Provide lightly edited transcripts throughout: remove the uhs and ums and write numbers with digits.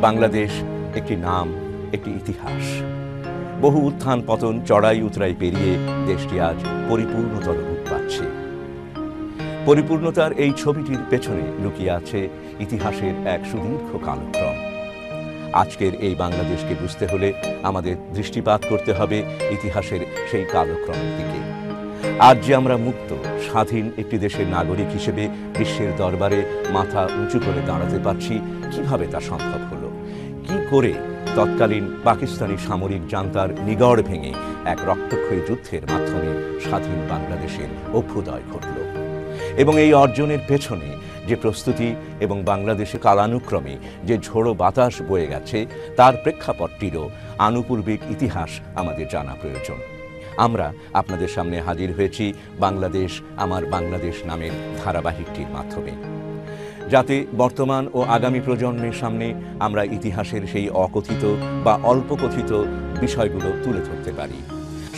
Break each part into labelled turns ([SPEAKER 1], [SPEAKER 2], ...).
[SPEAKER 1] বাংলাদেশ একটি নাম, একটি ইতিহাস। বহু উত্থান পতন, চড়াই উতরাই পেরিয়ে দেশটি আজ পরিপূর্ণতর রূপ পাচ্ছে। পরিপূর্ণতার এই ছবিটির পেছনে লুকিয়ে আছে ইতিহাসের এক সুদীর্ঘ কালক্রম। আজকের এই বাংলাদেশকে বুঝতে হলে আমাদের দৃষ্টিপাত করতে হবে ইতিহাসের সেই কালক্রমের দিকে। আজ যে আমরা মুক্ত স্বাধীন একটি দেশের নাগরিক হিসেবে বিশ্বের দরবারে মাথা উঁচু করে দাঁড়াতে পারছি, কিভাবে তা সম্ভব হলো? কি করে তৎকালীন পাকিস্তানি সামরিক জান্তার নিগড় ভেঙে এক রক্তক্ষয়ী যুদ্ধের মাধ্যমে স্বাধীন বাংলাদেশের অভ্যুদয় ঘটল? এবং এই অর্জনের পেছনে যে প্রস্তুতি এবং বাংলাদেশে কালানুক্রমে যে ঝোড়ো বাতাস বয়ে গেছে, তার প্রেক্ষাপটটিরও আনুপূর্বিক ইতিহাস আমাদের জানা প্রয়োজন। আমরা আপনাদের সামনে হাজির হয়েছি বাংলাদেশ আমার বাংলাদেশ নামের ধারাবাহিকটির মাধ্যমে, যাতে বর্তমান ও আগামী প্রজন্মের সামনে আমরা ইতিহাসের সেই অকথিত বা অল্প কথিত বিষয়গুলো তুলে ধরতে পারি।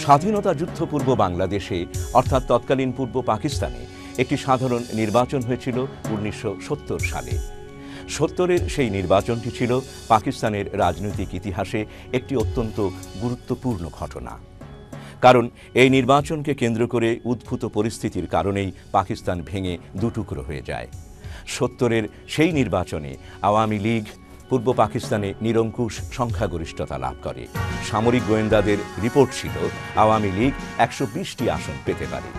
[SPEAKER 1] স্বাধীনতা যুদ্ধপূর্ব বাংলাদেশে অর্থাৎ তৎকালীন পূর্ব পাকিস্তানে একটি সাধারণ নির্বাচন হয়েছিল 1970 সালে। 70-এর সেই নির্বাচনটি ছিল পাকিস্তানের রাজনৈতিক ইতিহাসে একটি অত্যন্ত গুরুত্বপূর্ণ ঘটনা। কারণ এই নির্বাচনকে কেন্দ্র করে উদ্ভূত পরিস্থিতির কারণেই পাকিস্তান ভেঙে দুটুকরো হয়ে যায়। 70-এর সেই নির্বাচনে আওয়ামী লীগ পূর্ব পাকিস্তানে নিরঙ্কুশ সংখ্যাগরিষ্ঠতা লাভ করে। সামরিক গোয়েন্দাদের রিপোর্ট ছিল আওয়ামী লীগ 120টি আসন পেতে পারে।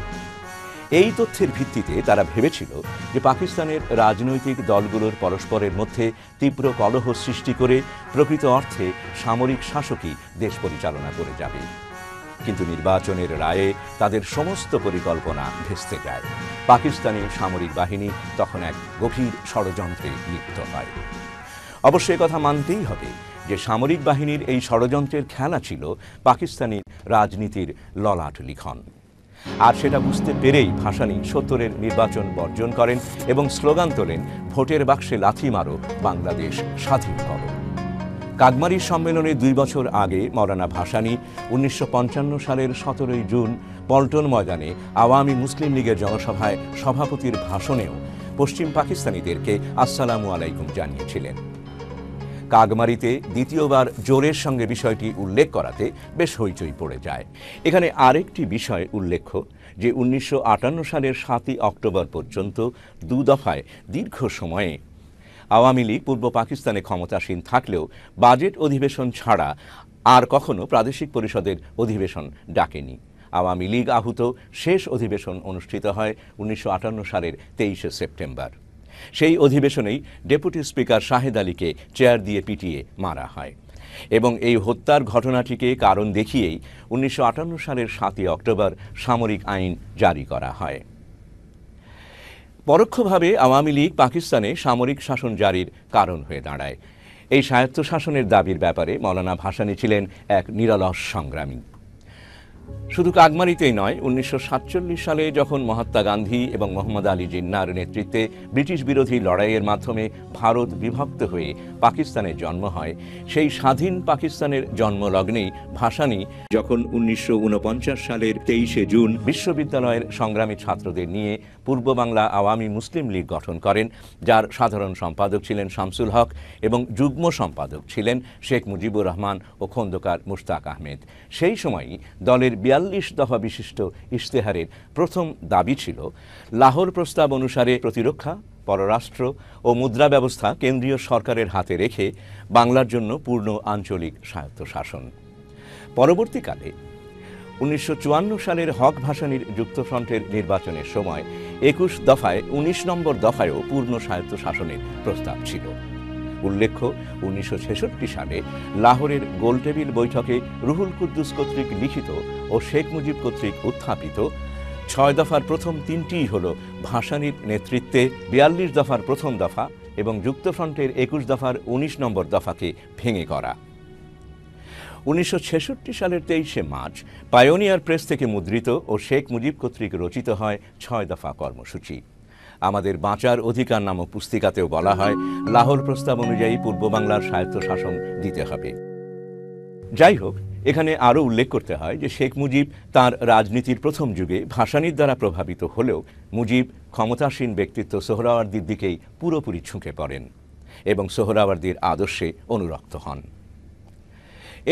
[SPEAKER 1] এই তথ্যের ভিত্তিতে তারা ভেবেছিল যে পাকিস্তানের রাজনৈতিক দলগুলোর পরস্পরের মধ্যে তীব্র কলহ সৃষ্টি করে প্রকৃত অর্থে সামরিক শাসকই দেশ পরিচালনা করে যাবে। কিন্তু নির্বাচনের রায়ে তাদের সমস্ত পরিকল্পনা ভেস্তে যায়। পাকিস্তানি সামরিক বাহিনী তখন এক গভীর ষড়যন্ত্রে লিপ্ত হয়। অবশ্যই কথা মানতেই হবে যে সামরিক বাহিনীর এই ষড়যন্ত্রের খেলা ছিল পাকিস্তানি রাজনীতির ললাট লিখন। আর সেটা বুঝতে পেরেই ভাসানী 70-এর নির্বাচন বর্জন করেন এবং স্লোগান তোলেন, ভোটের বাক্সে লাথি মারো, বাংলাদেশ স্বাধীন করো। কাগমারি সম্মেলনে 2 বছর আগে মৌলানা ভাসানী 1955 সালের 17 জুন পল্টন ময়দানে আওয়ামী মুসলিম লীগের জনসভায় সভাপতির ভাষণেও পশ্চিম পাকিস্তানিদেরকে আসসালামু আলাইকুম জানিয়েছিলেন। কাগমারিতে দ্বিতীয়বার জোরের সঙ্গে বিষয়টি উল্লেখ করাতে বেশ হইচই পড়ে যায়। এখানে আরেকটি বিষয় উল্লেখ্য যে 1958 সালের 7 অক্টোবর পর্যন্ত 2 দফায় দীর্ঘ সময়ে আওয়ামী লীগ পূর্ব পাকিস্তানে ক্ষমতাসীন থাকলেও বাজেট অধিবেশন ছাড়া আর কখনো প্রাদেশিক পরিষদের অধিবেশন ডাকেনি। আওয়ামী লীগ আহুত শেষ অধিবেশন অনুষ্ঠিত হয় 1958 সালের 23 সেপ্টেম্বর। সেই অধিবেশনেই ডেপুটি স্পিকার শাহেদ আলীকে চেয়ার দিয়ে পিটিয়ে মারা হয় এবং এই হত্যার ঘটনাটিকে কারণ দেখিয়েই 1958 সালের 7 অক্টোবর সামরিক আইন জারি করা হয়। পরোক্ষভাবে আওয়ামী লীগ পাকিস্তানে সামরিক শাসন জারির কারণ হয়ে দাঁড়ায়। এই স্বায়ত্তশাসনের দাবির ব্যাপারে মৌলানা ভাসানী ছিলেন এক নিরলস সংগ্রামী। শুধু কাগমারিতেই নয়, 1947 সালে যখন মহাত্মা গান্ধী এবং মোহাম্মদ আলী জিন্নার নেতৃত্বে ব্রিটিশ বিরোধী লড়াইয়ের মাধ্যমে ভারত বিভক্ত হয়ে পাকিস্তানের জন্ম হয়, সেই স্বাধীন পাকিস্তানের জন্মলগ্নেই ভাসানী যখন 1949 সালের 23 জুন বিশ্ববিদ্যালয়ের সংগ্রামী ছাত্রদের নিয়ে পূর্ব বাংলা আওয়ামী মুসলিম লীগ গঠন করেন, যার সাধারণ সম্পাদক ছিলেন শামসুল হক এবং যুগ্ম সম্পাদক ছিলেন শেখ মুজিবুর রহমান ও খন্দকার মুশতাক আহমেদ। সেই সময়ই দলের 42 দফা বিশিষ্ট ইশতেহারের প্রথম দাবি ছিল লাহোর প্রস্তাব অনুসারে প্রতিরক্ষা, পররাষ্ট্র ও মুদ্রা ব্যবস্থা কেন্দ্রীয় সরকারের হাতে রেখে বাংলার জন্য পূর্ণ আঞ্চলিক স্বায়ত্তশাসন। পরবর্তীকালে 1954 সালের হক ভাসানীর যুক্তফ্রন্টের নির্বাচনের সময় 21 দফায় 19 নম্বর দফায়ও পূর্ণ স্বায়ত্তশাসনের প্রস্তাব ছিল। উল্লেখ্য, 1966 সালে লাহোরের গোলটেবিল বৈঠকে রুহুল কুদ্দুস কর্তৃক লিখিত ও শেখ মুজিব কর্তৃক উত্থাপিত 6 দফার প্রথম 3টিই হল ভাসানীর নেতৃত্বে 42 দফার প্রথম দফা এবং যুক্তফ্রন্টের 21 দফার 19 নম্বর দফাকে ভেঙে করা। 1966 সালের 23 মার্চ পায়োনিয়ার প্রেস থেকে মুদ্রিত ও শেখ মুজিব কর্তৃক রচিত হয় 6 দফা কর্মসূচি। আমাদের বাঁচার অধিকার নামক পুস্তিকাতেও বলা হয় লাহোর প্রস্তাব অনুযায়ী পূর্ব বাংলার স্বায়ত্তশাসন দিতে হবে। যাই হোক, এখানে আরও উল্লেখ করতে হয় যে শেখ মুজিব তার রাজনীতির প্রথম যুগে ভাসানীর দ্বারা প্রভাবিত হলেও মুজিব ক্ষমতাসীন ব্যক্তিত্ব সোহরাওয়ার্দীর দিকেই পুরোপুরি ঝুঁকে পড়েন। এবং সোহরাওয়ার্দীর আদর্শে অনুরক্ত হন।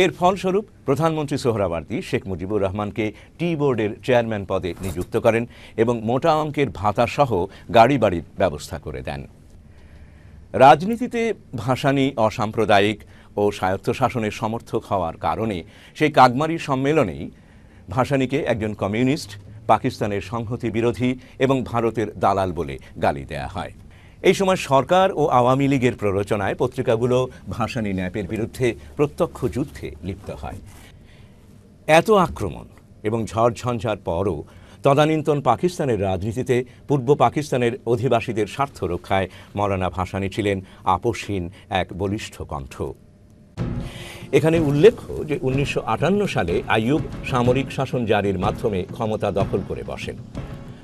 [SPEAKER 1] এর ফলস্বরূপ প্রধানমন্ত্রী সোহরাওয়ার্দী শেখ মুজিবুর রহমানকে টি বোর্ডের চেয়ারম্যান পদে নিযুক্ত করেন এবং মোটা অঙ্কের ভাতাসহ গাড়ি বাড়ির ব্যবস্থা করে দেন। রাজনীতিতে ভাসানী অসাম্প্রদায়িক ও স্বায়ত্তশাসনের সমর্থক হওয়ার কারণে সেই কাগমারি সম্মেলনেই ভাসানীকে একজন কমিউনিস্ট, পাকিস্তানের সংহতি বিরোধী এবং ভারতের দালাল বলে গালি দেয়া হয়। এই সময় সরকার ও আওয়ামী লীগের প্ররোচনায় পত্রিকাগুলো ভাসানী ন্যাপের বিরুদ্ধে প্রত্যক্ষ যুদ্ধে লিপ্ত হয়। এত আক্রমণ এবং ঝড়ঝঞ্ঝার পরও তদানীন্তন পাকিস্তানের রাজনীতিতে পূর্ব পাকিস্তানের অধিবাসীদের স্বার্থ রক্ষায় মৌলানা ভাসানী ছিলেন আপোষহীন এক বলিষ্ঠ কণ্ঠ। এখানে উল্লেখ্য যে 1958 সালে আইয়ুব সামরিক শাসন জারির মাধ্যমে ক্ষমতা দখল করে বসেন।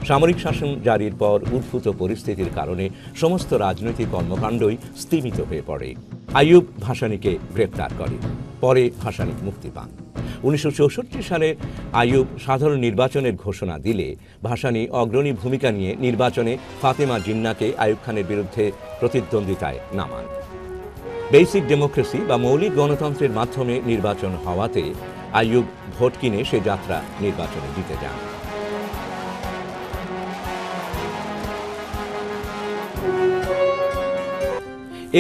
[SPEAKER 1] সামরিক শাসন জারির পর উদ্ভূত পরিস্থিতির কারণে সমস্ত রাজনৈতিক কর্মকাণ্ডই স্তিমিত হয়ে পড়ে। আইয়ুব ভাসানীকে গ্রেপ্তার করে, পরে ভাসানী মুক্তি পান। 1964 সালে আইয়ুব সাধারণ নির্বাচনের ঘোষণা দিলে ভাসানী অগ্রণী ভূমিকা নিয়ে নির্বাচনে ফাতেমা জিন্নাকে আইয়ুব খানের বিরুদ্ধে প্রতিদ্বন্দ্বিতায় নামান। বেসিক ডেমোক্রেসি বা মৌলিক গণতন্ত্রের মাধ্যমে নির্বাচন হওয়াতে আইয়ুব ভোট কিনে সে যাত্রা নির্বাচনে জিতে যান।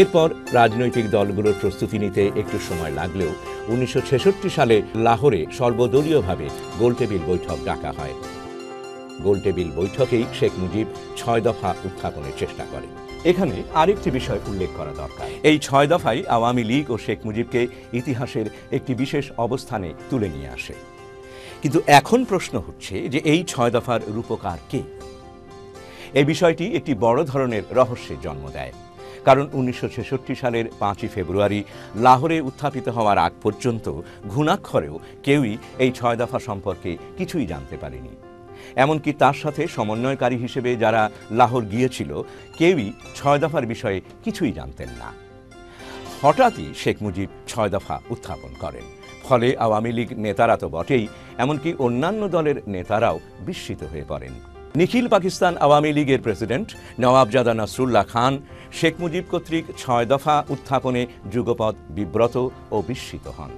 [SPEAKER 1] এরপর রাজনৈতিক দলগুলোর প্রস্তুতি নিতে একটু সময় লাগলেও 1966 সালে লাহোরে সর্বদলীয়ভাবে গোলটেবিল বৈঠক ডাকা হয়। গোলটেবিল বৈঠকেই শেখ মুজিব 6 দফা উত্থাপনের চেষ্টা করেন। এখানে আরেকটি বিষয় উল্লেখ করা দরকার। এই 6 দফাই আওয়ামী লীগ ও শেখ মুজিবকে ইতিহাসের একটি বিশেষ অবস্থানে তুলে নিয়ে আসে। কিন্তু এখন প্রশ্ন হচ্ছে যে এই 6 দফার রূপকার কে? এই বিষয়টি একটি বড় ধরনের রহস্যের জন্ম দেয়। কারণ 1966 সালের 5 ফেব্রুয়ারি লাহোরে উত্থাপিত হওয়ার আগ পর্যন্ত ঘুণাক্ষরেও কেউই এই 6 দফা সম্পর্কে কিছুই জানতে পারেনি। এমনকি তার সাথে সমন্বয়কারী হিসেবে যারা লাহোর গিয়েছিল কেউই 6 দফার বিষয়ে কিছুই জানতেন না। হঠাৎই শেখ মুজিব 6 দফা উত্থাপন করেন। ফলে আওয়ামী লীগ নেতারা তো বটেই, এমনকি অন্যান্য দলের নেতারাও বিস্মিত হয়ে পড়েন। নিখিল পাকিস্তান আওয়ামী লীগের প্রেসিডেন্ট নওয়াবজাদা নাসরুল্লাহ খান শেখ মুজিব কর্তৃক 6 দফা উত্থাপনে যুগপৎ বিব্রত ও বিস্মিত হন।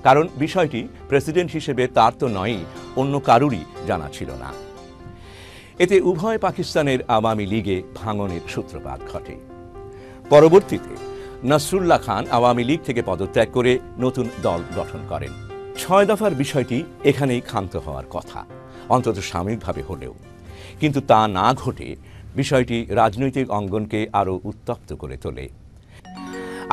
[SPEAKER 1] কারণ বিষয়টি প্রেসিডেন্ট হিসেবে তার তো নয়ই, অন্য কারুরই জানা ছিল না। এতে উভয় পাকিস্তানের আওয়ামী লীগে ভাঙনের সূত্রপাত ঘটে। পরবর্তীতে নাসরুল্লাহ খান আওয়ামী লীগ থেকে পদত্যাগ করে নতুন দল গঠন করেন। 6 দফার বিষয়টি এখানেই ক্ষান্ত হওয়ার কথা, অন্তত সাময়িকভাবে হলেও। কিন্তু তা না ঘটে বিষয়টি রাজনৈতিক অঙ্গনকে আরও উত্তপ্ত করে তোলে।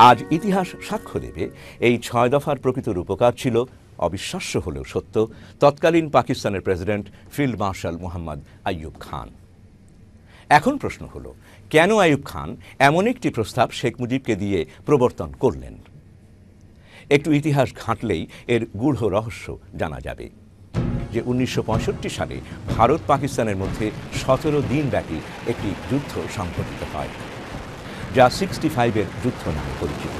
[SPEAKER 1] আজ ইতিহাস সাক্ষ্য দেবে এই 6 দফার প্রকৃত রূপকার ছিল, অবিশ্বাস্য হলেও সত্য, তৎকালীন পাকিস্তানের president field marshal Mohammad Ayub Khan. এখন প্রশ্ন হলো, কেন আইয়ুব খান এমন একটি প্রস্তাব শেখ মুজিবকে দিয়ে প্রবর্তন করলেন? একটু ইতিহাস ঘাঁটলেই এর গূঢ় রহস্য জানা যাবে যে 1965 সালে ভারত পাকিস্তানের মধ্যে 17 দিন ব্যাপী একটি যুদ্ধ সংঘটিত হয়, যা 65-এর যুদ্ধ নামে পরিচিত।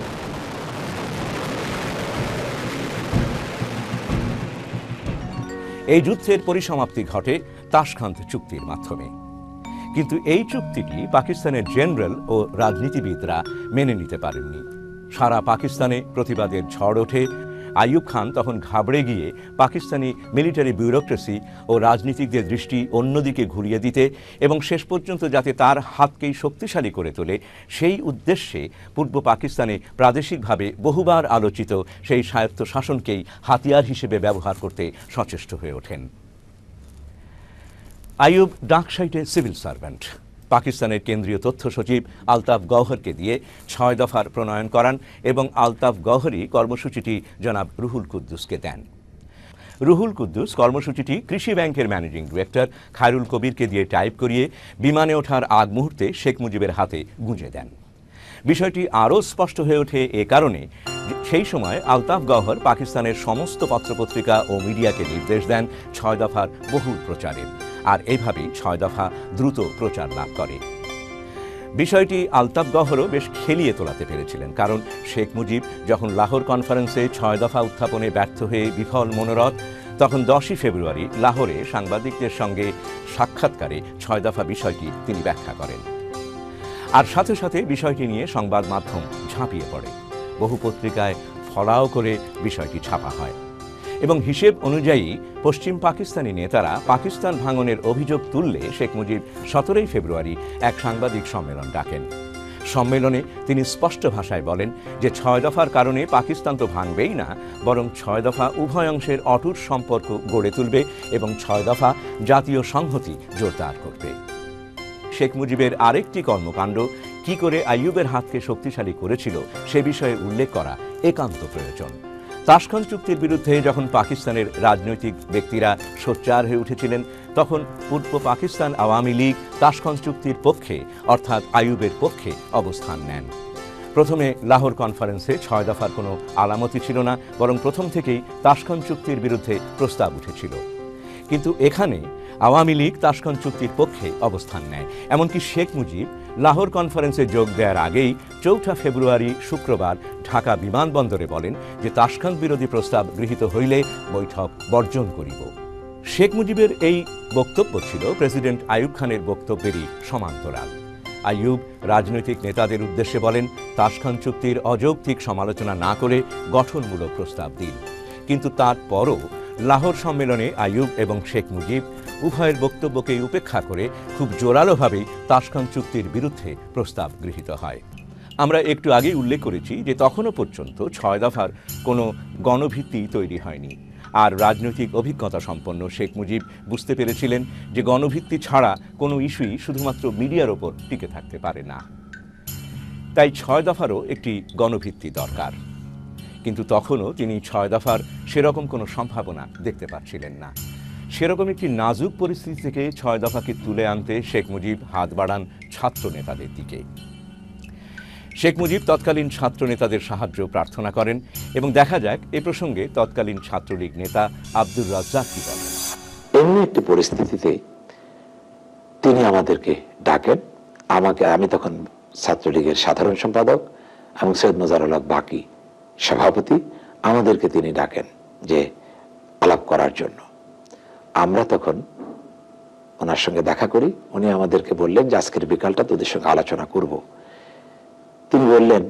[SPEAKER 1] এই যুদ্ধের পরিসমাপ্তি ঘটে তাশখান্ত চুক্তির মাধ্যমে। কিন্তু এই চুক্তিটি পাকিস্তানের জেনারেল ও রাজনীতিবিদরা মেনে নিতে পারেননি। সারা পাকিস্তানে প্রতিবাদের ঝড় ওঠে। আইয়ুব খান তখন ঘাবড়ে গিয়ে পাকিস্তানি মিলিটারি ব্যুরোক্রেসি ও রাজনীতিকদের দৃষ্টি অন্যদিকে ঘুরিয়ে দিতে এবং শেষ পর্যন্ত যাতে তার হাতকেই শক্তিশালী করে তোলে সেই উদ্দেশ্যে পূর্ব পাকিস্তানে প্রাদেশিকভাবে বহুবার আলোচিত সেই স্বায়ত্ত শাসনকেই হাতিয়ার হিসেবে ব্যবহার করতে সচেষ্ট হয়ে ওঠেন। আইয়ুব ডাকসাইটে সিভিল সার্ভেন্ট। পাকিস্তানের কেন্দ্রীয় তথ্য সচিব আলতাফ গওহরকে দিয়ে 6 দফার প্রণয়ন করান এবং আলতাফ গওহরই কর্মসূচিটি জনাব রুহুল কুদ্দুসকে দেন। রুহুল কুদ্দুস কর্মসূচিটি কৃষি ব্যাংকের ম্যানেজিং ডিরেক্টর খায়রুল কবিরকে দিয়ে টাইপ করিয়ে বিমানে ওঠার আগ মুহূর্তে শেখ মুজিবের হাতে গুঁজে দেন। বিষয়টি আরও স্পষ্ট হয়ে ওঠে এ কারণে সেই সময় আলতাফ গওহর পাকিস্তানের সমস্ত পত্রপত্রিকা ও মিডিয়াকে নির্দেশ দেন 6 দফার বহুল প্রচারের, আর এইভাবেই 6 দফা দ্রুত প্রচার লাভ করে। বিষয়টি আলতাফ গওহরও বেশ খেলিয়ে তোলাতে পেরেছিলেন, কারণ শেখ মুজিব যখন লাহোর কনফারেন্সে 6 দফা উত্থাপনে ব্যর্থ হয়ে বিফল মনোরথ, তখন 10 ফেব্রুয়ারি লাহোরে সাংবাদিকদের সঙ্গে সাক্ষাৎকারে 6 দফা বিষয়টি তিনি ব্যাখ্যা করেন। আর সাথে সাথে বিষয়টি নিয়ে সংবাদ মাধ্যম ঝাঁপিয়ে পড়ে। বহু পত্রিকায় ফলাও করে বিষয়টি ছাপা হয় এবং হিসেব অনুযায়ী পশ্চিম পাকিস্তানি নেতারা পাকিস্তান ভাঙনের অভিযোগ তুললে শেখ মুজিব 17 ফেব্রুয়ারি এক সাংবাদিক সম্মেলন ডাকেন। সম্মেলনে তিনি স্পষ্ট ভাষায় বলেন যে 6 দফার কারণে পাকিস্তান তো ভাঙবেই না, বরং 6 দফা উভয় অংশের অটুট সম্পর্ক গড়ে তুলবে এবং 6 দফা জাতীয় সংহতি জোরদার করবে। শেখ মুজিবের আরেকটি কর্মকাণ্ড কি করে আইয়ুবের হাতকে শক্তিশালী করেছিল সে বিষয়ে উল্লেখ করা একান্ত প্রয়োজন। তাশখন্দ চুক্তির বিরুদ্ধে যখন পাকিস্তানের রাজনৈতিক ব্যক্তিরা সোচ্চার হয়ে উঠেছিলেন, তখন পূর্ব পাকিস্তান আওয়ামী লীগ তাশখন্দ চুক্তির পক্ষে অর্থাৎ আইয়ুবের পক্ষে অবস্থান নেন। প্রথমে লাহোর কনফারেন্সে 6 দফার কোনো আলামতি ছিল না, বরং প্রথম থেকেই তাশখন্দ চুক্তির বিরুদ্ধে প্রস্তাব উঠেছিল। কিন্তু এখানে আওয়ামী লীগ তাশখন্দ চুক্তির পক্ষে অবস্থান নেয়। এমনকি শেখ মুজিব লাহোর কনফারেন্সে যোগ দেওয়ার আগেই 4 ফেব্রুয়ারি শুক্রবার ঢাকা বিমানবন্দরে বলেন যে তাশখন্দ বিরোধী প্রস্তাব গৃহীত হইলে বৈঠক বর্জন করিব। শেখ মুজিবের এই বক্তব্য ছিল প্রেসিডেন্ট আইয়ুব খানের বক্তব্যেরই সমান্তরাল। আইয়ুব রাজনৈতিক নেতাদের উদ্দেশ্যে বলেন, তাশখন্দ চুক্তির অযৌক্তিক সমালোচনা না করে গঠনমূলক প্রস্তাব দিন। কিন্তু তারপরও লাহোর সম্মেলনে আইয়ুব এবং শেখ মুজিব উভয়ের বক্তব্যকে উপেক্ষা করে খুব জোরালোভাবেই তাশখন্দ চুক্তির বিরুদ্ধে প্রস্তাব গৃহীত হয়। আমরা একটু আগেই উল্লেখ করেছি যে তখনও পর্যন্ত 6 দফার কোনো গণভিত্তি তৈরি হয়নি, আর রাজনৈতিক অভিজ্ঞতা সম্পন্ন শেখ মুজিব বুঝতে পেরেছিলেন যে গণভিত্তি ছাড়া কোনো ইস্যুই শুধুমাত্র মিডিয়ার ওপর টিকে থাকতে পারে না। তাই 6 দফারও একটি গণভিত্তি দরকার। কিন্তু তখনও তিনি 6 দফার সেরকম কোনো সম্ভাবনা দেখতে পাচ্ছিলেন না। সেরকম একটি নাজুক পরিস্থিতি থেকে 6 দফাকে তুলে আনতে শেখ মুজিব হাত বাড়ান ছাত্র নেতাদের দিকে। শেখ মুজিব তৎকালীন ছাত্র নেতাদের সাহায্য প্রার্থনা করেন এবং দেখা যাক এ প্রসঙ্গে তৎকালীন ছাত্রলীগ নেতা আব্দুর রাজ্জাক কি বলেন।
[SPEAKER 2] এমনি একটি পরিস্থিতিতে তিনি আমাদেরকে ডাকেন। আমি তখন ছাত্রলীগের সাধারণ সম্পাদক এবং সৈয়দ মোজারুল হক বাকি সভাপতি। আমাদেরকে তিনি ডাকেন যে আলাপ করার জন্য। আমরা তখন ওনার সঙ্গে দেখা করি। উনি আমাদেরকে বললেন যে আজকের বিকালটা তোদের সঙ্গে আলোচনা করব। তিনি বললেন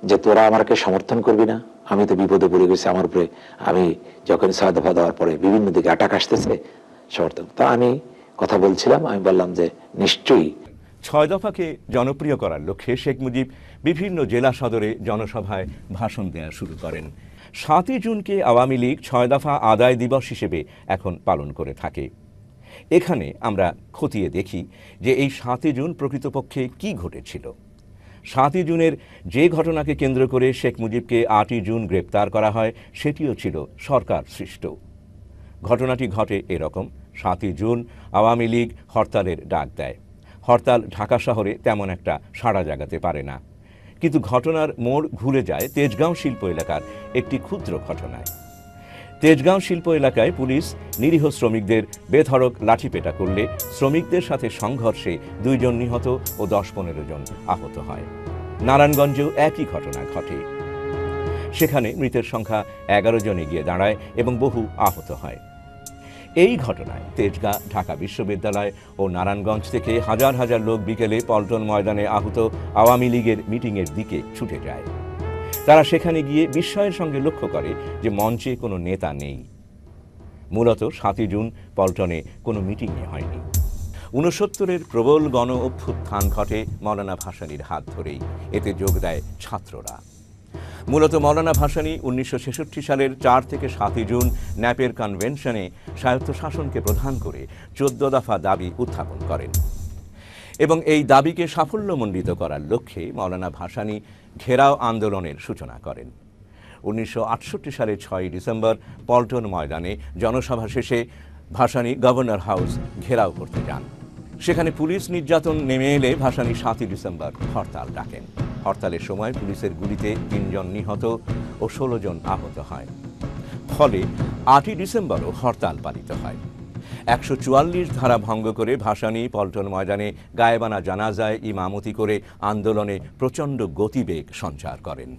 [SPEAKER 2] যে তোরা আমাকে সমর্থন করবি না, আমি তো বিপদে পড়ে গেছি, আমার উপরে আমি যখন 6 দফা দেওয়ার পরে বিভিন্ন দিকে অ্যাটাক আসতেছে, সমর্থন। তা আমি কথা বলছিলাম, আমি বললাম যে নিশ্চয়ই।
[SPEAKER 1] 6 দফাকে জনপ্রিয় করার লক্ষ্যে শেখ মুজিব বিভিন্ন জেলা সদরে জনসভায় ভাষণ দেওয়া শুরু করেন। 7 জুনকে আওয়ামী লীগ 6 দফা আদায় দিবস হিসেবে এখন পালন করে থাকে। এখানে আমরা খতিয়ে দেখি যে এই 7 জুন প্রকৃতপক্ষে কি ঘটেছিল। 7 জুনের যে ঘটনাকে কেন্দ্র করে শেখ মুজিবকে 8 জুন গ্রেপ্তার করা হয় সেটিও ছিল সরকার সৃষ্ট। ঘটনাটি ঘটে এরকম: 7 জুন আওয়ামী লীগ হরতালের ডাক দেয়। হরতাল ঢাকা শহরে তেমন একটা সাড়া জাগাতে পারে না, কিন্তু ঘটনার মোড় ঘুরে যায় তেজগাঁও শিল্প এলাকার একটি ক্ষুদ্র ঘটনায়। তেজগাঁও শিল্প এলাকায় পুলিশ নিরীহ শ্রমিকদের বেধড়ক লাঠিপেটা করলে শ্রমিকদের সাথে সংঘর্ষে 2 জন নিহত ও 10-15 জন আহত হয়। নারায়ণগঞ্জেও একই ঘটনা ঘটে। সেখানে মৃতের সংখ্যা 11 জনে গিয়ে দাঁড়ায় এবং বহু আহত হয়। এই ঘটনায় তেজগাঁ, ঢাকা বিশ্ববিদ্যালয় ও নারায়ণগঞ্জ থেকে হাজার হাজার লোক বিকেলে পল্টন ময়দানে আহত আওয়ামী লীগের মিটিংয়ের দিকে ছুটে যায়। তারা সেখানে গিয়ে বিস্ময়ের সঙ্গে লক্ষ্য করে যে মঞ্চে কোনো নেতা নেই। মূলত 7 জুন পল্টনে কোনো মিটিংই হয়নি। 69-এর প্রবল গণ অভ্যুত্থান ঘটে মৌলানা ভাসানীর হাত ধরেই। এতে যোগ দেয় ছাত্ররা। মূলত মৌলানা ভাসানী 1966 সালের 4 থেকে 7 জুন ন্যাপের কনভেনশনে স্বায়ত্তশাসনকে প্রধান করে 14 দফা দাবি উত্থাপন করেন এবং এই দাবিকে সাফল্যমণ্ডিত করার লক্ষ্যে মৌলানা ভাসানী ঘেরাও আন্দোলনের সূচনা করেন। 1968 সালের 6 ডিসেম্বর পল্টন ময়দানে জনসভা শেষে ভাসানী গভর্নর হাউস ঘেরাও করতে যান। সেখানে পুলিশ নির্যাতন নেমে এলে ভাসানী 7 ডিসেম্বর হরতাল ডাকেন। হরতালের সময় পুলিশের গুলিতে 3 জন নিহত ও 16 জন আহত হয়। ফলে 8 ডিসেম্বরও হরতাল পালিত হয়। 144 ধারা ভঙ্গ করে ভাসানী পল্টন ময়দানে গায়েবানা জানাজায় ইমামতি করে আন্দোলনে প্রচণ্ড গতিবেগ সঞ্চার করেন।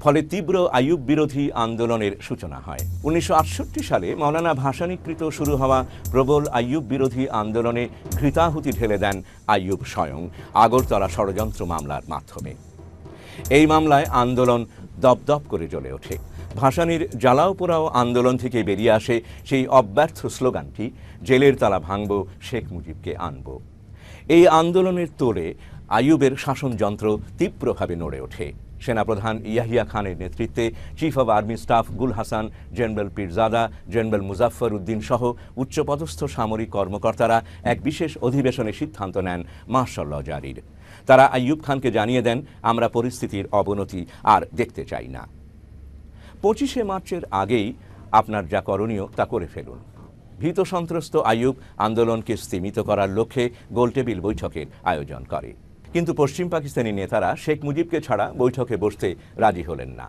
[SPEAKER 1] ফলে তীব্র আইয়ুব বিরোধী আন্দোলনের সূচনা হয়। 1968 সালে মৌলানা ভাসানীকৃত শুরু হওয়া প্রবল আইয়ুব বিরোধী আন্দোলনে ঘৃতাহুতি ঢেলে দেন আইয়ুব স্বয়ং আগরতলা ষড়যন্ত্র মামলার মাধ্যমে। এই মামলায় আন্দোলন দপদপ করে জ্বলে ওঠে। ভাসানীর জ্বালাও পোড়াও আন্দোলন থেকে বেরিয়ে আসে সেই অব্যর্থ স্লোগানটি, জেলের তালা ভাঙব, শেখ মুজিবকে আনব। এই আন্দোলনের তোড়ে আইয়ুবের শাসনযন্ত্র তীব্রভাবে নড়ে ওঠে। সেনাপ্রধান ইয়াহিয়া খানের নেতৃত্বে চিফ অব আর্মি স্টাফ গুল হাসান, জেনারেল পীরজাদা, জেনারেল মুজাফফর উদ্দিন সহ উচ্চপদস্থ সামরিক কর্মকর্তারা এক বিশেষ অধিবেশনে সিদ্ধান্ত নেন মার্শাল ল জারির। তারা আইয়ুব খানকে জানিয়ে দেন, আমরা পরিস্থিতির অবনতি আর দেখতে চাই না। 25শে মার্চের আগেই আপনার যা করণীয় তা করে ফেলুন। ভীত সন্ত্রস্ত আইয়ুব আন্দোলনকে স্তিমিত করার লক্ষ্যে গোলটেবিল বৈঠকের আয়োজন করে। কিন্তু পশ্চিম পাকিস্তানি নেতারা শেখ মুজিবকে ছাড়া বৈঠকে বসতে রাজি হলেন না।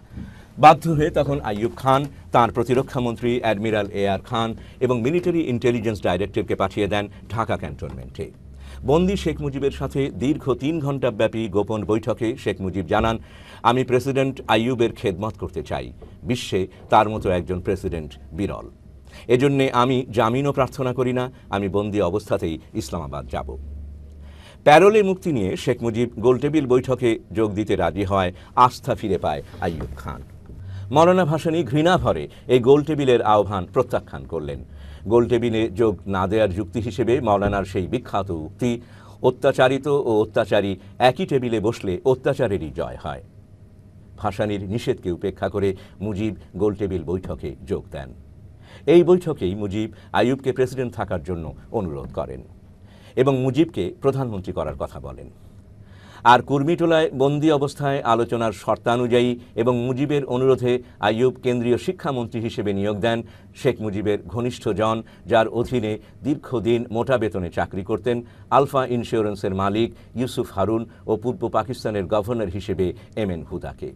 [SPEAKER 1] বাধ্য হয়ে তখন আইয়ুব খান তাঁর প্রতিরক্ষামন্ত্রী অ্যাডমিরাল এ.আর. খান এবং মিলিটারি ইন্টেলিজেন্স ডাইরেক্টরকে পাঠিয়ে দেন ঢাকা ক্যান্টনমেন্টে। বন্দী শেখ মুজিবের সাথে দীর্ঘ 3 ঘণ্টা ব্যাপী গোপন বৈঠকে শেখ মুজিব জানান, আমি প্রেসিডেন্ট আইয়ুবের খেদমত করতে চাই। বিশ্বে তার মতো একজন প্রেসিডেন্ট বিরল। এজন্যে আমি জামিনও প্রার্থনা করি না, আমি বন্দী অবস্থাতেই ইসলামাবাদ যাব। প্যারোলে মুক্তি নিয়ে শেখ মুজিব গোলটেবিল বৈঠকে যোগ দিতে রাজি হয়, আস্থা ফিরে পায় আইয়ুব খান। মৌলানা ভাসানী ঘৃণা ভরে এই গোলটেবিলের আহ্বান প্রত্যাখ্যান করলেন। গোলটেবিলে যোগ না দেওয়ার যুক্তি হিসেবে মৌলানার সেই বিখ্যাত উক্তি, অত্যাচারিত ও অত্যাচারী একই টেবিলে বসলে অত্যাচারেরই জয় হয়। ভাসানীর নিষেধকে উপেক্ষা করে মুজিব গোলটেবিল বৈঠকে যোগ দেন। এই বৈঠকেই মুজিব আইয়ুবকে প্রেসিডেন্ট থাকার জন্য অনুরোধ করেন এবং মুজিবকে প্রধানমন্ত্রী করার কথা বলেন। আর কুর্মিটোলায় বন্দী অবস্থায় আলোচনার শর্তানুযায়ী এবং মুজিবের অনুরোধে আইয়ুব কেন্দ্রীয় শিক্ষামন্ত্রী হিসেবে নিয়োগ দেন শেখ মুজিবের ঘনিষ্ঠ জন, যার অধীনে দীর্ঘদিন মোটা বেতনে চাকরি করতেন আলফা ইন্স্যুরেন্সের মালিক ইউসুফ হারুন ও পূর্ব পাকিস্তানের গভর্নর হিসেবে এম.এন. হুদাকে।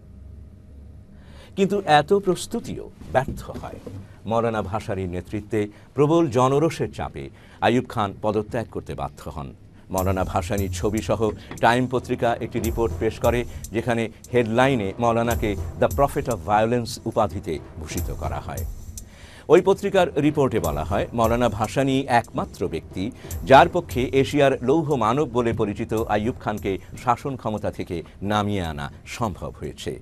[SPEAKER 1] কিন্তু এত প্রস্তুতিও ব্যর্থ হয়। মৌলানা ভাসানীর নেতৃত্বে প্রবল জনরোষের চাপে আইয়ুব খান পদত্যাগ করতে বাধ্য হন। মৌলানা ভাসানীর ছবিসহ টাইম পত্রিকা একটি রিপোর্ট পেশ করে, যেখানে হেডলাইনে মৌলানাকে দ্য প্রফেট অফ ভায়োলেন্স উপাধিতে ভূষিত করা হয়। ওই পত্রিকার রিপোর্টে বলা হয়, মৌলানা ভাসানী একমাত্র ব্যক্তি যার পক্ষে এশিয়ার লৌহ মানব বলে পরিচিত আইয়ুব খানকে শাসন ক্ষমতা থেকে নামিয়ে আনা সম্ভব হয়েছে।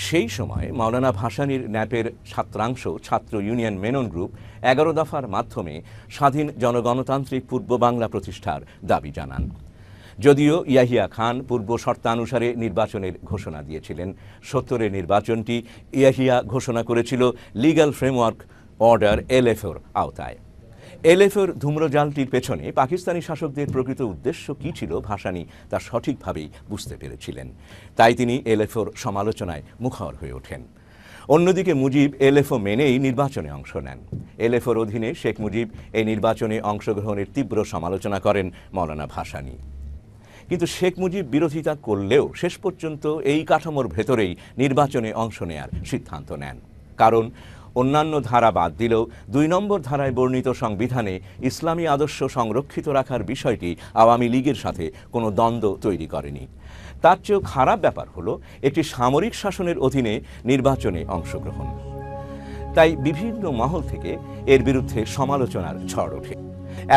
[SPEAKER 1] সেই সময় মৌলানা ভাসানীর ন্যাপের ছাত্রাংশ ছাত্র ইউনিয়ন মেনন গ্রুপ 11 দফার মাধ্যমে স্বাধীন জনগণতান্ত্রিক পূর্ব বাংলা প্রতিষ্ঠার দাবি জানান। যদিও ইয়াহিয়া খান পূর্ব শর্তানুসারে নির্বাচনের ঘোষণা দিয়েছিলেন, 70-এর নির্বাচনটি ইয়াহিয়া ঘোষণা করেছিল লিগ্যাল ফ্রেমওয়ার্ক অর্ডার LFOর আওতায়। LFOর ধূম্রজালটির পেছনে পাকিস্তানি শাসকদের প্রকৃত উদ্দেশ্য কী ছিল ভাসানী তা সঠিকভাবেই বুঝতে পেরেছিলেন। তাই তিনি LFOর সমালোচনায় মুখর হয়ে ওঠেন। অন্যদিকে মুজিব LFO মেনেই নির্বাচনে অংশ নেন। LFOর অধীনে শেখ মুজিব এই নির্বাচনে অংশগ্রহণের তীব্র সমালোচনা করেন মৌলানা ভাসানী। কিন্তু শেখ মুজিব বিরোধিতা করলেও শেষ পর্যন্ত এই কাঠামোর ভেতরেই নির্বাচনে অংশ নেয়ার সিদ্ধান্ত নেন। কারণ অন্যান্য ধারা বাদ দিলেও 2 নম্বর ধারায় বর্ণিত সংবিধানে ইসলামী আদর্শ সংরক্ষিত রাখার বিষয়টি আওয়ামী লীগের সাথে কোনো দ্বন্দ্ব তৈরি করেনি। তার চেয়েও খারাপ ব্যাপার হলো একটি সামরিক শাসনের অধীনে নির্বাচনে অংশগ্রহণ। তাই বিভিন্ন মহল থেকে এর বিরুদ্ধে সমালোচনার ঝড় ওঠে।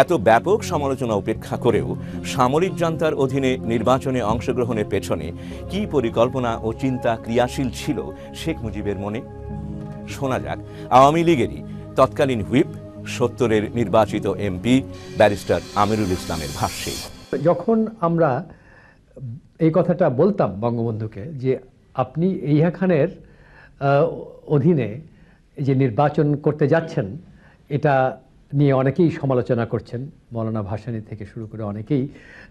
[SPEAKER 1] এত ব্যাপক সমালোচনা উপেক্ষা করেও সামরিক জান্তার অধীনে নির্বাচনে অংশগ্রহণের পেছনে কি পরিকল্পনা ও চিন্তা ক্রিয়াশীল ছিল শেখ মুজিবের মনে? শোনা যাক আওয়ামী লীগেরই তৎকালীন হুইপ 70-এর নির্বাচিত MP ব্যারিস্টার আমিরুল ইসলামের ভাষ্যে।
[SPEAKER 3] যখন আমরা এই কথাটা বলতাম বঙ্গবন্ধুকে যে আপনি ইয়াহিয়া খানের অধীনে যে নির্বাচন করতে যাচ্ছেন, এটা নিয়ে অনেকেই সমালোচনা করছেন, মৌলানা ভাসানী থেকে শুরু করে অনেকেই,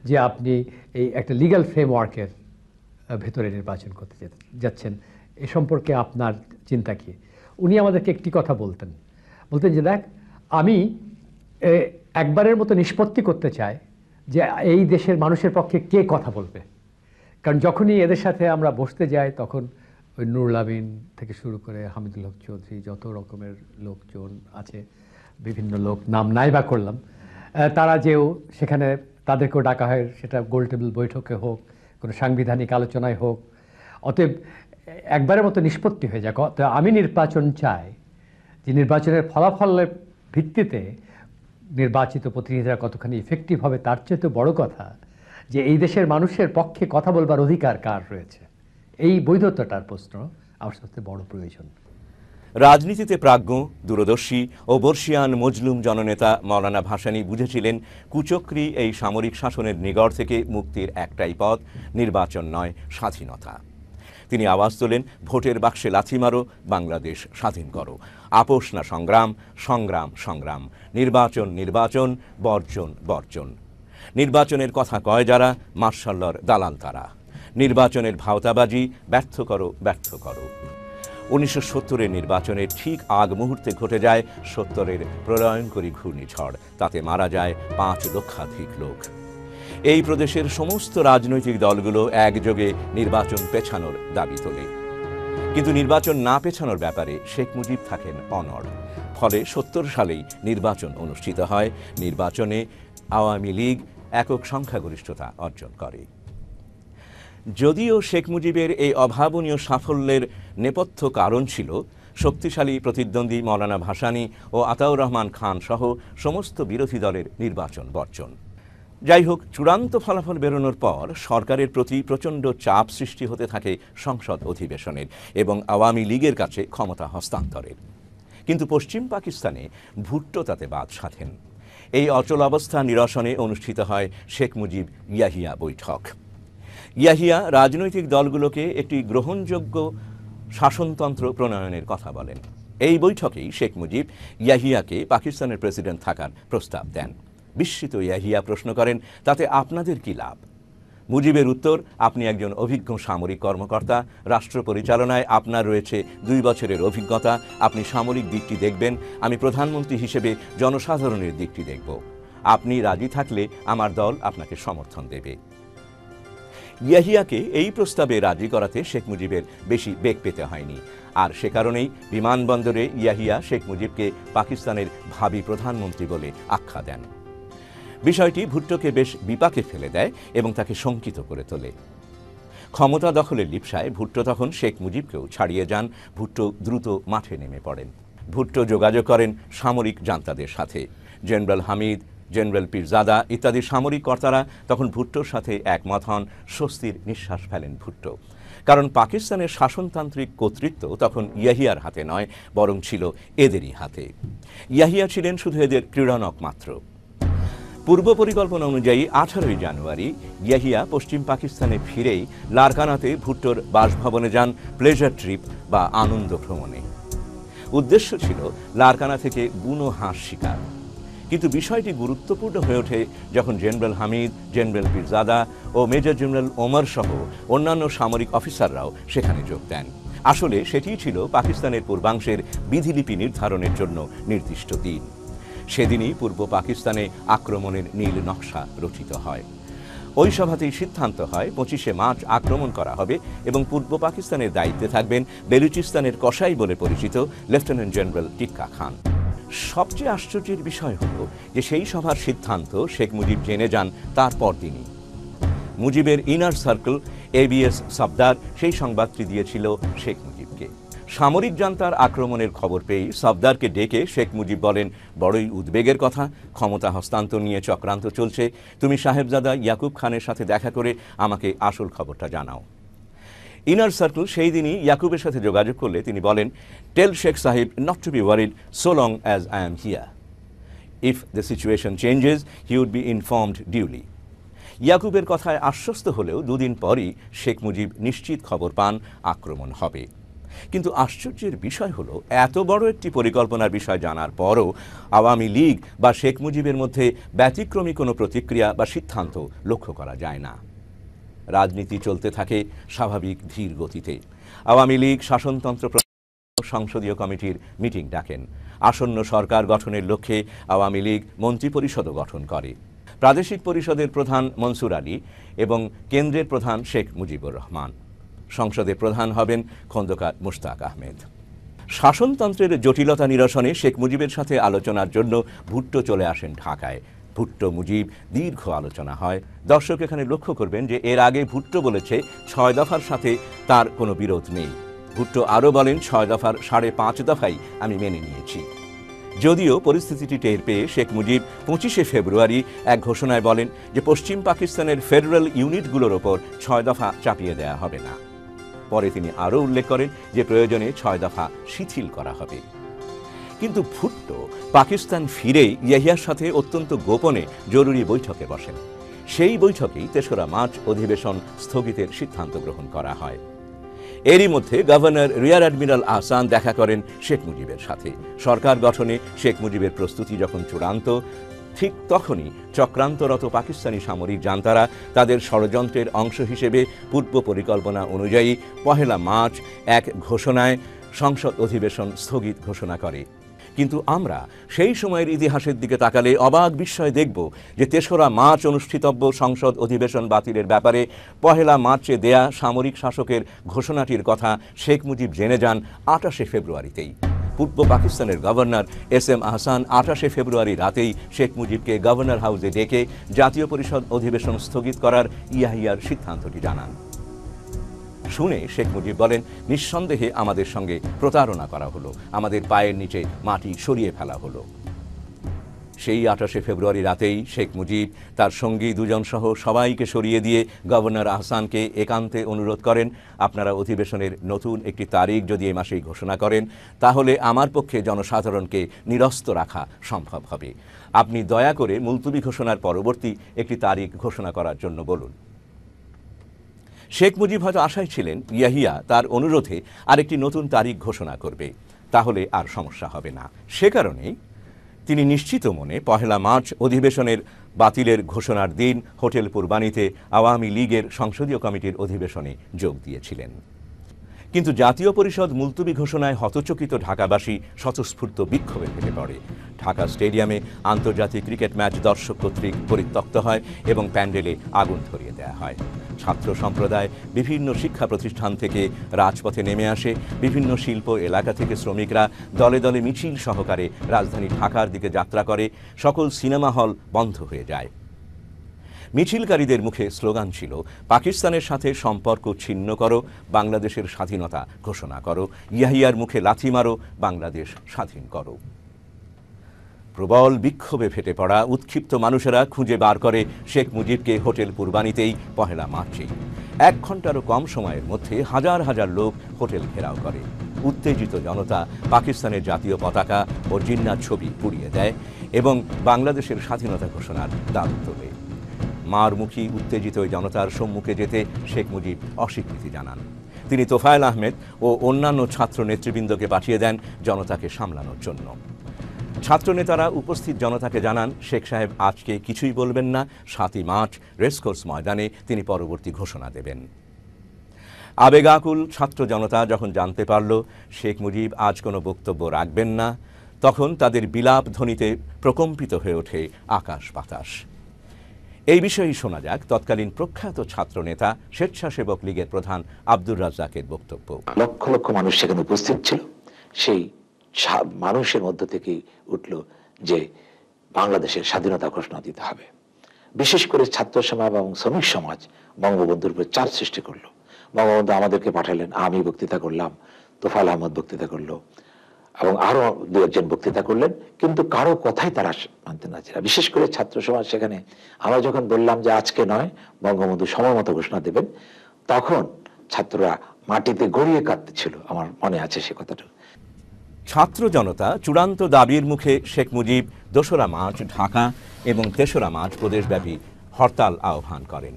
[SPEAKER 3] যে আপনি এই একটা লিগ্যাল ফ্রেমওয়ার্কের ভেতরে নির্বাচন করতে যাচ্ছেন, এ সম্পর্কে আপনার চিন্তা কী? উনি আমাদেরকে একটি কথা বলতেন যে দেখ, আমি একবারের মতো নিষ্পত্তি করতে চাই যে এই দেশের মানুষের পক্ষে কে কথা বলবে। কারণ যখনই এদের সাথে আমরা বসতে যাই তখন ওই নুরুল আমিন থেকে শুরু করে হামিদুল হক চৌধুরী, যত রকমের লোকজন আছে, বিভিন্ন লোক নাম নাই বা করলাম, তারা যেও সেখানে তাদেরকেও ডাকা হয়, সেটা গোলটেবিল বৈঠকে হোক, কোনো সাংবিধানিক আলোচনায় হোক। অতএব একবারের মতো নিষ্পত্তি হয়ে যায়। তো আমি নির্বাচন চাই, যে নির্বাচনের ফলাফলের ভিত্তিতে নির্বাচিত প্রতিনিধিরা কতখানি ইফেক্টিভ হবে, তার চেয়ে তো বড় কথা যে এই দেশের মানুষের পক্ষে কথা বলবার অধিকার কার রয়েছে, এই বৈধতাটার প্রশ্ন আমার সবচেয়ে বড় প্রয়োজন।
[SPEAKER 1] রাজনীতিতে প্রাজ্ঞ, দূরদর্শী ও বর্ষিয়ান মজলুম জননেতা মওলানা ভাসানী বুঝেছিলেন কুচক্রী এই সামরিক শাসনের নিগড় থেকে মুক্তির একটাই পথ, নির্বাচন নয়, স্বাধীনতা। তিনি আওয়াজ তোলেন, ভোটের বাক্সে লাথি মারো, বাংলাদেশ স্বাধীন করো। আপোষ না সংগ্রাম, সংগ্রাম সংগ্রাম, নির্বাচন নির্বাচন, বর্জন বর্জন। নির্বাচনের কথা কয় যারা, মার্শাল্লার দালাল তারা। নির্বাচনের ভাওতাবাজি, ব্যর্থ করো ব্যর্থ করো। 1970-এর নির্বাচনের ঠিক আগ মুহূর্তে ঘটে যায় 70-এর প্রলয়ঙ্করী ঘূর্ণিঝড়। তাতে মারা যায় 5 লক্ষাধিক লোক। এই প্রদেশের সমস্ত রাজনৈতিক দলগুলো একযোগে নির্বাচন পেছানোর দাবি তোলে, কিন্তু নির্বাচন না পেছানোর ব্যাপারে শেখ মুজিব থাকেন অনড়। ফলে 70 সালেই নির্বাচন অনুষ্ঠিত হয়। নির্বাচনে আওয়ামী লীগ একক সংখ্যাগরিষ্ঠতা অর্জন করে। যদিও শেখ মুজিবের এই অভাবনীয় সাফল্যের নেপথ্য কারণ ছিল শক্তিশালী প্রতিদ্বন্দ্বী মওলানা ভাসানী ও আতাউর রহমান খান সহ সমস্ত বিরোধী দলের নির্বাচন বর্জন। যাই হোক, চূড়ান্ত ফলাফল বেরোনোর পর সরকারের প্রতি প্রচণ্ড চাপ সৃষ্টি হতে থাকে সংসদ অধিবেশনের এবং আওয়ামী লীগের কাছে ক্ষমতা হস্তান্তরের। কিন্তু পশ্চিম পাকিস্তানে ভুট্টো তাতে বাদ সাধেন। এই অচল অবস্থা নিরসনে অনুষ্ঠিত হয় শেখ মুজিব ইয়াহিয়া বৈঠক। ইয়াহিয়া রাজনৈতিক দলগুলোকে একটি গ্রহণযোগ্য শাসনতন্ত্র প্রণয়নের কথা বলেন। এই বৈঠকেই শেখ মুজিব ইয়াহিয়াকে পাকিস্তানের প্রেসিডেন্ট থাকার প্রস্তাব দেন। বিস্মিত ইয়াহিয়া প্রশ্ন করেন, তাতে আপনাদের কি লাভ? মুজিবের উত্তর, আপনি একজন অভিজ্ঞ সামরিক কর্মকর্তা, রাষ্ট্র পরিচালনায় আপনার রয়েছে 2 বছরের অভিজ্ঞতা, আপনি সামরিক দিকটি দেখবেন, আমি প্রধানমন্ত্রী হিসেবে জনসাধারণের দিকটি দেখব। আপনি রাজি থাকলে আমার দল আপনাকে সমর্থন দেবে। ইয়াহিয়াকে এই প্রস্তাবে রাজি করাতে শেখ মুজিবের বেশি বেগ পেতে হয়নি। আর সে কারণেই বিমানবন্দরে ইয়াহিয়া শেখ মুজিবকে পাকিস্তানের ভাবী প্রধানমন্ত্রী বলে আখ্যা দেন। বিষয়টি ভুট্টোকে বেশ বিপাকে ফেলে দেয় এবং তাকে শঙ্কিত করে তোলে। ক্ষমতা দখলের লিপ্সায় ভুট্টো তখন শেখ মুজিবকেও ছাড়িয়ে যান। ভুট্টো দ্রুত মাঠে নেমে পড়েন। ভুট্টো যোগাযোগ করেন সামরিক জান্তাদের সাথে। জেনারেল হামিদ, জেনারেল পীরজাদা ইত্যাদি সামরিক কর্তারা তখন ভুট্টোর সাথে একমত হন। স্বস্তির নিঃশ্বাস ফেলেন ভুট্টো, কারণ পাকিস্তানের শাসনতান্ত্রিক কর্তৃত্ব তখন ইয়াহিয়ার হাতে নয়, বরং ছিল এদেরই হাতে। ইয়াহিয়া ছিলেন শুধু এদের ক্রীড়নক মাত্র। পূর্ব পরিকল্পনা অনুযায়ী 18 জানুয়ারি ইয়াহিয়া পশ্চিম পাকিস্তানে ফিরেই লারকানাতে ভুট্টোর বাসভবনে যান প্লেজার ট্রিপ বা আনন্দ ভ্রমণে। উদ্দেশ্য ছিল লারকানা থেকে বুনো হাঁস শিকার। কিন্তু বিষয়টি গুরুত্বপূর্ণ হয়ে ওঠে যখন জেনারেল হামিদ, জেনারেল পীরজাদা ও মেজর জেনারেল ওমর সহ অন্যান্য সামরিক অফিসাররাও সেখানে যোগ দেন। আসলে সেটিই ছিল পাকিস্তানের পূর্বাংশের বিধিলিপি নির্ধারণের জন্য নির্দিষ্ট দিন। সেদিনই পূর্ব পাকিস্তানে আক্রমণের নীল নকশা রচিত হয়। ওই সভাতেই সিদ্ধান্ত হয় 25শে মার্চ আক্রমণ করা হবে এবং পূর্ব পাকিস্তানের দায়িত্বে থাকবেন বেলুচিস্তানের কসাই বলে পরিচিত লেফটেন্যান্ট জেনারেল টিক্কা খান। সবচেয়ে আশ্চর্যের বিষয় হল যে সেই সভার সিদ্ধান্ত শেখ মুজিব জেনে যান তার পরদিনই। মুজিবের ইনার সার্কেল এবিএস সফদার সেই সংবাদটি দিয়েছিল শেখ মুজিবকে। সামরিক জান্তার আক্রমণের খবর পেয়ে সফদারকে ডেকে শেখ মুজিব বলেন, বড়ই উদ্বেগের কথা, ক্ষমতা হস্তান্তর নিয়ে চক্রান্ত চলছে, তুমি সাহেবজাদা ইয়াকুব খানের সাথে দেখা করে আমাকে আসল খবরটা জানাও। ইনার সার্কেল সেই দিনই ইয়াকুবের সাথে যোগাযোগ করলে তিনি বলেন, tell Sheikh Sahib not to be worried so long as I am here. If the situation changes he would be informed duly. ইয়াকুবের কথায় আশ্বস্ত হলেও 2 দিন পরই শেখ মুজিব নিশ্চিত খবর পান আক্রমণ হবে। কিন্তু আশ্চর্যের বিষয় হলো, এত বড় একটি পরিকল্পনার বিষয় জানার পরও আওয়ামী লীগ বা শেখ মুজিবের মধ্যে ব্যতিক্রমী কোনো প্রতিক্রিয়া বা সিদ্ধান্ত লক্ষ্য করা যায় না। রাজনীতি চলতে থাকে স্বাভাবিক ধীর গতিতে। আওয়ামী লীগ শাসনতন্ত্র সংসদীয় কমিটির মিটিং ডাকেন। আসন্ন সরকার গঠনের লক্ষ্যে আওয়ামী লীগ মন্ত্রিপরিষদও গঠন করে। প্রাদেশিক পরিষদের প্রধান মনসুর আলী এবং কেন্দ্রের প্রধান শেখ মুজিবুর রহমান। সংসদের প্রধান হবেন খন্দকার মুশতাক আহমেদ। শাসনতন্ত্রের জটিলতা নিরসনে শেখ মুজিবের সাথে আলোচনার জন্য ভুট্টো চলে আসেন ঢাকায়। ভুট্টো মুজিব দীর্ঘ আলোচনা হয়। দর্শক এখানে লক্ষ্য করবেন যে এর আগে ভুট্টো বলেছে 6 দফার সাথে তার কোনো বিরোধ নেই। ভুট্টো আরও বলেন 6 দফার 5.5 দফাই আমি মেনে নিয়েছি। যদিও পরিস্থিতিটি টের পেয়ে শেখ মুজিব 25শে ফেব্রুয়ারি এক ঘোষণায় বলেন যে পশ্চিম পাকিস্তানের ফেডারেল ইউনিটগুলোর ওপর 6 দফা চাপিয়ে দেওয়া হবে না। পরে তিনি আরও উল্লেখ করেন যে প্রয়োজনে 6 দফা শিথিল করা হবে। কিন্তু ভুট্টো পাকিস্তান ফিরেই ইয়াহিয়ার সাথে অত্যন্ত গোপনে জরুরি বৈঠকে বসেন। সেই বৈঠকেই 3রা মার্চ অধিবেশন স্থগিতের সিদ্ধান্ত গ্রহণ করা হয়। এরই মধ্যে গভর্নর রিয়ার অ্যাডমিরাল আহসান দেখা করেন শেখ মুজিবের সাথে। সরকার গঠনে শেখ মুজিবের প্রস্তুতি যখন চূড়ান্ত, ঠিক তখনই চক্রান্তরত পাকিস্তানি সামরিক জান্তারা তাদের ষড়যন্ত্রের অংশ হিসেবে পূর্ব পরিকল্পনা অনুযায়ী 1 মার্চ এক ঘোষণায় সংসদ অধিবেশন স্থগিত ঘোষণা করে। কিন্তু আমরা সেই সময়ের ইতিহাসের দিকে তাকালে অবাক বিস্ময়ে দেখব যে 3রা মার্চ অনুষ্ঠিতব্য সংসদ অধিবেশন বাতিলের ব্যাপারে 1 মার্চে দেয়া সামরিক শাসকের ঘোষণাটির কথা শেখ মুজিব জেনে যান 28শে ফেব্রুয়ারিতেই। পূর্ব পাকিস্তানের গভর্নর SM আহসান 28শে ফেব্রুয়ারি রাতেই শেখ মুজিবকে গভর্নর হাউসে ডেকে জাতীয় পরিষদ অধিবেশন স্থগিত করার ইয়াহিয়ার সিদ্ধান্তটি জানান। শুনে শেখ মুজিব বলেন, নিঃসন্দেহে আমাদের সঙ্গে প্রতারণা করা হলো, আমাদের পায়ের নিচে মাটি সরিয়ে ফেলা হলো। সেই 28শে ফেব্রুয়ারি রাতেই শেখ মুজিব তার সঙ্গী 2 জন সহ সবাইকে সরিয়ে দিয়ে গভর্নর আহসানকে একান্তে অনুরোধ করেন, আপনারা অধিবেশনের নতুন একটি তারিখ যদি এই মাসেই ঘোষণা করেন তাহলে আমার পক্ষে জনসাধারণকে নিরস্ত রাখা সম্ভব হবে। আপনি দয়া করে মুলতবি ঘোষণার পরবর্তী একটি তারিখ ঘোষণা করার জন্য বলুন। শেখ মুজিব হয়তো আশায় ছিলেন ইয়াহিয়া তার অনুরোধে আরেকটি নতুন তারিখ ঘোষণা করবে, তাহলে আর সমস্যা হবে না। সে কারণেই তিনি নিশ্চিত মনে 1 মার্চ অধিবেশনের বাতিলের ঘোষণার দিন হোটেল পূর্বানীতে আওয়ামী লীগের সংসদীয় কমিটির অধিবেশনে যোগ দিয়েছিলেন। কিন্তু জাতীয় পরিষদ মুলতবি ঘোষণায় হতচকিত ঢাকাবাসী স্বতঃস্ফূর্ত বিক্ষোভে ফেটে পড়ে। ঢাকা স্টেডিয়ামে আন্তর্জাতিক ক্রিকেট ম্যাচ দর্শক কর্তৃক পরিত্যক্ত হয় এবং প্যান্ডেলে আগুন ধরিয়ে দেওয়া হয়। ছাত্র সম্প্রদায় বিভিন্ন শিক্ষা প্রতিষ্ঠান থেকে রাজপথে নেমে আসে। বিভিন্ন শিল্প এলাকা থেকে শ্রমিকরা দলে দলে মিছিল সহকারে রাজধানী ঢাকার দিকে যাত্রা করে। সকল সিনেমা হল বন্ধ হয়ে যায়। মিছিলকারীদের মুখে স্লোগান ছিল, পাকিস্তানের সাথে সম্পর্ক ছিন্ন করো, বাংলাদেশের স্বাধীনতা ঘোষণা করো, ইয়াহিয়ার মুখে লাথি মারো, বাংলাদেশ স্বাধীন করো। প্রবল বিক্ষোভে ফেটে পড়া উৎক্ষিপ্ত মানুষেরা খুঁজে বার করে শেখ মুজিবকে হোটেল পূর্বানীতেই 1 মার্চেই। 1 ঘন্টারও কম সময়ের মধ্যে হাজার হাজার লোক হোটেল ঘেরাও করে। উত্তেজিত জনতা পাকিস্তানের জাতীয় পতাকা ও জিন্নার ছবি পুড়িয়ে দেয় এবং বাংলাদেশের স্বাধীনতা ঘোষণার দাবি তোলে। মারমুখী উত্তেজিত জনতার সম্মুখে যেতে শেখ মুজিব অস্বীকৃতি জানান। তিনি তোফায়েল আহমেদ ও অন্যান্য ছাত্র নেতৃবৃন্দকে পাঠিয়ে দেন জনতাকে সামলানোর জন্য। ছাত্রনেতারা উপস্থিত জনতাকে জানান, শেখ সাহেব আজকে কিছুই বলবেন না, 7 মার্চ রেসকোর্স ময়দানে তিনি পরবর্তী ঘোষণা দেবেন। আবেগাকুল ছাত্র জনতা যখন জানতে পারল শেখ মুজিব আজ কোনো বক্তব্য রাখবেন না, তখন তাদের বিলাপ ধ্বনিতে প্রকম্পিত হয়ে ওঠে আকাশ বাতাস। এই বিষয়েই শোনা যাক তৎকালীন প্রখ্যাত ছাত্রনেতা স্বেচ্ছাসেবক লীগের প্রধান আব্দুর রাজ্জাকের বক্তব্য।
[SPEAKER 2] লক্ষ লক্ষ মানুষ সেখানে উপস্থিত ছিল। সেই মানুষের মধ্য থেকেই উঠল যে বাংলাদেশের স্বাধীনতা ঘোষণা দিতে হবে। বিশেষ করে ছাত্র সমাজ এবং শ্রমিক সমাজ বঙ্গবন্ধুর উপর চাপ সৃষ্টি করলো। বঙ্গবন্ধু আমাদেরকে পাঠালেন, আমি বক্তৃতা করলাম, তোফায়েল আহমদ বক্তৃতা করলো এবং আরো 2-1 বক্তৃতা করলেন, কিন্তু কারো কথাই তারা মানতে না ছিল। বিশেষ করে ছাত্র সমাজ সেখানে আমরা যখন বললাম যে আজকে নয়, বঙ্গবন্ধু সময় মতো ঘোষণা দেবেন, তখন ছাত্ররা মাটিতে গড়িয়ে কাঁদতেছিল। আমার মনে আছে সে কথাটা।
[SPEAKER 1] ছাত্র জনতা চূড়ান্ত দাবির মুখে শেখ মুজিব 2রা মার্চ ঢাকা এবং 3রা মার্চ প্রদেশব্যাপী হরতাল আহ্বান করেন।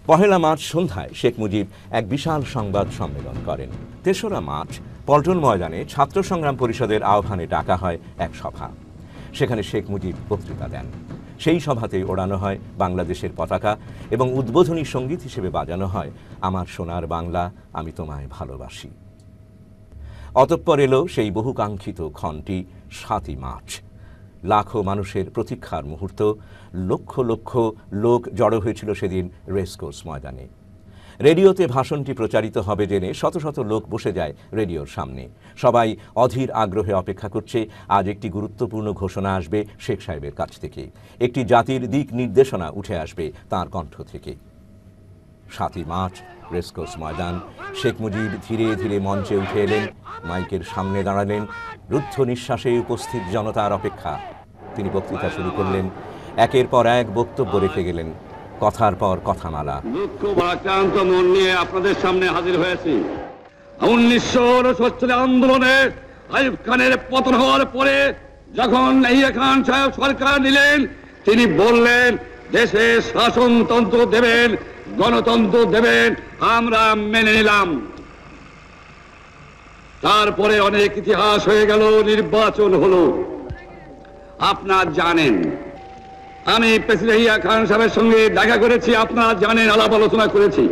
[SPEAKER 1] 1 মার্চ সন্ধ্যায় শেখ মুজিব এক বিশাল সংবাদ সম্মেলন করেন। 3রা মার্চ পল্টন ময়দানে ছাত্র সংগ্রাম পরিষদের আহ্বানে ডাকা হয় এক সভা। সেখানে শেখ মুজিব বক্তৃতা দেন। সেই সভাতেই ওড়ানো হয় বাংলাদেশের পতাকা এবং উদ্বোধনী সঙ্গীত হিসেবে বাজানো হয় আমার সোনার বাংলা আমি তোমায় ভালোবাসি। অতঃপর এলো সেই বহুকাঙ্ক্ষিত ক্ষণটি 7 মার্চ। লাখো মানুষের প্রতীক্ষার মুহূর্ত। লক্ষ লক্ষ লোক জড়ো হয়েছিল সেদিন রেসকোর্স ময়দানে। রেডিওতে ভাষণটি প্রচারিত হবে জেনে শত শত লোক বসে যায় রেডিওর সামনে। সবাই অধীর আগ্রহে অপেক্ষা করছে আজ একটি গুরুত্বপূর্ণ ঘোষণা আসবে শেখ সাহেবের কাছ থেকে, একটি জাতির দিক নির্দেশনা উঠে আসবে তার কণ্ঠ থেকে। 7ই মার্চ রেসকোর্স ময়দান। শেখ মুজিব ধীরে ধীরে মঞ্চে উঠে এলেন, মাইকের সামনে দাঁড়ালেন। রুদ্ধ নিঃশ্বাসে উপস্থিত জনতার অপেক্ষা। তিনি বক্তৃতা শুরু করলেন, একের পর এক বক্তব্য রেখে গেলেন, কথার পর কথামালা।
[SPEAKER 4] দুঃখ ভারাক্রান্ত মন নিয়ে আপনাদের সামনে হাজির হয়েছি। 1969 আন্দোলনে আইয়ুব খানের পতন হওয়ার পরে যখন ইয়াহিয়া খান সাহেব সরকার নিলেন, তিনি বললেন দেশে শাসনতন্ত্র দেবেন, গণতন্ত্র দেবেন, আমরা মেনে নিলাম। তারপরে অনেক ইতিহাস হয়ে গেল, নির্বাচন হলো। আপনারা জানেন আমি প্রেসিডেন্ট ইয়াহিয়া খান সাহেবের সঙ্গে দেখা করেছি, আপনারা জানেন, আলাপ আলোচনা করেছি।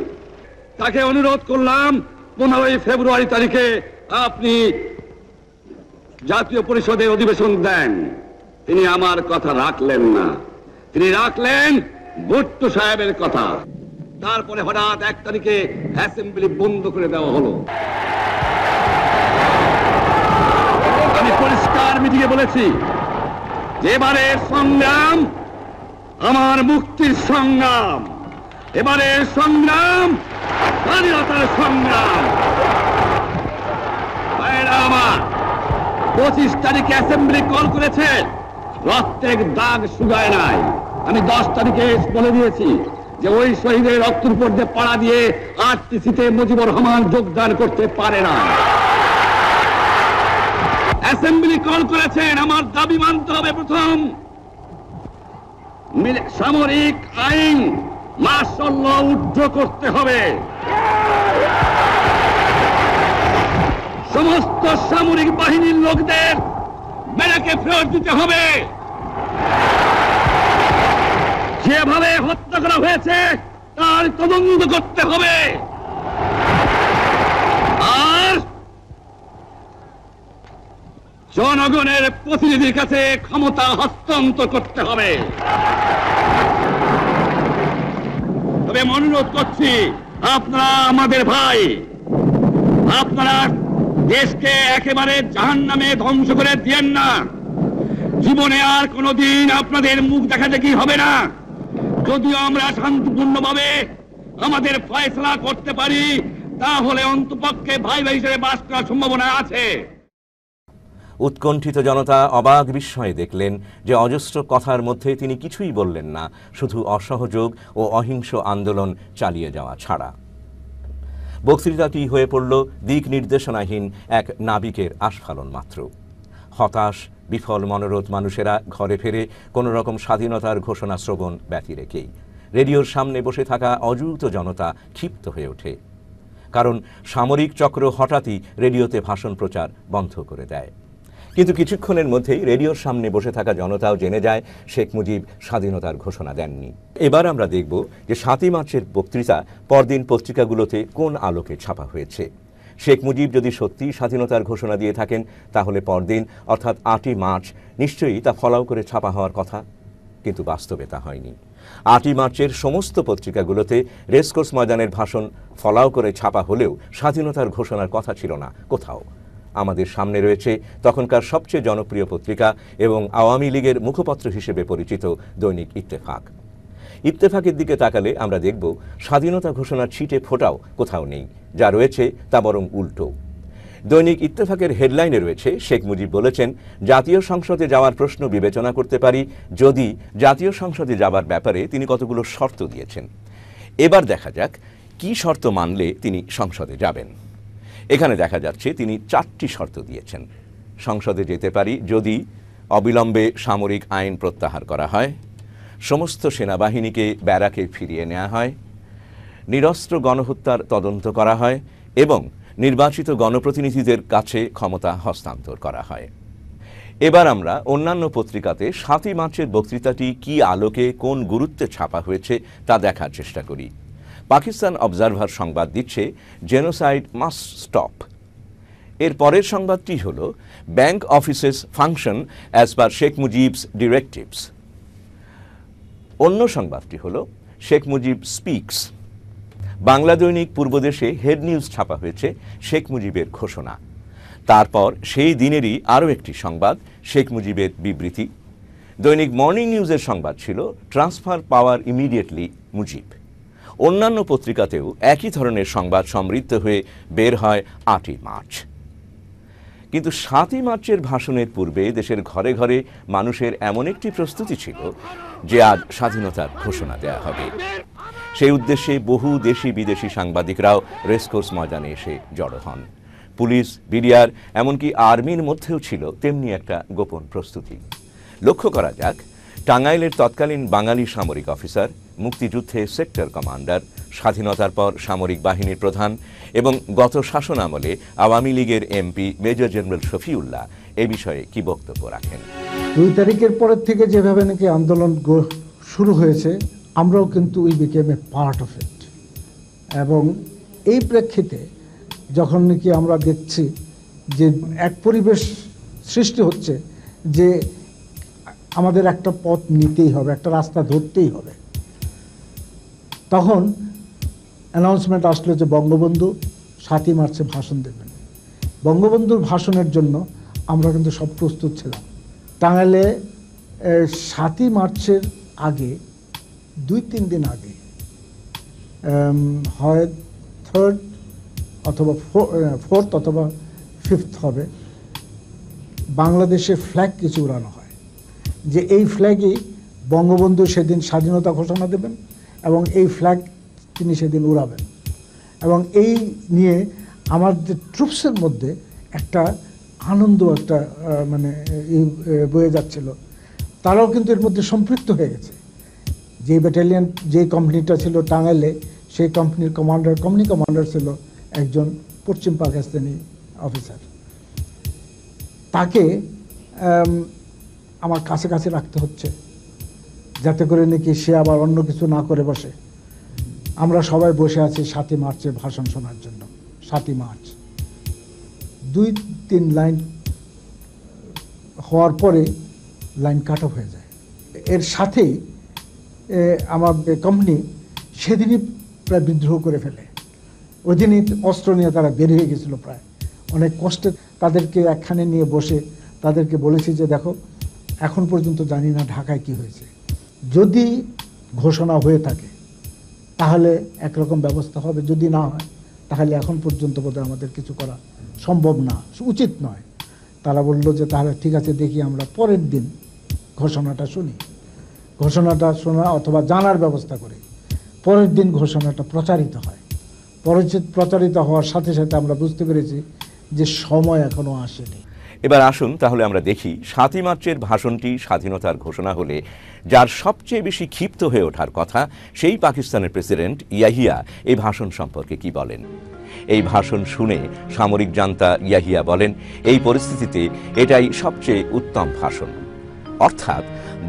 [SPEAKER 4] তাকে অনুরোধ করলাম 15ই ফেব্রুয়ারি তারিখে আপনি জাতীয় পরিষদের অধিবেশন দেন। তিনি আমার কথা রাখলেন না, তিনি রাখলেন ভুট্টো সাহেবের কথা। তারপরে হঠাৎ 1 তারিখে অ্যাসেম্বলি বন্ধ করে দেওয়া হলো। আমি পরিষ্কার মিটিংয়ে বলেছি যে এবারের সংগ্রাম আমার মুক্তির সংগ্রাম, এবারের সংগ্রাম স্বাধীনতার সংগ্রাম। আমার 25 তারিখে অ্যাসেম্বলি কল করেছে, রক্তের দাগ শুকায় নাই। আমি 10 তারিখে বলে দিয়েছি যে ওই শহীদের রক্তের উপর দিয়ে পাড়া দিয়ে আরটিসিতে মুজিবুর রহমান যোগদান করতে পারে না। অ্যাসেম্বলি কল করেছেন, আমার দাবি মানতে হবে। প্রথম সামরিক আইন মার্শাল ল উদ্ধ করতে হবে, সমস্ত সামরিক বাহিনীর লোকদের ব্যারাকে ফেরত দিতে হবে, যেভাবে হত্যা করা হয়েছে তার তদন্ত করতে হবে, আর জনগণের প্রতিনিধির কাছে ক্ষমতা হস্তান্তর করতে হবে। তবে আমি অনুরোধ করছি, আপনারা আমাদের ভাই, আপনারা দেশকে একেবারে জাহান্নামে ধ্বংস করে দিয়েন না। জীবনে আর কোনোদিন আপনাদের মুখ দেখা দেখি হবে না। যদিও আমরা শান্তিপূর্ণভাবে আমাদের ফয়সালা করতে পারি, তাহলে অন্তপক্ষে ভাই ভাই হিসেবে বাস করার সম্ভাবনা আছে।
[SPEAKER 1] উৎকণ্ঠিত জনতা অবাক বিস্ময়ে দেখলেন যে অজস্র কথার মধ্যে তিনি কিছুই বললেন না, শুধু অসহযোগ ও অহিংস আন্দোলন চালিয়ে যাওয়া ছাড়া। বক্তৃতাটি হয়ে পড়ল দিক নির্দেশনাহীন এক নাবিকের আস্ফালন মাত্র। হতাশ বিফল মনোরথ মানুষেরা ঘরে ফেরে কোনো রকম স্বাধীনতার ঘোষণা শ্রবণ ব্যতি রেখেই রেডিওর সামনে বসে থাকা অযুত জনতা ক্ষিপ্ত হয়ে ওঠে, কারণ সামরিক চক্র হঠাৎই রেডিওতে ভাষণ প্রচার বন্ধ করে দেয়। কিন্তু কিছুক্ষণের মধ্যেই রেডিওর সামনে বসে থাকা জনতাও জেনে যায় শেখ মুজিব স্বাধীনতার ঘোষণা দেননি। এবার আমরা দেখব যে 7ই মার্চের বক্তৃতা পরদিন পত্রিকাগুলোতে কোন আলোকে ছাপা হয়েছে। শেখ মুজিব যদি সত্যিই স্বাধীনতার ঘোষণা দিয়ে থাকেন, তাহলে পরদিন অর্থাৎ 8ই মার্চ নিশ্চয়ই তা ফলাও করে ছাপা হওয়ার কথা, কিন্তু বাস্তবে তা হয়নি। 8ই মার্চের সমস্ত পত্রিকাগুলোতে রেসকোর্স ময়দানের ভাষণ ফলাও করে ছাপা হলেও স্বাধীনতার ঘোষণার কথা ছিল না কোথাও। আমাদের সামনে রয়েছে তখনকার সবচেয়ে জনপ্রিয় পত্রিকা এবং আওয়ামী লীগের মুখপত্র হিসেবে পরিচিত দৈনিক ইত্তেফাক। ইত্তেফাকের দিকে তাকালে আমরা দেখব স্বাধীনতা ঘোষণার ছিটে ফোঁটাও কোথাও নেই, যা রয়েছে তা বরং উল্টো। দৈনিক ইত্তেফাকের হেডলাইনে রয়েছে, শেখ মুজিব বলেছেন, জাতীয় সংসদে যাওয়ার প্রশ্ন বিবেচনা করতে পারি যদি জাতীয় সংসদে যাবার ব্যাপারে তিনি কতগুলো শর্ত দিয়েছেন। এবার দেখা যাক কি শর্ত মানলে তিনি সংসদে যাবেন। এখানে দেখা যাচ্ছে তিনি 4টি শর্ত দিয়েছেন। সংসদে যেতে পারি যদি অবিলম্বে সামরিক আইন প্রত্যাহার করা হয়, সমস্ত সেনাবাহিনীকে ব্যারাকে ফিরিয়ে নেওয়া হয়, নিরস্ত্র গণহত্যার তদন্ত করা হয় এবং নির্বাচিত গণপ্রতিনিধিদের কাছে ক্ষমতা হস্তান্তর করা হয়। এবার আমরা অন্যান্য পত্রিকাতে 7ই মার্চের বক্তৃতাটি কি আলোকে কোন গুরুত্বে ছাপা হয়েছে তা দেখার চেষ্টা করি। পাকিস্তান অবজারভার সংবাদ দিচ্ছে, জেনোসাইড মাস্ট স্টপ। এর পরের সংবাদটি হল, bank offices function as per Sheikh Mujib's directives. অন্য সংবাদটি হল, শেখ মুজিব স্পিক্স। বাংলা দৈনিক পূর্বদেশে হেড নিউজ ছাপা হয়েছে শেখ মুজিবের ঘোষণা। তারপর সেই দিনেরই আরও একটি সংবাদ, শেখ মুজিবের বিবৃতি। দৈনিক মর্নিং নিউজের সংবাদ ছিল ট্রান্সফার পাওয়ার ইমিডিয়েটলি মুজিব। অন্যান্য পত্রিকাতেও একই ধরনের সংবাদ সমৃদ্ধ হয়ে বের হয় 8ই মার্চ। কিন্তু 7ই মার্চের ভাষণের পূর্বে দেশের ঘরে ঘরে মানুষের এমন একটি প্রস্তুতি ছিল যে আজ স্বাধীনতার ঘোষণা দেয়া হবে। সেই উদ্দেশ্যে বহু দেশি বিদেশি সাংবাদিকরাও রেসকোর্স ময়দানে এসে জড়ো হন। পুলিশ, বিডিআর, এমনকি আর্মির মধ্যেও ছিল তেমনি একটা গোপন প্রস্তুতি। লক্ষ্য করা যাক, টাঙ্গাইলের তৎকালীন বাঙালি সামরিক অফিসার, মুক্তিযুদ্ধে সেক্টর কমান্ডার, স্বাধীনতার পর সামরিক বাহিনীর প্রধান এবং গত শাসন আমলে আওয়ামী লীগের এমপি মেজর জেনারেল শফিউল্লাহ এ বিষয়ে কি বক্তব্য রাখেন।
[SPEAKER 5] 2 তারিখের পরের থেকে যেভাবে নাকি আন্দোলন শুরু হয়েছে, আমরাও কিন্তু we became A part of it. এবং এই প্রেক্ষিতে যখন নাকি আমরা দেখছি যে এক পরিবেশ সৃষ্টি হচ্ছে যে আমাদের একটা পথ নিতেই হবে, একটা রাস্তা ধরতেই হবে, তখন অ্যানাউন্সমেন্ট আসলো যে বঙ্গবন্ধু 7ই মার্চে ভাষণ দেবেন। বঙ্গবন্ধুর ভাষণের জন্য আমরা কিন্তু সব প্রস্তুত ছিলাম। টাঙ্গাইলে 7ই মার্চের আগে 2-3 দিন আগে হয় 3rd অথবা 4th অথবা 5th হবে, বাংলাদেশে ফ্ল্যাগ কিছু উড়ানো হয় যে এই ফ্ল্যাগই বঙ্গবন্ধু সেদিন স্বাধীনতা ঘোষণা দেবেন এবং এই ফ্ল্যাগ তিনি সেদিন উড়াবেন। এবং এই নিয়ে আমাদের ট্রুপসের মধ্যে একটা আনন্দ, একটা মানে বয়ে যাচ্ছিল। তারাও কিন্তু এর মধ্যে সম্পৃক্ত হয়ে গেছে। যে ব্যাটালিয়ন, যে কোম্পানিটা ছিল টাঙ্গাইলে, সেই কোম্পানির কোম্পানি কমান্ডার ছিল একজন পশ্চিম পাকিস্তানি অফিসার। তাকে আমার কাছে কাছে রাখতে হচ্ছে যাতে করে নাকি সে আবার অন্য কিছু না করে বসে। আমরা সবাই বসে আছি 7ই মার্চে ভাষণ শোনার জন্য। 7ই মার্চ 2-3 লাইন হওয়ার পরে লাইন কাট অফ হয়ে যায়। এর সাথেই আমার কোম্পানি সেদিনই প্রায় বিদ্রোহ করে ফেলে। ওই দিনই অস্ত্র নিয়ে তারা বের হয়ে গেছিল। প্রায় অনেক কষ্টে তাদেরকে একখানে নিয়ে বসে তাদেরকে বলেছি যে দেখো, এখন পর্যন্ত জানি না ঢাকায় কি হয়েছে, যদি ঘোষণা হয়ে থাকে তাহলে একরকম ব্যবস্থা হবে, যদি না হয় তাহলে এখন পর্যন্ত বোধহয় আমাদের কিছু করা সম্ভব না, উচিত নয়। তারা বললো যে তাহলে ঠিক আছে, দেখি আমরা পরের দিন ঘোষণাটা শুনি, ঘোষণাটা শোনা অথবা জানার ব্যবস্থা করি। পরের দিন ঘোষণাটা প্রচারিত হয়। প্রচারিত হওয়ার সাথে সাথে আমরা বুঝতে পেরেছি যে সময় এখনো আসেনি।
[SPEAKER 1] এবার আসুন তাহলে আমরা দেখি 7ই মার্চের ভাষণটি স্বাধীনতার ঘোষণা হলে যার সবচেয়ে বেশি ক্ষিপ্ত হয়ে ওঠার কথা, সেই পাকিস্তানের প্রেসিডেন্ট ইয়াহিয়া এই ভাষণ সম্পর্কে কি বলেন। এই ভাষণ শুনে সামরিক জান্তা ইয়াহিয়া বলেন, এই পরিস্থিতিতে এটাই সবচেয়ে উত্তম ভাষণ। অর্থাৎ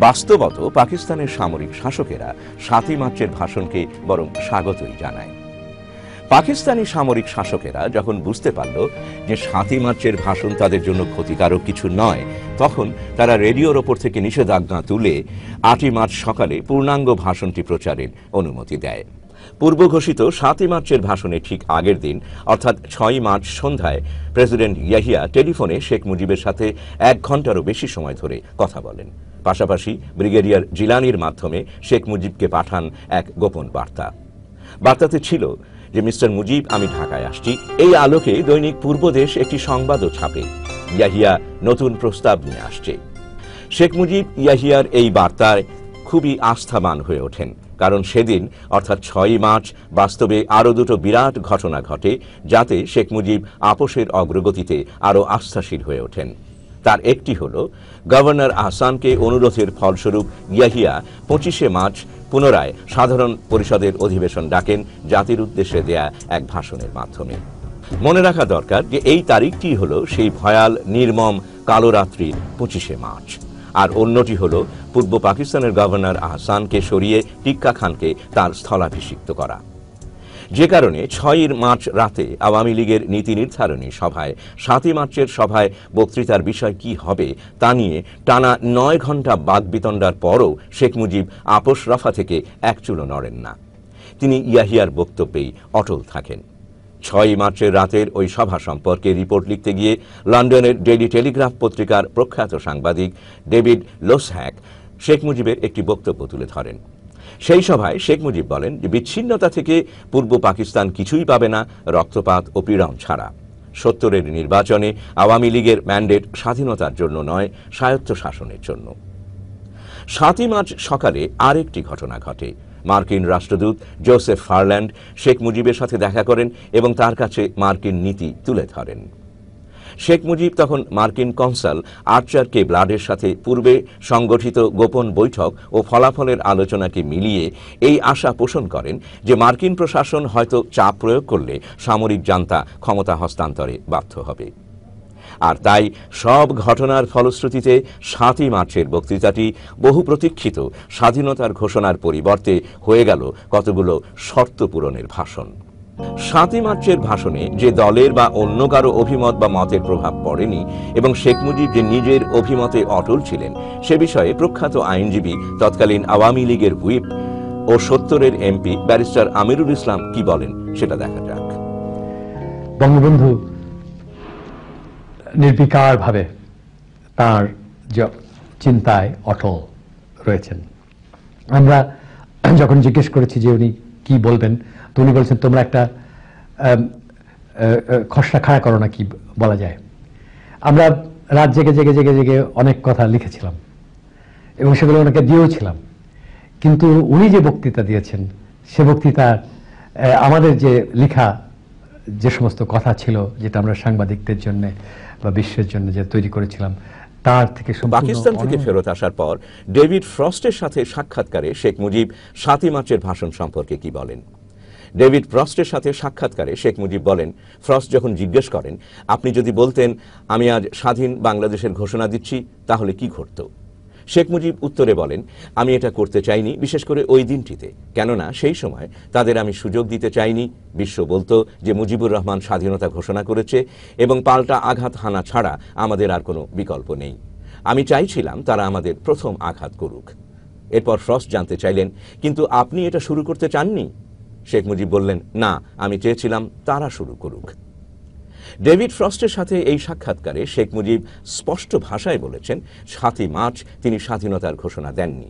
[SPEAKER 1] বাস্তবত পাকিস্তানের সামরিক শাসকেরা 7ই মার্চের ভাষণকে বরং স্বাগতই জানায়। পাকিস্তানি সামরিক শাসকেরা যখন বুঝতে পারল যে 7ই মার্চের ভাষণ তাদের জন্য ক্ষতিকারক কিছু নয়, তখন তারা রেডিওর ওপর থেকে নিষেধাজ্ঞা তুলে 8ই মার্চ সকালে পূর্ণাঙ্গ ভাষণটি প্রচারের অনুমতি দেয়। পূর্ব ঘোষিত 7ই মার্চের ভাষণের ঠিক আগের দিন অর্থাৎ 6ই মার্চ সন্ধ্যায় প্রেসিডেন্ট ইয়াহিয়া টেলিফোনে শেখ মুজিবের সাথে 1 ঘন্টারও বেশি সময় ধরে কথা বলেন। পাশাপাশি ব্রিগেডিয়ার জিলানির মাধ্যমে শেখ মুজিবকে পাঠান এক গোপন বার্তা। বার্তাতে ছিল যে মিস্টার মুজিব, আমি ঢাকায় আসছি। এই আলোকে দৈনিক পূর্বদেশ একটি সংবাদও ছাপে, ইয়াহিয়া নতুন প্রস্তাব নিয়ে আসছে। শেখ মুজিব ইয়াহিয়ার এই বার্তায় খুবই আস্থাবান হয়ে ওঠেন, কারণ সেদিন অর্থাৎ 6ই মার্চ বাস্তবে আরও দুটো বিরাট ঘটনা ঘটে, যাতে শেখ মুজিব আপোষের অগ্রগতিতে আরও আস্থাশীল হয়ে ওঠেন। তার একটি হল গভর্নর আহসানকে অনুরোধের ফলস্বরূপ ইয়াহিয়া 25শে মার্চ পুনরায় সাধারণ পরিষদের অধিবেশন ডাকেন জাতির উদ্দেশ্যে দেয়া এক ভাষণের মাধ্যমে। মনে রাখা দরকার যে এই তারিখটি হল সেই ভয়াল নির্মম কালো রাত্রির 25শে মার্চ, আর অন্যটি হল পূর্ব পাকিস্তানের গভর্নর আহসানকে সরিয়ে টিক্কা খানকে তার স্থলাভিষিক্ত করা। যে কারণে 6ই মার্চ রাতে আওয়ামী লীগের নীতি নির্ধারণী সভায় 7ই মার্চের সভায় বক্তৃতার বিষয় কি হবে তা নিয়ে টানা 9 ঘন্টা বাকবিতণ্ডার পরও শেখ মুজিব আপোষ রফা থেকে এক চুলো নড়েন না। তিনি ইয়াহিয়ার বক্তব্যেই অটল থাকেন। 6 মার্চের রাতের ওই সভা সম্পর্কে রিপোর্ট লিখতে গিয়ে লন্ডনের ডেইলি টেলিগ্রাফ পত্রিকার প্রখ্যাত সাংবাদিক ডেভিড লোসহ্যাক শেখ মুজিবের একটি বক্তব্য তুলে ধরেন। সেই সভায় শেখ মুজিব বলেন যে বিচ্ছিন্নতা থেকে পূর্ব পাকিস্তান কিছুই পাবে না রক্তপাত ও পীড়ন ছাড়া। 70-এর নির্বাচনে আওয়ামী লীগের ম্যান্ডেট স্বাধীনতার জন্য নয়, স্বায়ত্ত শাসনের জন্য। 7 মার্চ সকালে আরেকটি ঘটনা ঘটে। মার্কিন রাষ্ট্রদূত জোসেফ ফারল্যান্ড শেখ মুজিবের সাথে দেখা করেন এবং তার কাছে মার্কিন নীতি তুলে ধরেন। শেখ মুজিব তখন মার্কিন কনসাল আর্চার কে ব্লাডের সাথে পূর্বে সংগঠিত গোপন বৈঠক ও ফলাফলের আলোচনাকে মিলিয়ে এই আশা পোষণ করেন যে মার্কিন প্রশাসন হয়তো চাপ প্রয়োগ করলে সামরিক জান্তা ক্ষমতা হস্তান্তরে বাধ্য হবে। আর তাই সব ঘটনার ফলশ্রুতিতে 7 মার্চের বক্তৃতাটি বহু প্রতীক্ষিত স্বাধীনতার ঘোষণার পরিবর্তে হয়ে গেল কতগুলো শর্ত পূরণের ভাষণ। 7 মার্চের ভাষণে যে দলের বা অন্য কারো অভিমত বা মতের প্রভাব পড়েনি এবং শেখ মুজিব যে নিজের অভিমতে অটল ছিলেন সে বিষয়ে প্রখ্যাত আইনজীবী তৎকালীন আওয়ামী লীগের হুইপ ও 70-এর এমপি ব্যারিস্টার আমিরুল ইসলাম কি বলেন সেটা দেখা যাক।
[SPEAKER 3] বঙ্গবন্ধু নির্বিকারভাবে তার চিন্তায় অটল রয়েছেন। আমরা যখন জিজ্ঞেস করেছি যে উনি কি বলবেন, তো উনি বলছেন তোমরা একটা খসড়া খাড়া করো না, কি বলা যায়। আমরা রাত জেগে জেগে জেগে জেগে অনেক কথা লিখেছিলাম এবং সেগুলো ওনাকে দিয়েওছিলাম, কিন্তু উনি যে বক্তৃতা দিয়েছেন সে বক্তৃতা আমাদের যে লেখা যে সমস্ত কথা ছিল, যেটা আমরা সাংবাদিকদের জন্য বা বিশ্বের জন্য যে তৈরি করেছিলাম, তার থেকে
[SPEAKER 1] পাকিস্তান থেকে ফেরত আসার পর ডেভিড ফ্রস্টের সাথে সাক্ষাৎকারে শেখ মুজিব 7 মার্চের ভাষণ সম্পর্কে কি বলেন। ডেভিড ফ্রস্টের সাথে সাক্ষাৎকারে শেখ মুজিব বলেন, ফ্রস্ট যখন জিজ্ঞেস করেন আপনি যদি বলতেন আমি আজ স্বাধীন বাংলাদেশের ঘোষণা দিচ্ছি তাহলে কি ঘটত, শেখ মুজিব উত্তরে বলেন আমি এটা করতে চাইনি, বিশেষ করে ওই দিনটিতে, কেননা সেই সময় তাদের আমি সুযোগ দিতে চাইনি। বিশ্ব বলতো যে মুজিবুর রহমান স্বাধীনতা ঘোষণা করেছে এবং পাল্টা আঘাত হানা ছাড়া আমাদের আর কোনো বিকল্প নেই। আমি চাইছিলাম তারা আমাদের প্রথম আঘাত করুক। এরপর ফ্রস্ট জানতে চাইলেন কিন্তু আপনি এটা শুরু করতে চাননি। শেখ মুজিব বললেন না, আমি চেয়েছিলাম তারা শুরু করুক। ডেভিড ফ্রস্টের সাথে এই সাক্ষাৎকারে শেখ মুজিব স্পষ্ট ভাষায় বলেছেন 7 মার্চ তিনি স্বাধীনতার ঘোষণা দেননি।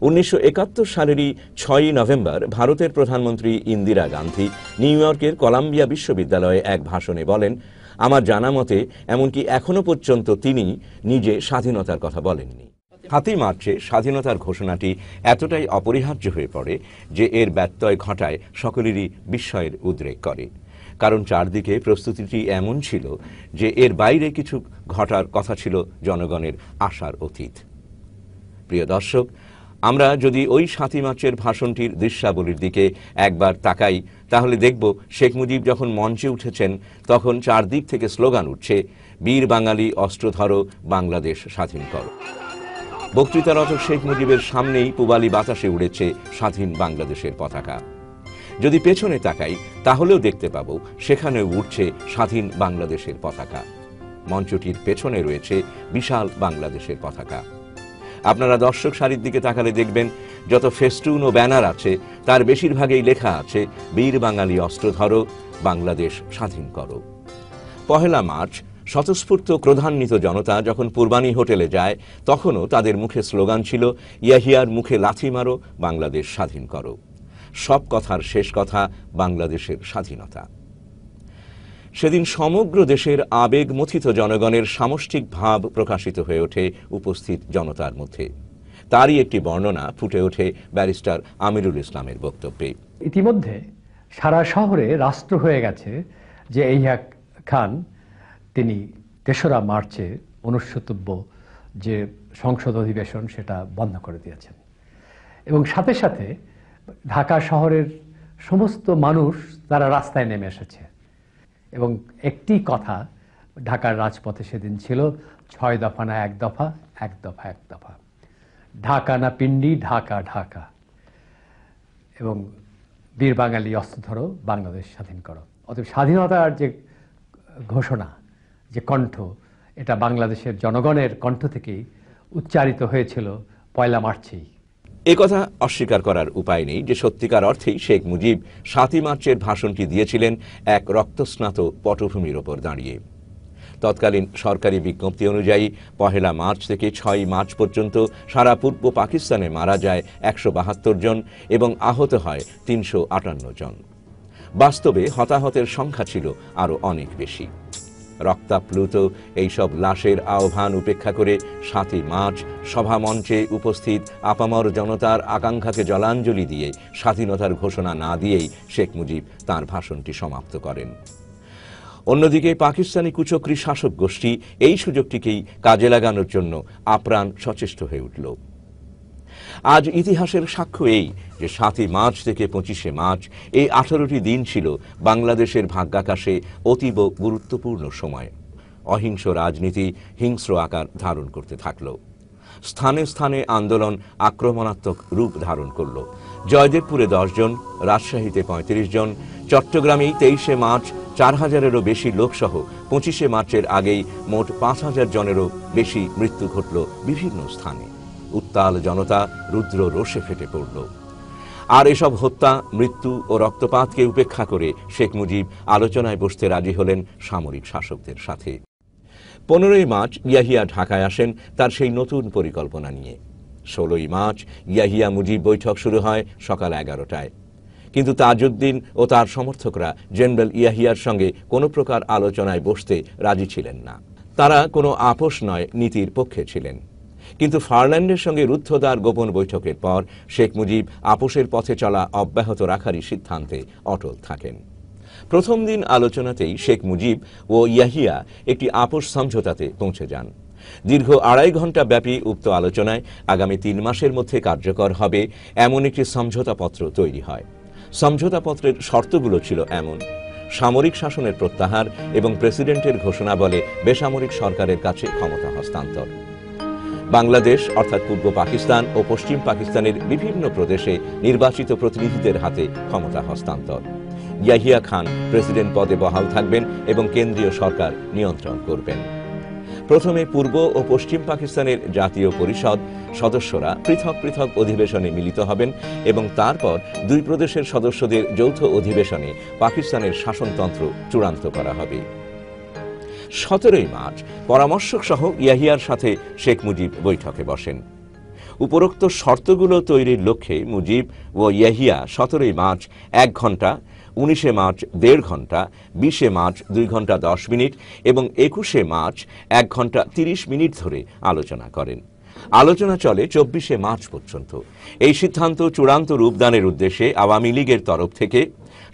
[SPEAKER 1] 1971 সালেরই 6 নভেম্বর ভারতের প্রধানমন্ত্রী ইন্দিরা গান্ধী নিউ ইয়র্কের কলাম্বিয়া বিশ্ববিদ্যালয়ে এক ভাষণে বলেন, আমার জানা মতে এমনকি এখনো পর্যন্ত তিনি নিজে স্বাধীনতার কথা বলেননি। 7 মার্চে স্বাধীনতার ঘোষণাটি এতটাই অপরিহার্য হয়ে পড়ে যে এর ব্যত্যয় ঘটায় সকলেরই বিস্ময়ের উদ্রেক করে, কারণ চারদিকে প্রস্তুতিটি এমন ছিল যে এর বাইরে কিছু ঘটার কথা ছিল জনগণের আশার অতীত। প্রিয় দর্শক, আমরা যদি ওই 7 মার্চের ভাষণটির দৃশ্যাবলীর দিকে একবার তাকাই তাহলে দেখব শেখ মুজিব যখন মঞ্চে উঠেছেন তখন চারদিক থেকে স্লোগান উঠছে, বীর বাঙালি অস্ত্র ধরো, বাংলাদেশ স্বাধীন করো। বক্তৃতারত শেখ মুজিবের সামনেই পূবালী বাতাসে উড়েছে স্বাধীন বাংলাদেশের পতাকা। যদি পেছনে তাকাই তাহলেও দেখতে পাবো সেখানেও উঠছে স্বাধীন বাংলাদেশের পতাকা। মঞ্চটির পেছনে রয়েছে বিশাল বাংলাদেশের পতাকা। আপনারা দর্শক সারির দিকে তাকালে দেখবেন যত ফেস্টুন ও ব্যানার আছে তার বেশিরভাগই লেখা আছে বীর বাঙালি অস্ত্র ধরো, বাংলাদেশ স্বাধীন করো। 1 মার্চ স্বতঃস্ফূর্ত ক্রোধান্বিত জনতা যখন পূর্বানী হোটেলে যায় তখনও তাদের মুখে স্লোগান ছিল, ইয়াহিয়ার মুখে লাথি মারো, বাংলাদেশ স্বাধীন করো। সব কথার শেষ কথা বাংলাদেশের স্বাধীনতা। সেদিন সমগ্র দেশের আবেগমথিত জনগণের সামষ্টিক ভাব প্রকাশিত হয়ে ওঠে উপস্থিত জনতার মধ্যে। তারই একটি বর্ণনা ফুটে ওঠে ব্যারিস্টার আমিরুল ইসলামের বক্তব্যে।
[SPEAKER 3] ইতিমধ্যে সারা শহরে রাষ্ট্র হয়ে গেছে যে ইয়াহিয়া খান তিনি 3রা মার্চে অনুষ্ঠিতব্য যে সংসদ অধিবেশন সেটা বন্ধ করে দিয়েছেন এবং সাথে সাথে ঢাকা শহরের সমস্ত মানুষ তারা রাস্তায় নেমে এসেছে এবং একটি কথা ঢাকার রাজপথে সেদিন ছিল, 6 দফা না 1 দফা, 1 দফা 1 দফা, ঢাকা না পিন্ডি, ঢাকা ঢাকা, এবং বীর বাঙালি অস্ত্র ধরো, বাংলাদেশ স্বাধীন করো। অতএব স্বাধীনতার যে ঘোষণা, যে কণ্ঠ, এটা বাংলাদেশের জনগণের কণ্ঠ থেকেই উচ্চারিত হয়েছিল 1 মার্চেই।
[SPEAKER 1] একথা অস্বীকার করার উপায় নেই যে সত্যিকার অর্থেই শেখ মুজিব ৭ই মার্চের ভাষণটি দিয়েছিলেন এক রক্তস্নাত পটভূমির ওপর দাঁড়িয়ে। তৎকালীন সরকারি বিজ্ঞপ্তি অনুযায়ী ১ মার্চ থেকে ৬ মার্চ পর্যন্ত সারা পূর্ব পাকিস্তানে মারা যায় ১৭২ জন এবং আহত হয় ৩৫৮ জন। বাস্তবে হতাহতের সংখ্যা ছিল আরও অনেক বেশি। রক্তাপ্লুত এইসব লাশের আহ্বান উপেক্ষা করে ৭ই মার্চ সভামঞ্চে উপস্থিত আপামর জনতার আকাঙ্ক্ষাকে জলাঞ্জলি দিয়ে স্বাধীনতার ঘোষণা না দিয়েই শেখ মুজিব তাঁর ভাষণটি সমাপ্ত করেন। অন্যদিকে পাকিস্তানি কুচক্রী শাসক গোষ্ঠী এই সুযোগটিকেই কাজে লাগানোর জন্য আপ্রাণ সচেষ্ট হয়ে উঠল। আজ ইতিহাসের সাক্ষ্য এই যে ৭ই মার্চ থেকে ২৫শে মার্চ এই ১৮টি দিন ছিল বাংলাদেশের ভাগ্যাকাশে অতীব গুরুত্বপূর্ণ সময়। অহিংস রাজনীতি হিংস্র আকার ধারণ করতে থাকল। স্থানে স্থানে আন্দোলন আক্রমণাত্মক রূপ ধারণ করল। জয়দেবপুরে ১০ জন, রাজশাহীতে ৩৫ জন, চট্টগ্রামেই ২৩শে মার্চ ৪,০০০-এরও বেশি লোকসহ ২৫শে মার্চের আগেই মোট ৫,০০০ জনেরও বেশি মৃত্যু ঘটল বিভিন্ন স্থানে। উত্তাল জনতা রুদ্র রোষে ফেটে পড়ল। আর এসব হত্যা, মৃত্যু ও রক্তপাতকে উপেক্ষা করে শেখ মুজিব আলোচনায় বসতে রাজি হলেন সামরিক শাসকদের সাথে। ১৫ই মার্চ ইয়াহিয়া ঢাকায় আসেন তার সেই নতুন পরিকল্পনা নিয়ে। ১৬ই মার্চ ইয়াহিয়া মুজিব বৈঠক শুরু হয় সকাল ১১টায়। কিন্তু তাজউদ্দিন ও তার সমর্থকরা জেনারেল ইয়াহিয়ার সঙ্গে কোনো প্রকার আলোচনায় বসতে রাজি ছিলেন না। তারা কোনো আপোষ নয়, নীতির পক্ষে ছিলেন। কিন্তু ফারল্যান্ডের সঙ্গে রুদ্ধদ্বার গোপন বৈঠকের পর শেখ মুজিব আপোষের পথে চলা অব্যাহত রাখারই সিদ্ধান্তে অটল থাকেন। প্রথম দিন আলোচনাতেই শেখ মুজিব ও ইয়াহিয়া একটি আপোষ সমঝোতাতে পৌঁছে যান। দীর্ঘ ২.৫ ঘণ্টা ব্যাপী উক্ত আলোচনায় আগামী ৩ মাসের মধ্যে কার্যকর হবে এমন একটি সমঝোতাপত্র তৈরি হয়। সমঝোতাপত্রের শর্তগুলো ছিল এমন: সামরিক শাসনের প্রত্যাহার এবং প্রেসিডেন্টের ঘোষণা বলে বেসামরিক সরকারের কাছে ক্ষমতা হস্তান্তর, বাংলাদেশ অর্থাৎ পূর্ব পাকিস্তান ও পশ্চিম পাকিস্তানের বিভিন্ন প্রদেশে নির্বাচিত প্রতিনিধিদের হাতে ক্ষমতা হস্তান্তর, ইয়াহিয়া খান প্রেসিডেন্ট পদে বহাল থাকবেন এবং কেন্দ্রীয় সরকার নিয়ন্ত্রণ করবেন। প্রথমে পূর্ব ও পশ্চিম পাকিস্তানের জাতীয় পরিষদ সদস্যরা পৃথক পৃথক অধিবেশনে মিলিত হবেন এবং তারপর দুই প্রদেশের সদস্যদের যৌথ অধিবেশনে পাকিস্তানের শাসনতন্ত্র চূড়ান্ত করা হবে। ১৭ই মার্চ পরামর্শক সহ ইয়াহিয়ার সাথে শেখ মুজিব বৈঠকে বসেন। উপরোক্ত শর্তগুলো তৈরির লক্ষ্যে মুজিব ও ইয়াহিয়া ১৭ই মার্চ ১ ঘণ্টা, ১৯শে মার্চ ১.৫ ঘণ্টা, ২০শে মার্চ ২ ঘণ্টা ১০ মিনিট এবং ২১শে মার্চ ১ ঘণ্টা ৩০ মিনিট ধরে আলোচনা করেন। আলোচনা চলে ২৪শে মার্চ পর্যন্ত। এই সিদ্ধান্ত চূড়ান্ত রূপদানের উদ্দেশ্যে আওয়ামী লীগের তরফ থেকে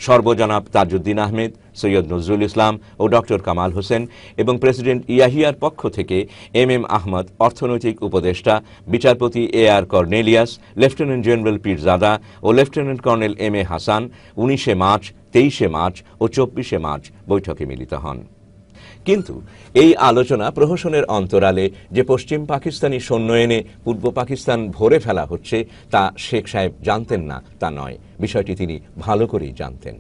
[SPEAKER 1] সর্বজনাব তাজউদ্দিন আহমেদ, সৈয়দ নজরুল ইসলাম ও ডক্টর কামাল হোসেন এবং প্রেসিডেন্ট ইয়াহিয়ার পক্ষ থেকে এম আহমদ, অর্থনৈতিক উপদেষ্টা, বিচারপতি AR Cornelius, lieutenant general Peerzada ও লেফটেন্যান্ট কর্নেল MA হাসান ১৯শে মার্চ, ২৩শে মার্চ ও ২৪শে মার্চ বৈঠকে মিলিত হন। কিন্তু এই আলোচনা প্রহসনের অন্তরালে যে পশ্চিম পাকিস্তানি সৈন্য এনে পূর্ব পাকিস্তান ভরে ফেলা হচ্ছে তা শেখ সাহেব জানতেন না তা নয়, বিষয়টি তিনি ভালো করেই জানতেন।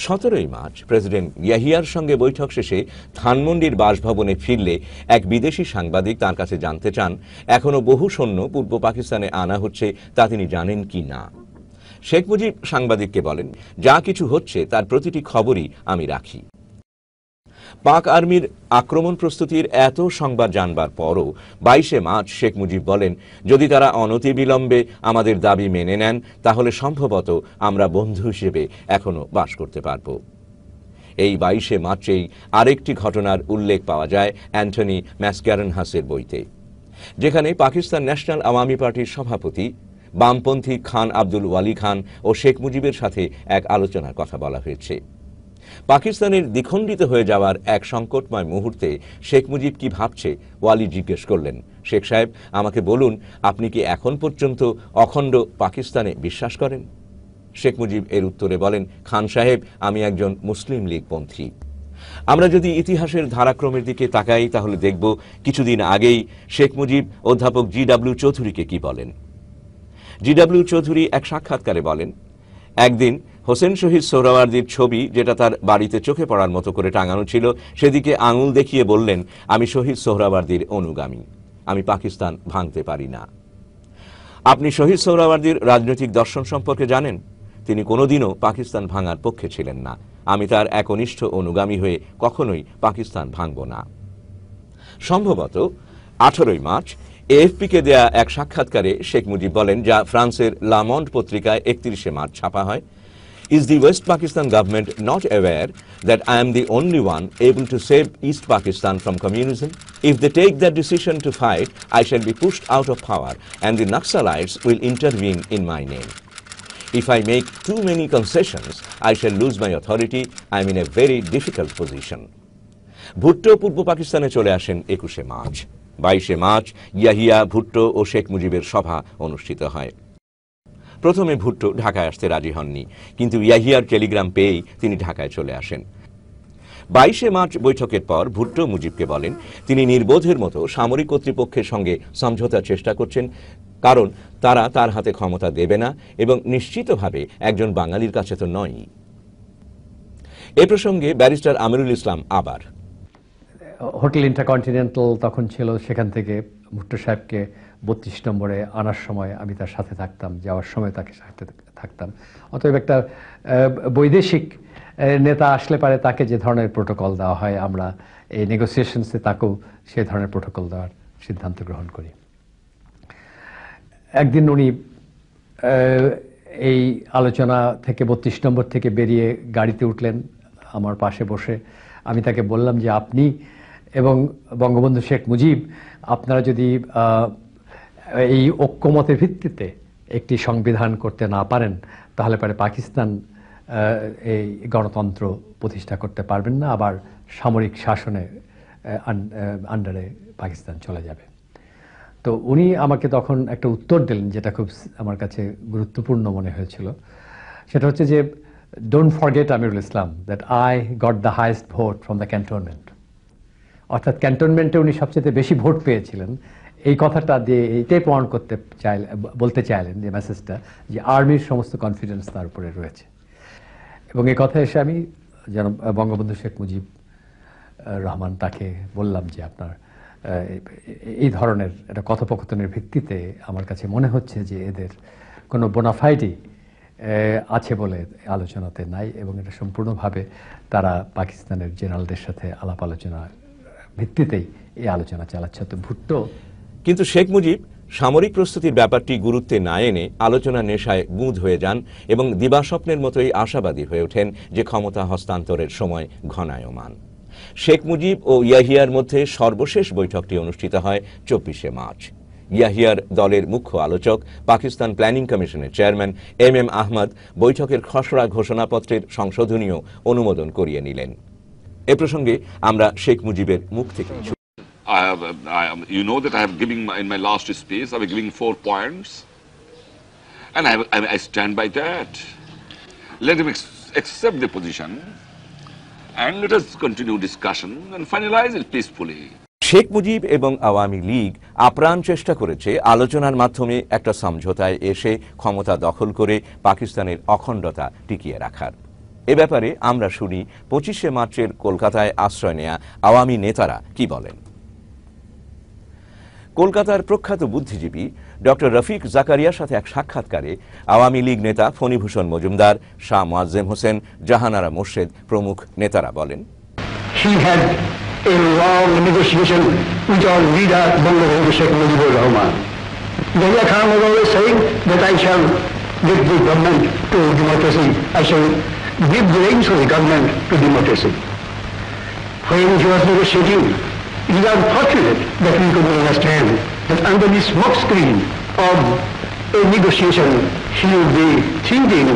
[SPEAKER 1] ১৭ই মার্চ প্রেসিডেন্ট ইয়াহিয়ার সঙ্গে বৈঠক শেষে ধানমন্ডির বাসভবনে ফিরলে এক বিদেশি সাংবাদিক তার কাছে জানতে চান এখনো বহু সৈন্য পূর্ব পাকিস্তানে আনা হচ্ছে তা তিনি জানেন কি না। শেখ মুজিব সাংবাদিককে বলেন, যা কিছু হচ্ছে তার প্রতিটি খবরই আমি রাখি। পাক আর্মির আক্রমণ প্রস্তুতির এত সংবাদ জানবার পরও ২২শে মার্চ শেখ মুজিব বলেন, যদি তারা অনতিবিলম্বে আমাদের দাবি মেনে নেন তাহলে সম্ভবত আমরা বন্ধু হিসেবে এখনো বাস করতে পারব। এই ২২শে মার্চেই আরেকটি ঘটনার উল্লেখ পাওয়া যায় অ্যান্টনি ম্যাসক্যারেনহাসের বইতে, যেখানে পাকিস্তান ন্যাশনাল আওয়ামী পার্টির সভাপতি বামপন্থী খান আব্দুল ওয়ালি খান ও শেখ মুজিবের সাথে এক আলোচনার কথা বলা হয়েছে। পাকিস্তানের দ্বিখণ্ডিত হয়ে যাওয়ার এক সংকটময় মুহূর্তে শেখ মুজিব কি ভাবছে ওয়ালি জিজ্ঞেস করলেন, শেখ সাহেব আমাকে বলুন, আপনি কি এখন পর্যন্ত অখণ্ড পাকিস্তানে বিশ্বাস করেন? শেখ মুজিব এর উত্তরে বলেন, খান সাহেব আমি একজন মুসলিম লীগ পন্থী। আমরা যদি ইতিহাসের ধারাক্রমের দিকে তাকাই তাহলে দেখব কিছুদিন আগেই শেখ মুজিব অধ্যাপক GW চৌধুরীকে কি বলেন। GW চৌধুরী এক সাক্ষাৎকারে বলেন, একদিন হোসেন শহীদ সোহরাওয়ার্দীর ছবি যেটা তার বাড়িতে চোখে পড়ার মতো করে টাঙানো ছিল সেদিকে আঙুল দেখিয়ে বললেন, আমি শহীদ সোহরাওয়ার্দীর অনুগামী, আমি পাকিস্তান ভাঙতে পারি না। আপনি শহীদ সোহরাওয়ার্দীর রাজনৈতিক দর্শন সম্পর্কে জানেন? তিনি কোনোদিনও পাকিস্তান ভাঙার পক্ষে ছিলেন না। আমি তার একনিষ্ঠ অনুগামী হয়ে কখনোই পাকিস্তান ভাঙব না। সম্ভবত 18 মার্চ এএফপিকে দেয়া এক সাক্ষাৎকারে শেখ মুজিব বলেন, যা ফ্রান্সের লা মন্ড পত্রিকায় 31 মার্চ ছাপা হয়, Is the West Pakistan government not aware that I am the only one able to save East Pakistan from communism? If they take that decision to fight, I shall be pushed out of power and the Naxalites will intervene in my name. If I make too many concessions, I shall lose my authority. I am in a very difficult position. Bhutto পূর্ব পাকিস্তানে চলে আসেন 21 March. 22 March Yahya, Bhutto ও শেখ মুজিবের সভা অনুষ্ঠিত হয়। প্রথমে ভুট্টো ঢাকায় আসতে রাজি হননি, কিন্তু ইয়াহিয়ার টেলিগ্রাম পেয়েই তিনি ঢাকায় চলে আসেন। 22 মার্চ বৈঠকের পর ভুট্টো মুজিবকে বলেন তিনি নির্বোধের মতো সামরিক কর্তৃপক্ষের সঙ্গে সমঝোতার চেষ্টা করছেন, কারণ তারা তার হাতে ক্ষমতা দেবে না এবং নিশ্চিতভাবে একজন বাঙালির কাছে তো নয়। এ প্রসঙ্গে ব্যারিস্টার আমিরুল ইসলাম আবার
[SPEAKER 3] হোটেল ইন্টারকন্টিনেন্টাল তখন ছিল, সেখান থেকে ভুট্টো সাহেবকে 32 নম্বরে আনার সময় আমি তার সাথে থাকতাম, যাওয়ার সময় তাকে সাথে থাকতাম। অতএব একটা বৈদেশিক নেতা আসলে পারে তাকে যে ধরনের প্রোটোকল দেওয়া হয়, আমরা এই নেগোসিয়েশনসে তাকেও সে ধরনের প্রোটোকল দেওয়ার সিদ্ধান্ত গ্রহণ করি। একদিন উনি এই আলোচনা থেকে 32 নম্বর থেকে বেরিয়ে গাড়িতে উঠলেন আমার পাশে বসে। আমি তাকে বললাম যে আপনি এবং বঙ্গবন্ধু শেখ মুজিব আপনারা যদি এই ঐক্যমতের ভিত্তিতে একটি সংবিধান করতে না পারেন, তাহলে পরে পাকিস্তান এই গণতন্ত্র প্রতিষ্ঠা করতে পারবেন না, আবার সামরিক শাসনের আন্ডারে পাকিস্তান চলে যাবে। তো উনি আমাকে তখন একটা উত্তর দিলেন, যেটা খুব আমার কাছে গুরুত্বপূর্ণ মনে হয়েছিল। সেটা হচ্ছে যে, don't forget Amirul Islam that I got the highest vote from the cantonment. অর্থাৎ ক্যান্টনমেন্টে উনি সবচেয়ে বেশি ভোট পেয়েছিলেন। এই কথাটা দিয়ে এইটাই প্রমাণ করতে বলতে চাইলেন যে মেসেজটা, যে আর্মির সমস্ত কনফিডেন্স তার উপরে রয়েছে। এবং এই কথা এসে আমি যেন বঙ্গবন্ধু শেখ মুজিব রহমান তাকে বললাম যে আপনার এই ধরনের একটা কথোপকথনের ভিত্তিতে আমার কাছে মনে হচ্ছে যে এদের কোনো বোনাফাইডই আছে বলে আলোচনাতে নাই, এবং এটা সম্পূর্ণভাবে তারা পাকিস্তানের জেনারেলদের সাথে আলাপ আলোচনার ভিত্তিতেই এই আলোচনা চালাচ্ছে। তো ভুট্টো
[SPEAKER 1] কিন্তু শেখ মুজিব সামরিক প্রস্তুতির ব্যাপারটি গুরুত্বে না এনে আলোচনা নেশায় গুঁদ হয়ে যান এবং দিবাস্বপ্নের মতোই আশাবাদী হয়ে ওঠেন যে ক্ষমতা হস্তান্তরের সময় ঘনায়মান। শেখ মুজিব ও ইয়াহিয়ার মধ্যে সর্বশেষ বৈঠকটি অনুষ্ঠিত হয় 24 মার্চ। ইয়াহিয়ার দলের মুখ্য আলোচক পাকিস্তান প্ল্যানিং কমিশনের চেয়ারম্যান এম আহমদ বৈঠকের খসড়া ঘোষণাপত্রের সংশোধনীয় অনুমোদন করিয়ে নিলেন। এ প্রসঙ্গে আমরা শেখ মুজিবের মুখ থেকে
[SPEAKER 6] you know that I have given in my last speech, I was giving 4 points, and I stand by that. Let him accept the position, and let us continue discussion and finalize it peacefully.
[SPEAKER 1] Sheikh Mujib এবং আওয়ামী লীগ আপ্রাণ চেষ্টা করেছে আলোচনার মাধ্যমে একটা সমঝোতায় এসে ক্ষমতা দখল করে পাকিস্তানের অখণ্ডতা টিকিয়ে রাখার। এ ব্যাপারে আমরা শুনি 25 মার্চের কলকাতায় আশ্রয় নেয়া আওয়ামী নেতারা কি বলেন। কলকাতার প্রখ্যাত বুদ্ধিজীবী ডক্টর রফিক জাকারিয়ার সাথে এক সাক্ষাৎকারে আওয়ামী লীগ নেতা ফণীভূষণ মজুমদার, শাহ মোয়াজ্জেম হোসেন, জাহানারা মোর্শেদ প্রমুখ নেতারা বলেন,
[SPEAKER 7] He had a long negotiation with our leader, Bangabandhu Sheikh Mujibur Rahman. Yahya Khan was always saying that I shall give the government to democracy. I shall give the reins of the government to democracy. When he was negotiating, it is unfortunate that we could understand that under the smoke screen of a negotiation, he would be thinking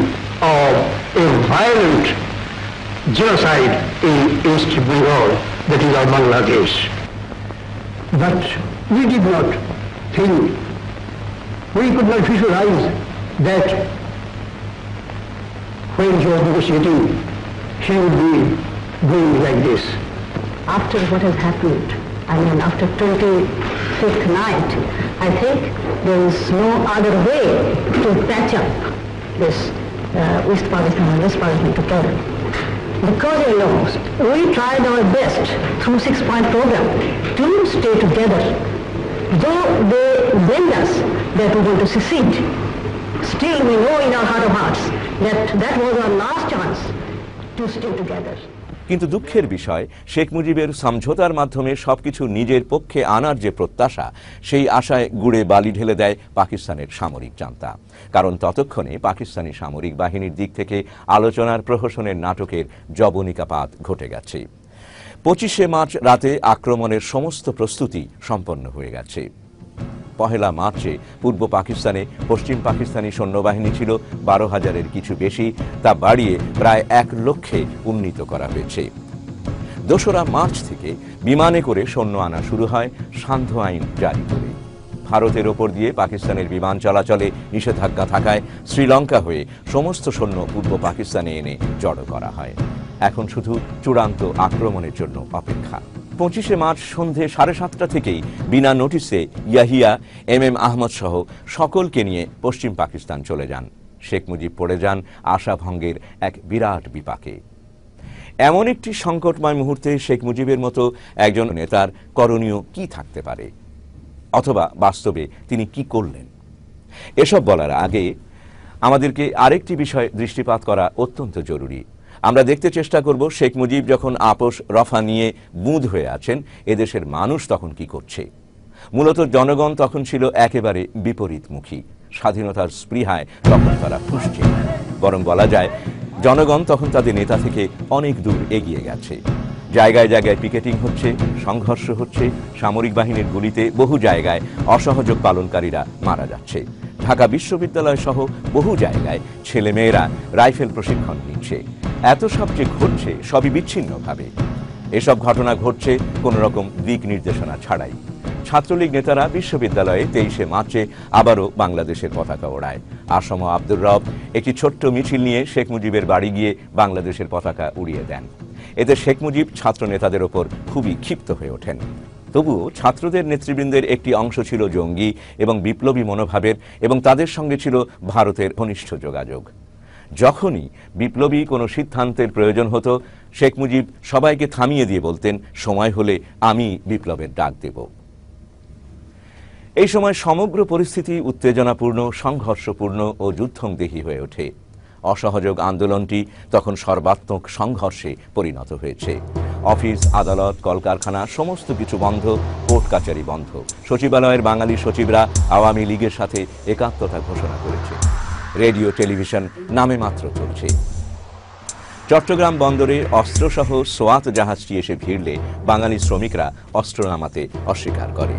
[SPEAKER 7] of a violent genocide in East Bengal, that is our Bangladesh. But we did not think, we could not visualize that when he was negotiating, he would be doing like this.
[SPEAKER 8] After what has happened, I mean after 25th night, I think there is no other way to patch up this East Pakistan and West Pakistan together. Because we lost, we tried our best through 6-point program to stay together though they blame us that we want to secede, still we know in our heart of hearts that that was our last chance to stay together.
[SPEAKER 1] কিন্তু দুঃখের বিষয়, শেখ মুজিবের সমঝোতার মাধ্যমে সবকিছু নিজের পক্ষে আনার যে প্রত্যাশা, সেই আশায় গুড়ে বালি ঢেলে দেয় পাকিস্তানের সামরিক জান্তা। কারণ ততক্ষণে পাকিস্তানি সামরিক বাহিনীর দিক থেকে আলোচনার প্রহসনের নাটকের জবনিকাপাত ঘটে গেছে। 25শে মার্চ রাতে আক্রমণের সমস্ত প্রস্তুতি সম্পন্ন হয়ে গেছে। 1 মার্চে পূর্ব পাকিস্তানে পশ্চিম পাকিস্তানি সৈন্যবাহিনী ছিল 12,000-এর কিছু বেশি, তা বাড়িয়ে প্রায় 1 লক্ষে উন্নীত করা হয়েছে। 2রা মার্চ থেকে বিমানে করে সৈন্য আনা শুরু হয় সান্ধ্য আইন জারি করে। ভারতের ওপর দিয়ে পাকিস্তানের বিমান চলাচলে নিষেধাজ্ঞা থাকায় শ্রীলঙ্কা হয়ে সমস্ত সৈন্য পূর্ব পাকিস্তানে এনে জড়ো করা হয়। এখন শুধু চূড়ান্ত আক্রমণের জন্য অপেক্ষা। 25শে মার্চ সন্ধে 7:30 থেকেই বিনা নোটিসে ইয়াহিয়া, MM আহমদ সহ সকলকে নিয়ে পশ্চিম পাকিস্তান চলে যান। শেখ মুজিব পড়ে যান আশাভঙ্গের এক বিরাট বিপাকে। এমন একটি সংকটময় মুহূর্তে শেখ মুজিবের মতো একজন নেতার করণীয় কি থাকতে পারে, অথবা বাস্তবে তিনি কি করলেন? এসব বলার আগে আমাদেরকে আরেকটি বিষয় দৃষ্টিপাত করা অত্যন্ত জরুরি। আমরা দেখতে চেষ্টা করব শেখ মুজিব যখন আপোষ রফা নিয়ে বুঁদ হয়ে আছেন, এদেশের মানুষ তখন কি করছে। মূলত জনগণ তখন ছিল একেবারে বিপরীতমুখী। স্বাধীনতার স্পৃহায় তখন তারা ফুঁসছে। বরং বলা যায় জনগণ তখন তাদের নেতা থেকে অনেক দূর এগিয়ে গেছে। জায়গায় জায়গায় পিকেটিং হচ্ছে, সংঘর্ষ হচ্ছে, সামরিক বাহিনীর গুলিতে বহু জায়গায় অসহযোগ পালনকারীরা মারা যাচ্ছে। ঢাকা বিশ্ববিদ্যালয় সহ বহু জায়গায় ছেলেমেয়েরা রাইফেল প্রশিক্ষণ নিচ্ছে। এত সব যে ঘটছে সবই বিচ্ছিন্নভাবে। এসব ঘটনা ঘটছে কোনো রকম দিক নির্দেশনা ছাড়াই। ছাত্রলীগ নেতারা বিশ্ববিদ্যালয়ে 23শে মার্চে আবারও বাংলাদেশের পতাকা ওড়ায়। আসম আব্দুর রব একটি ছোট্ট মিছিল নিয়ে শেখ মুজিবের বাড়ি গিয়ে বাংলাদেশের পতাকা উড়িয়ে দেন। এতে শেখ মুজিব ছাত্র নেতাদের ওপর খুবই ক্ষিপ্ত হয়ে ওঠেন। তবুও ছাত্রদের নেতৃবৃন্দের একটি অংশ ছিল জঙ্গি এবং বিপ্লবী মনোভাবের, এবং তাদের সঙ্গে ছিল ভারতের ঘনিষ্ঠ যোগাযোগ। যখনই বিপ্লবী কোনো সিদ্ধান্তের প্রয়োজন হতো, শেখ মুজিব সবাইকে থামিয়ে দিয়ে বলতেন, সময় হলে আমি বিপ্লবের ডাক দেব। এই সময় সমগ্র পরিস্থিতি উত্তেজনাপূর্ণ, সংঘর্ষপূর্ণ ও যুদ্ধংদেহী হয়ে ওঠে। অসহযোগ আন্দোলনটি তখন সর্বাত্মক সংঘর্ষে পরিণত হয়েছে। অফিস, আদালত, কলকারখানা সমস্ত কিছু বন্ধ, কোর্ট কাচারি বন্ধ। সচিবালয়ের বাঙালি সচিবরা আওয়ামী লীগের সাথে একাত্মতা ঘোষণা করেছে। রেডিও, টেলিভিশন নামে মাত্র চলছে। চট্টগ্রাম বন্দরে অস্ত্রসহ সোয়াত জাহাজটি এসে ভিড়লে বাঙালি শ্রমিকরা অস্ত্র নামাতে অস্বীকার করে।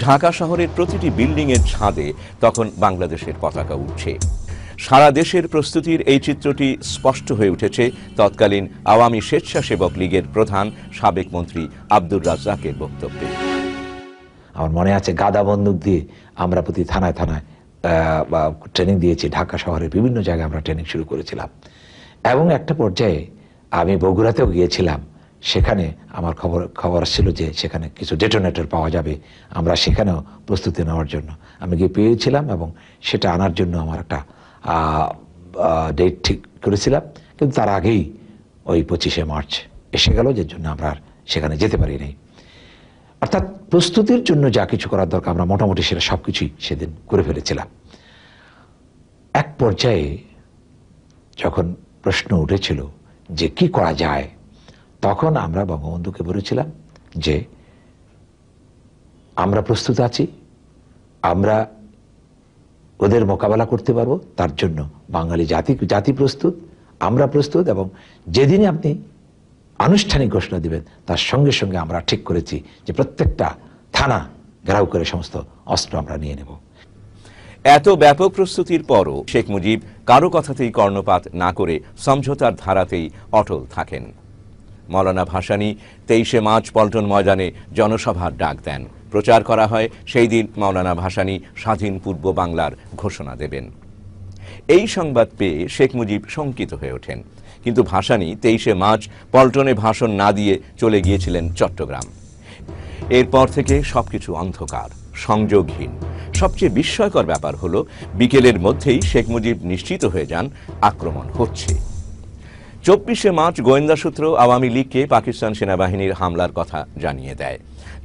[SPEAKER 1] ঢাকা শহরের প্রতিটি বিল্ডিংয়ের ছাদে তখন বাংলাদেশের পতাকা উঠছে। সারা দেশের প্রস্তুতির এই চিত্রটি স্পষ্ট হয়ে উঠেছে তৎকালীন আওয়ামী স্বেচ্ছাসেবক লীগের প্রধান সাবেক মন্ত্রী আব্দুর রাজ্জাকের বক্তব্যে।
[SPEAKER 2] আমার মনে আছে, গাদা বন্দুক দিয়ে আমরা প্রতি থানায় থানায় ট্রেনিং দিয়েছি। ঢাকা শহরের বিভিন্ন জায়গায় আমরা ট্রেনিং শুরু করেছিলাম, এবং একটা পর্যায়ে আমি বগুড়াতেও গিয়েছিলাম। সেখানে আমার খবর আসছিল যে সেখানে কিছু ডেটোনেটর পাওয়া যাবে। আমরা সেখানেও প্রস্তুতি নেওয়ার জন্য আমি গিয়ে পেয়েছিলাম, এবং সেটা আনার জন্য আমার একটা ডেট ঠিক করেছিলাম। কিন্তু তার আগেই ওই 25শে মার্চ এসে গেল, যে জন্য আমরা সেখানে যেতে পারি নাই। অর্থাৎ প্রস্তুতির জন্য যা কিছু করার দরকার আমরা মোটামুটি সেটা সবকিছুই সেদিন করে ফেলেছিলাম। এক পর্যায়ে যখন প্রশ্ন উঠেছিল যে কি করা যায়, তখন আমরা বঙ্গবন্ধুকে বলেছিলাম যে আমরা প্রস্তুত আছি, আমরা ওদের মোকাবেলা করতে পারবো, তার জন্য বাঙালি জাতি প্রস্তুত, আমরা প্রস্তুত, এবং যেদিনই আপনি আনুষ্ঠানিক ঘোষণা দিবেন তার সঙ্গে সঙ্গে আমরা ঠিক করেছি যে প্রত্যেকটা থানা ঘেরাও করে সমস্ত অস্ত্র আমরা নিয়ে নেব।
[SPEAKER 1] এত ব্যাপক প্রস্তুতির পরও শেখ মুজিব কারো কথাতেই কর্ণপাত না করে সমঝোতার ধারাতেই অটল থাকেন। মৌলানা ভাসানী 23শে মার্চ পল্টন ময়দানে জনসভার ডাক দেন। প্রচার করা হয় সেই দিন মৌলানা ভাসানী স্বাধীন পূর্ব বাংলার ঘোষণা দেবেন। এই সংবাদ পেয়ে শেখ মুজিব শঙ্কিত হয়ে ওঠেন। কিন্তু ভাসানী 23শে মার্চ পল্টনে ভাষণ না দিয়ে চলে গিয়েছিলেন চট্টগ্রাম। এরপর থেকে সবকিছু অন্ধকার, সংযোগহীন। সবচেয়ে বিস্ময়কর ব্যাপার হলো বিকেলের মধ্যেই শেখ মুজিব নিশ্চিত হয়ে যান আক্রমণ হচ্ছে। 24শে মার্চ গোয়েন্দা সূত্র আওয়ামী লীগকে পাকিস্তান সেনাবাহিনীর হামলার কথা জানিয়ে দেয়।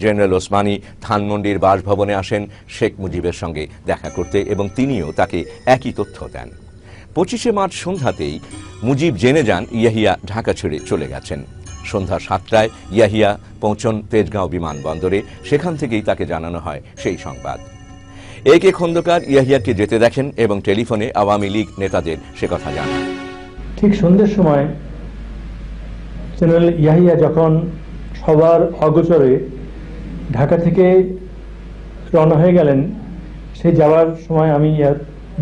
[SPEAKER 1] জেনারেল ওসমানী ধানমন্ডির বাসভবনে আসেন শেখ মুজিবের সঙ্গে দেখা করতে এবং তিনিও তাকে একই তথ্য দেন। 25শে মার্চ সন্ধ্যাতেই মুজিব জেনে যান ইয়াহিয়া ঢাকা ছেড়ে চলে গেছেন। সন্ধ্যা 7টায় ইয়াহিয়া পৌঁছন তেজগাঁও বিমানবন্দরে। সেখান থেকেই তাকে জানানো হয় সেই সংবাদ। এ কে খন্দকার ইয়াহিয়াকে যেতে দেখেন এবং টেলিফোনে আওয়ামী লীগ নেতাদের সে কথা জানান।
[SPEAKER 9] ঠিক সন্ধ্যের সময় জেনারেল ইয়াহিয়া যখন সবার অগোচরে ঢাকা থেকে রওনা হয়ে গেলেন, সেই যাওয়ার সময় আমি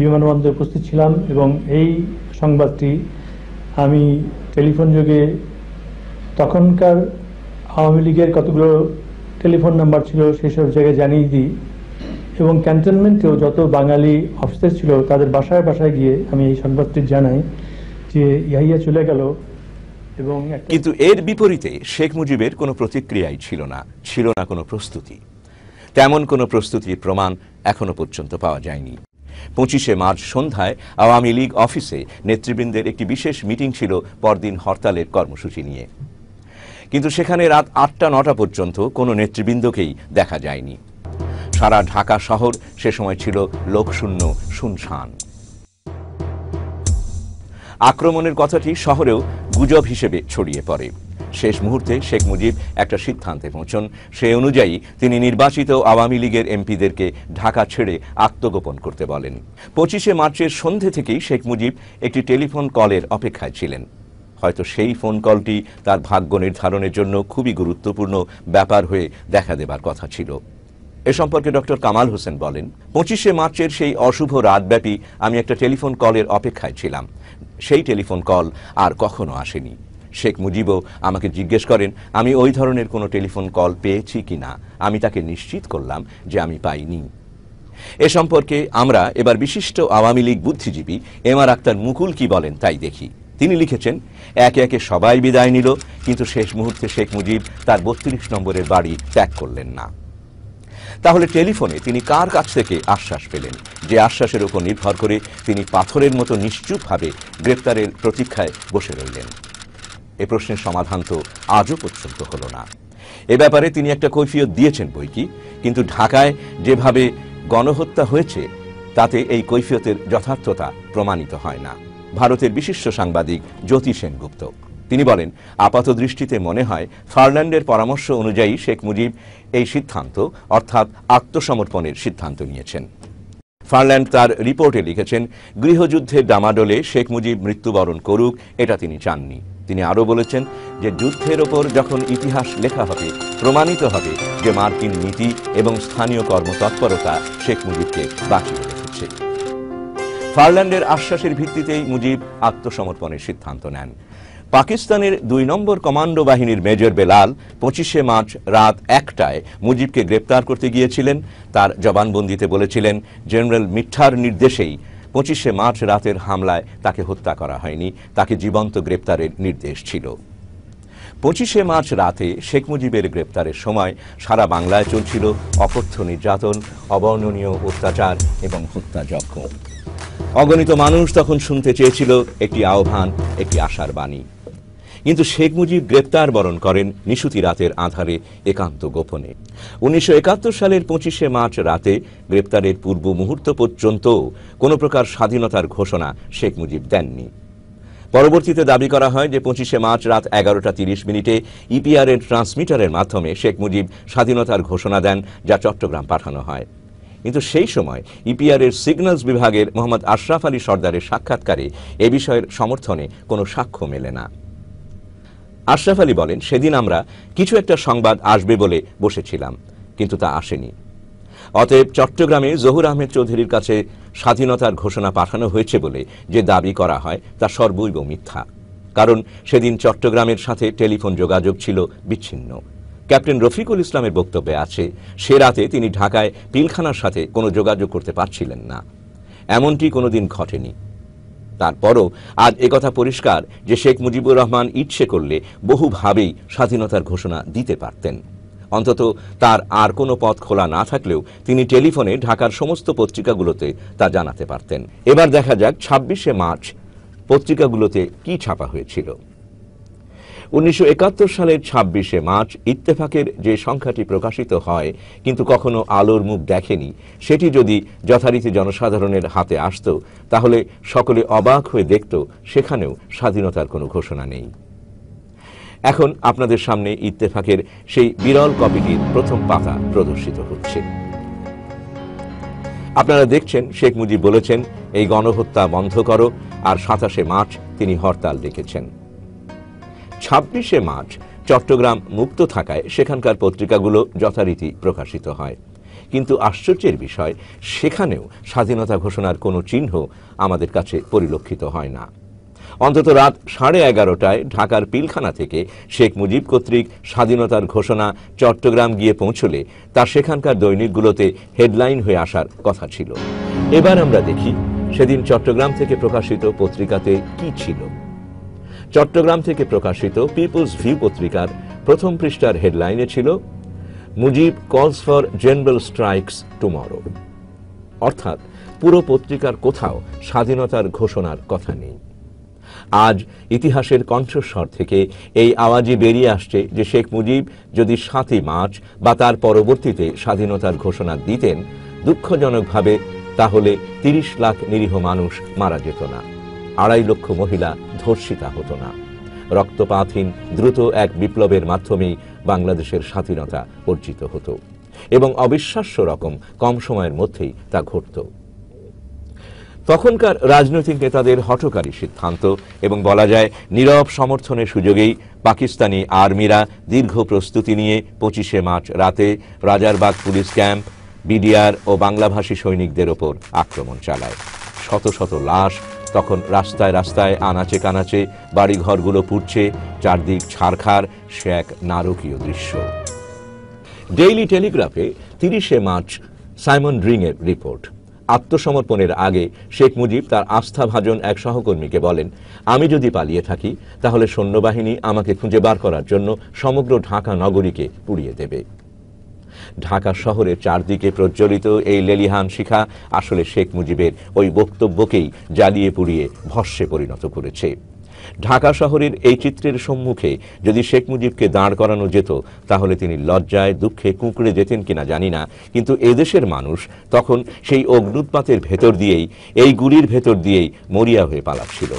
[SPEAKER 9] বিমানবন্দরে উপস্থিত ছিলাম এবং এই সংবাদটি আমি টেলিফোন যোগে তখনকার আওয়ামী লীগের কতগুলো টেলিফোন নাম্বার ছিল সেই সব জায়গায় জানিয়ে দিই এবং ক্যান্টনমেন্টেও যত বাঙালি অফিসার ছিল তাদের বাসায় বাসায় গিয়ে আমি এই সংবাদটি জানাই যে ইয়াহিয়া চলে গেল। এবং
[SPEAKER 1] কিন্তু এর বিপরীতে শেখ মুজিবের কোনো প্রতিক্রিয়াই ছিল না কোনো প্রস্তুতি। তেমন কোনো প্রস্তুতির প্রমাণ এখনো পর্যন্ত পাওয়া যায়নি। 25শে মার্চ সন্ধ্যায় আওয়ামী লীগ অফিসে নেতৃবৃন্দের একটি বিশেষ মিটিং ছিল পরদিন হরতালের কর্মসূচি নিয়ে, কিন্তু সেখানে রাত 8টা-9টা পর্যন্ত কোনো নেতৃবৃন্দকেই দেখা যায়নি। সারা ঢাকা শহর সে সময় ছিল লোকশূন্য, শুনশান। আক্রমণের কথাটি শহরেও গুজব হিসেবে ছড়িয়ে পড়ে। শেষ মুহূর্তে শেখ মুজিব একটা সিদ্ধান্তে পৌঁছন। সে অনুযায়ী তিনি নির্বাচিত আওয়ামী লীগের এমপিদেরকে ঢাকা ছেড়ে আত্মগোপন করতে বলেন। 25শে মার্চের সন্ধে থেকেই শেখ মুজিব একটি টেলিফোন কলের অপেক্ষায় ছিলেন। হয়তো সেই ফোন কলটি তার ভাগ্য নির্ধারণের জন্য খুবই গুরুত্বপূর্ণ ব্যাপার হয়ে দেখা দেবার কথা ছিল। এ সম্পর্কে ডক্টর কামাল হোসেন বলেন, 25শে মার্চের সেই অশুভ রাতব্যাপী আমি একটা টেলিফোন কলের অপেক্ষায় ছিলাম। সেই টেলিফোন কল আর কখনো আসেনি। শেখ মুজিবও আমাকে জিজ্ঞেস করেন আমি ওই ধরনের কোনো টেলিফোন কল পেয়েছি কিনা। আমি তাকে নিশ্চিত করলাম যে আমি পাইনি। এ সম্পর্কে আমরা এবার বিশিষ্ট আওয়ামী লীগ বুদ্ধিজীবী এমআর আক্তার মুকুল কি বলেন তাই দেখি। তিনি লিখেছেন, একে একে সবাই বিদায় নিল, কিন্তু শেষ মুহূর্তে শেখ মুজিব তার 32 নম্বরের বাড়ি ত্যাগ করলেন না। তাহলে টেলিফোনে তিনি কার কাছ থেকে আশ্বাস পেলেন, যে আশ্বাসের উপর নির্ভর করে তিনি পাথরের মতো নিশ্চুপভাবে গ্রেপ্তারের প্রতীক্ষায় বসে রইলেন? এ প্রশ্নের সমাধান তো আজও পর্যন্ত হলো না। এ ব্যাপারে তিনি একটা কৈফিয়ত দিয়েছেন বইকি, কিন্তু ঢাকায় যেভাবে গণহত্যা হয়েছে তাতে এই কৈফিয়তের যথার্থতা প্রমাণিত হয় না। ভারতের বিশিষ্ট সাংবাদিক জ্যোতি সেনগুপ্ত তিনি বলেন, আপাত দৃষ্টিতে মনে হয় ফার্ল্যান্ডের পরামর্শ অনুযায়ী শেখ মুজিব এই সিদ্ধান্ত অর্থাৎ আত্মসমর্পণের সিদ্ধান্ত নিয়েছেন। ফার্ল্যান্ড তার রিপোর্টে লিখেছেন, গৃহযুদ্ধের ডামাডোলে শেখ মুজিব মৃত্যুবরণ করুক এটা তিনি চাননি। তিনি আরও বলেছেন যে যুদ্ধের ওপর যখন ইতিহাস লেখা হবে প্রমাণিত হবে যে মার্কিন নীতি এবং স্থানীয় কর্মতৎপরতা শেখ মুজিবকে বাঁচিয়ে রেখেছে। ফার্ল্যান্ডের আশ্বাসের ভিত্তিতেই মুজিব আত্মসমর্পণের সিদ্ধান্ত নেন। পাকিস্তানের 2 নম্বর কমান্ডো বাহিনীর মেজর বেলাল 25শে মার্চ রাত 1টায় মুজিবকে গ্রেপ্তার করতে গিয়েছিলেন। তার জবানবন্দিতে বলেছিলেন, জেনারেল মিঠার নির্দেশেই 25শে মার্চ রাতের হামলায় তাকে হত্যা করা হয়নি, তাকে জীবন্ত গ্রেপ্তারের নির্দেশ ছিল। 25শে মার্চ রাতে শেখ মুজিবের গ্রেপ্তারের সময় সারা বাংলায় চলছিল অকথ্য নির্যাতন, অবর্ণনীয় অত্যাচার এবং হত্যাযজ্ঞ। অগণিত মানুষ তখন শুনতে চেয়েছিল একটি আহ্বান, একটি আশার বাণী। কিন্তু শেখ মুজিব গ্রেপ্তার বরণ করেন নিশুতি রাতের আধারে, একান্ত গোপনে। 1971 সালের 25শে মার্চ রাতে গ্রেপ্তারের পূর্ব মুহূর্ত পর্যন্ত কোনো প্রকার স্বাধীনতার ঘোষণা শেখ মুজিব দেননি। পরবর্তীতে দাবি করা হয় যে 25শে মার্চ রাত 11:30 ইপিআর এর ট্রান্সমিটারের মাধ্যমে শেখ মুজিব স্বাধীনতার ঘোষণা দেন, যা চট্টগ্রাম পাঠানো হয়। কিন্তু সেই সময় ইপিআর এর সিগন্যালস বিভাগের মোহাম্মদ আশরাফ আলী সর্দারের সাক্ষাৎকারে এ বিষয়ের সমর্থনে কোনো সাক্ষ্য মেলে না। আশরাফ আলী বলেন, সেদিন আমরা কিছু একটা সংবাদ আসবে বলে বসেছিলাম, কিন্তু তা আসেনি। অতএব চট্টগ্রামে জহুর আহমেদ চৌধুরীর কাছে স্বাধীনতার ঘোষণা পাঠানো হয়েছে বলে যে দাবি করা হয় তা সর্বৈব মিথ্যা। কারণ সেদিন চট্টগ্রামের সাথে টেলিফোন যোগাযোগ ছিল বিচ্ছিন্ন। ক্যাপ্টেন রফিকুল ইসলামের বক্তব্যে আছে, সে রাতে তিনি ঢাকায় পিলখানার সাথে কোনো যোগাযোগ করতে পারছিলেন না। এমনটি কোনোদিন ঘটেনি। তারপরও আজ একথা পরিষ্কার যে শেখ মুজিবুর রহমান ইচ্ছে করলে বহুভাবেই স্বাধীনতার ঘোষণা দিতে পারতেন। অন্তত তার আর কোনো পথ খোলা না থাকলেও তিনি টেলিফোনে ঢাকার সমস্ত পত্রিকাগুলোতে তা জানাতে পারতেন। এবার দেখা যাক 26শে মার্চ পত্রিকাগুলোতে কি ছাপা হয়েছিল। 1971 সালের 26শে মার্চ ইত্তেফাকের যে সংখ্যাটি প্রকাশিত হয় কিন্তু কখনো আলোর মুখ দেখেনি, সেটি যদি যথারীতি জনসাধারণের হাতে আসত তাহলে সকলে অবাক হয়ে দেখত সেখানেও স্বাধীনতার কোনো ঘোষণা নেই। এখন আপনাদের সামনে ইত্তেফাকের সেই বিরল কপিটির প্রথম পাতা প্রদর্শিত হচ্ছে। আপনারা দেখছেন শেখ মুজিব বলেছেন এই গণহত্যা বন্ধ করো, আর 27শে মার্চ তিনি হরতাল ডেকেছেন। 26শে মার্চ চট্টগ্রাম মুক্ত থাকায় সেখানকার পত্রিকাগুলো যথারীতি প্রকাশিত হয়, কিন্তু আশ্চর্যের বিষয় সেখানেও স্বাধীনতা ঘোষণার কোনো চিহ্ন আমাদের কাছে পরিলক্ষিত হয় না। অন্তত রাত 11:30টায় ঢাকার পিলখানা থেকে শেখ মুজিব কর্তৃক স্বাধীনতার ঘোষণা চট্টগ্রাম গিয়ে পৌঁছলে তা সেখানকার দৈনিকগুলোতে হেডলাইন হয়ে আসার কথা ছিল। এবার আমরা দেখি সেদিন চট্টগ্রাম থেকে প্রকাশিত পত্রিকাতে কি ছিল। চট্টগ্রাম থেকে প্রকাশিত পিপলস ভিউ পত্রিকার প্রথম পৃষ্ঠার হেডলাইনে ছিল মুজিব কলস ফর জেনারেল স্ট্রাইকস টুমরো। অর্থাৎ পুরো পত্রিকার কোথাও স্বাধীনতার ঘোষণার কথা নেই। আজ ইতিহাসের কণ্ঠস্বর থেকে এই আওয়াজই বেরিয়ে আসছে যে শেখ মুজিব যদি 7ই মার্চ বা তার পরবর্তীতে স্বাধীনতার ঘোষণা দিতেন, দুঃখজনকভাবে তাহলে 30 লাখ নিরীহ মানুষ মারা যেত না, 2.5 লক্ষ মহিলা ধর্ষিতা হতো না, রক্তপাতহীন দ্রুত এক বিপ্লবের মাধ্যমেই বাংলাদেশের স্বাধীনতা অর্জিত হতো এবং অবিশ্বাস্য রকম কম সময়ের মধ্যেই তা ঘটত। তখনকার রাজনৈতিক নেতাদের হঠকারী সিদ্ধান্ত এবং বলা যায় নীরব সমর্থনের সুযোগেই পাকিস্তানি আর্মিরা দীর্ঘ প্রস্তুতি নিয়ে 25শে মার্চ রাতে রাজারবাগ পুলিশ ক্যাম্প, বিডিআর ও বাংলাভাষী সৈনিকদের ওপর আক্রমণ চালায়। শত শত লাশ তখন রাস্তায় রাস্তায়, আনাচে কানাচে, বাড়িঘরগুলো পুড়ছে, চারদিক ছারখার, সে এক নারকীয় দৃশ্য। ডেইলি টেলিগ্রাফে 30শে মার্চ সাইমন রিংয়ের রিপোর্ট। আত্মসমর্পণের আগে শেখ মুজিব তার আস্থাভাজন এক সহকর্মীকে বলেন, আমি যদি পালিয়ে থাকি তাহলে সৈন্যবাহিনী আমাকে খুঁজে বার করার জন্য সমগ্র ঢাকা নগরীকে পুড়িয়ে দেবে। ঢাকা শহরের চারদিকে প্রজ্বলিত এই লেলিহান শিখা আসলে শেখ মুজিবের ওই বক্তব্যকেই জ্বালিয়ে পুড়িয়ে ভস্মে পরিণত করেছে। ঢাকা শহরের এই চিত্রের সম্মুখে যদি শেখ মুজিবকে দাঁড় করানো যেত তাহলে তিনি লজ্জায় দুঃখে কুঁকড়ে যেতেন কিনা জানি না, কিন্তু এদেশের মানুষ তখন সেই অগ্নুৎপাতের ভেতর দিয়েই, এই গুলির ভেতর দিয়েই মরিয়া হয়ে পালাচ্ছিল।